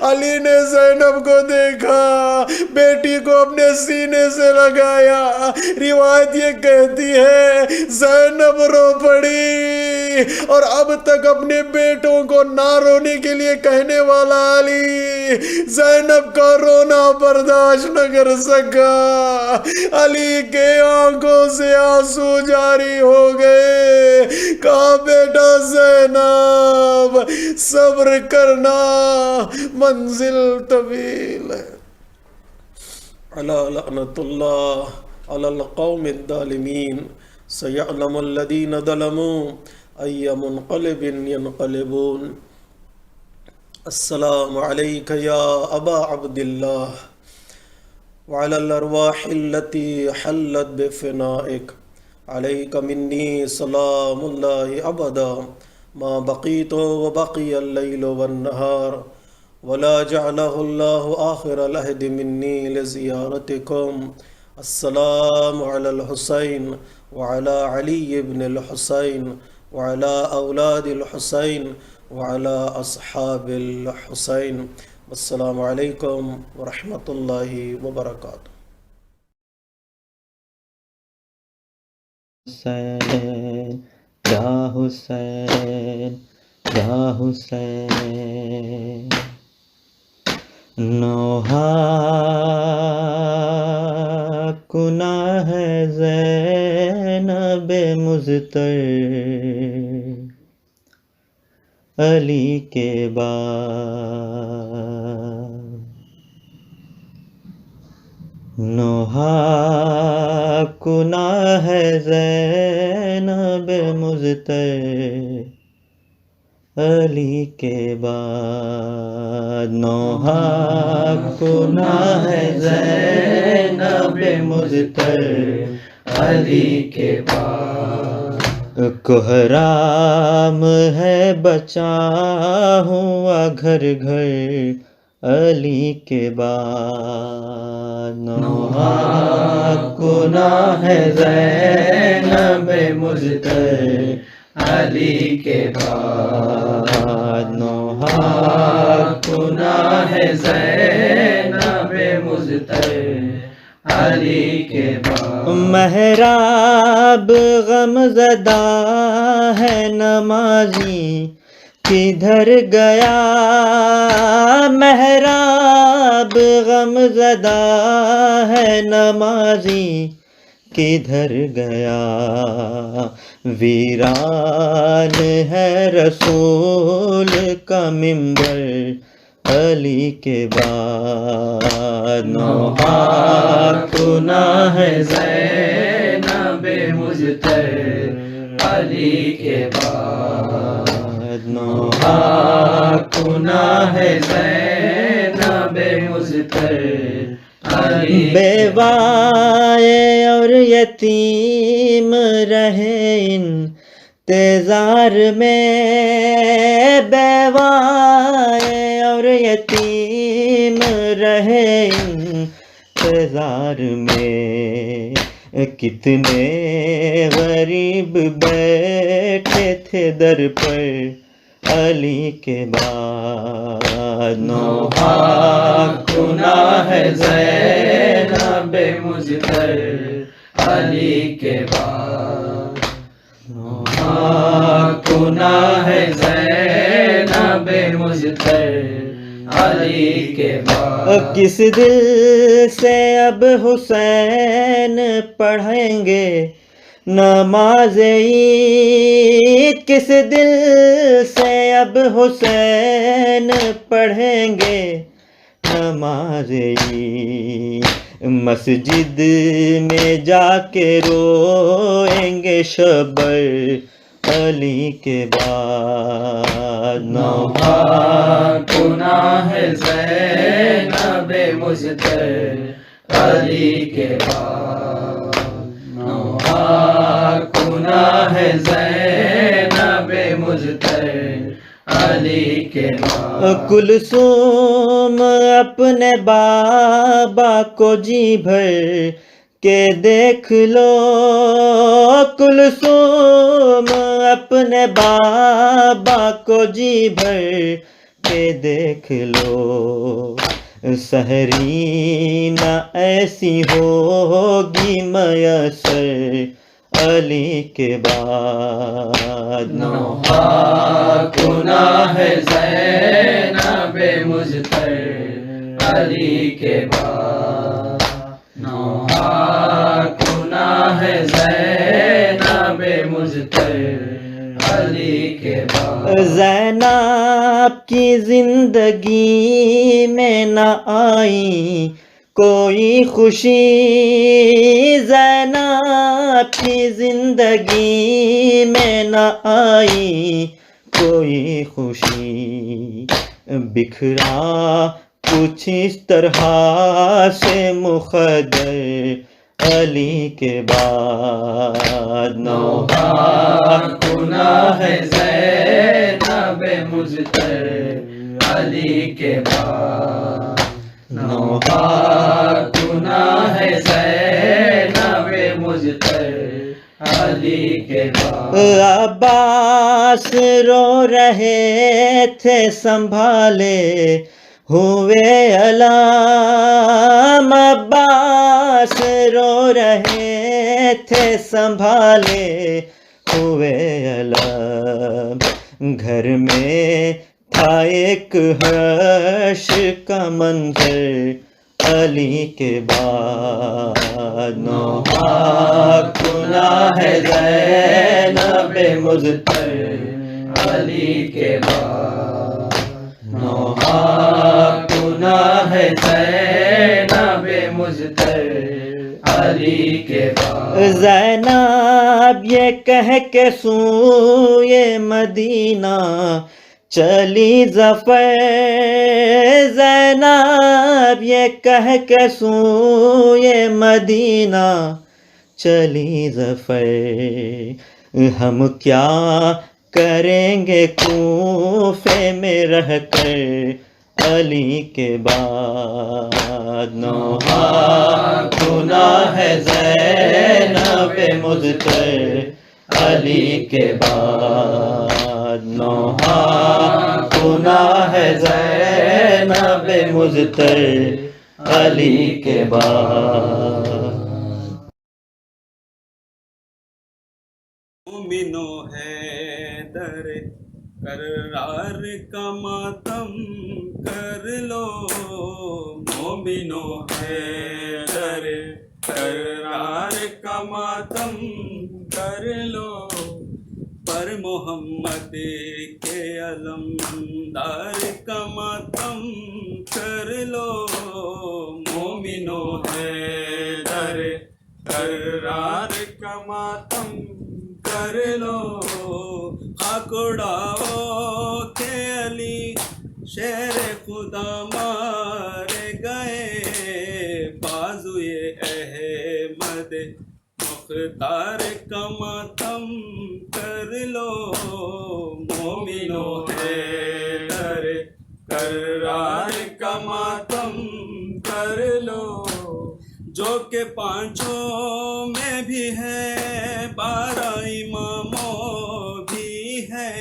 علی نے زینب کو دیکھا، بیٹی کو اپنے سینے سے لگایا، روایت یہ کہتی ہے زینب رو پڑی، اور اب تک اپنے بیٹوں کو نہ رونے کے لیے کہنے والا علی زینب کا رونا برداشت نہ کر سکا، علی کے آنکھوں سے آنسو جاری ہو گئے، کہا بیٹا زینب صبر کرنا، منزل طویل ہے۔ علی لعنت اللہ علی القوم الظالمین، سیعلم الذین ظلموا ای منقلب ینقلبون۔ السلام علیک یا ابا عبداللہ وعلی الارواح التي حلت بفنائک، علیک منی سلام اللہ ابدا ما بقیت وبقی اللیل والنہار، ولا جعلہ اللہ آخر العہد منی لزیارتکم۔ السلام علی الحسین وعلی علی بن الحسین وعلی اولاد الحسین وعلی اصحاب الحسین۔ السلام علیکم ورحمۃ اللہ وبرکاتہ۔ حسین یا حسین یا حسین، نوحہ گناہ ہے زینب مضطر، علی کے بعد نوحہ گناہ ہے زینب مضطر، علی کے بعد نوحہ گناہ ہے زینب مضطر علی کے بعد کوحرام ہے بچا ہوا گھر گھر علی کے بعد نوحہ گناہ ہے زینب مضطر علی کے بعد نوحہ گناہ ہے زینب مضطر علی کے بعد محراب غم زدہ ہے نمازی کدھر گیا محراب غم زدہ ہے نمازی کدھر گیا ویران ہے رسول کا منبر علی کے بعد نوحہ گناہ ہے زینب مضطر علی کے بعد نوحہ گناہ ہے زینب مضطر بیوائے اور یتیم رہے انتظار میں بیوائے اور یتیم رہے انتظار میں کتنے غریب بیٹھے تھے در پر علی کے بعد نوحہ گناہ ہے زینب مضطر علی کے بعد نوحہ گناہ ہے زینب مضطر علی کے بعد کس دل سے اب حسین پڑھیں گے نماز عید کس دل سے اب حسین پڑھیں گے نماز عید مسجد میں جا کے روئیں گے شبر علی کے بعد نوحہ گناہ ہے زینب مضطر علی کے بعد نوحہ گناہ ہے زینب مضطر علی کے بعد کلثوم اپنے بابا کو جی بھر کے دیکھ لو کلثوم اپنے بابا کو جی بھر کے دیکھ لو سحری نہ ایسی ہوگی میسر علی کے بعد نوحہ گناہ ہے زینب مضطر علی کے بعد نوحہ گناہ ہے زینب مضطر علی کے بعد زینب کی زندگی میں نہ آئی کوئی خوشی زینب کی زندگی میں نہ آئی کوئی خوشی بکھرا کچھ اس طرح سے مقدر علی کے بعد نوحہ گناہ ہے زینب مضطر علی کے بعد نوحہ گناہ ہے زینب مضطر علی کے بعد عباس رو رہے تھے سنبھالے ہوئے علام عباس رو رہے تھے سنبھالے ہوئے علام گھر میں تھا ایک حرش کا منظر علی کے بعد نوحہ گناہ ہے زینب مضطر علی کے بعد نوحہ گناہ ہے زینب مضطر علی کے بعد زینب یہ کہہ کے سوئے مدینہ چلی ظفر زینب یہ کہہ کے سوئے مدینہ، چلی ظفر ہم کیا کریں گے کوفے میں رہ کر علی کے بعد، نوحہ گناہ ہے زینب مضطر علی کے بعد، نوحہ گناہ ہے زینب مضطر علی کے بعد۔ مومنو ہے در کرار کا ماتم کر لو، مومنو ہے در کرار کا ماتم کر لو، پر محمد کے علمدار کا ماتم کر لو، مومنو ہے در کرار کا ماتم کر لو، خاک اڑاؤ کہ علی شیر خدا مارے گئے، بازوئے احمد مختار کا ماتم کر لو، مومنو ہے در کرار کا ماتم کر لو، جو کہ پانچوں میں بھی ہے 12 اماموں بھی ہے،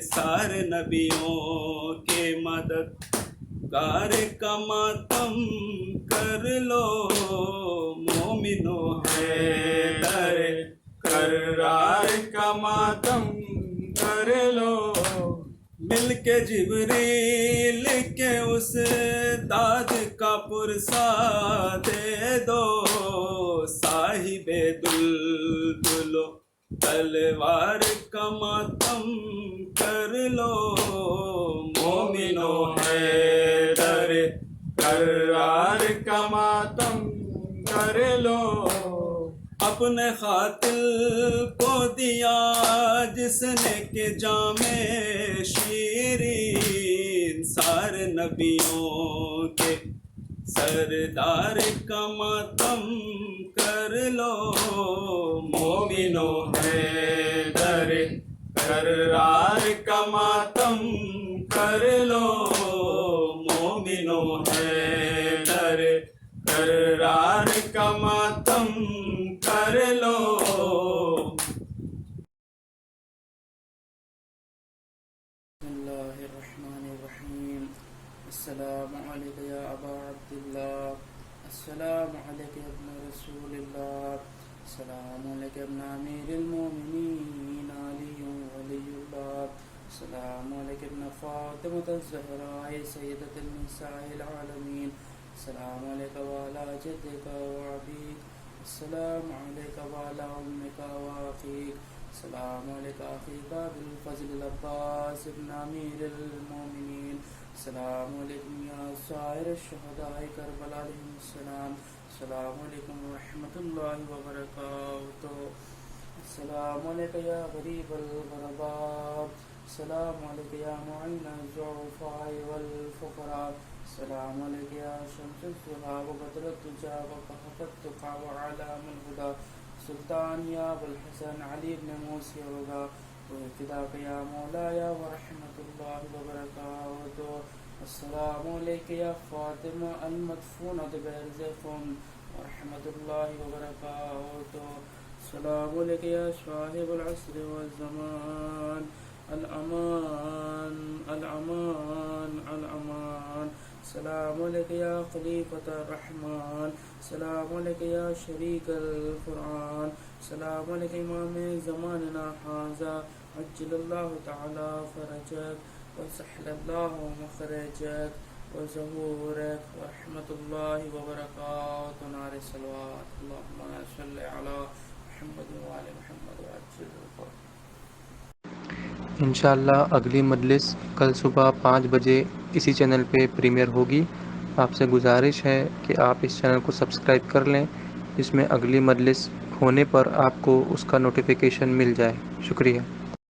سارے نبیوں کے مددگار کا ماتم کر لو، مومنو ہے در کرار کا ماتم کر لو، مل کے جبریل کے اس داد کا پرسا دے دو، صاحب دلدل و تلوار کا ماتم کر لو، مومنو ہے در کرار کا ماتم کر لو، اپنے قاتل کو دیا جس نے کہ جام شیرین، سارے نبیوں کے سردار کا ماتم کر لو، مومنو ہے در کرار کا ماتم کر لو، مومنو ہے در کرار کا ماتم کر لو۔ بسم اللہ الرحمن الرحیم، السلام علیکم یا ابا عبداللہ، السلام علیکم یا ابن رسول اللہ، السلام علیکم ابن امیر المومنین علی ولی اللہ، السلام علیکم ابن فاطمة الزہراء سیدۃ النساء العالمین، السلام علیکم وعلی جدک وعبیک، السلام علیکم وعلی امک واخیک، السلام علیکم اخیک بالفضل العباس ابن امیر المومنین، السلام علیکم یا سائر الشہداء کربلا علیہم السلام، السلام علیکم ورحمۃ اللہ وبرکاتہ، السلام علیکم یا غریب الغرباء، السلام علیکم یا معین الضعفاء والفقراء، السلام علیکم یا شمس الضحیٰ وبدر الدجى وقحط التقى وعلام الهدى، سلطان یا ابوالحسن علی بن موسی ہوگا، فداک یا مولایا ورحمۃ اللہ وبرکاتہ، السلام علیکم یا فاطمہ المدفونۃ بارزخم ورحمۃ اللہ وبرکاتہ، السلام علیکم یا صاحب العصر والزمان، الامان الامان الامان، السلام علیکم یا خلیفۃ الرحمن، السلام علیکم یا شریک القرآن، السلام علیکم امام زماننا ھذا، عجل اللہ تعالی فرجک وسهل اللہ مخرجک وظہورک ورحمۃ اللہ وبرکاتہ، نعرہ صلوات، اللہم صل علی محمد وعلی محمد وعجل القرآن۔ انشاءاللہ اگلی مجلس کل صبح 5 بجے اسی چینل پہ پریمیئر ہوگی۔ آپ سے گزارش ہے کہ آپ اس چینل کو سبسکرائب کر لیں، جس میں اگلی مجلس ہونے پر آپ کو اس کا نوٹیفیکیشن مل جائے۔ شکریہ۔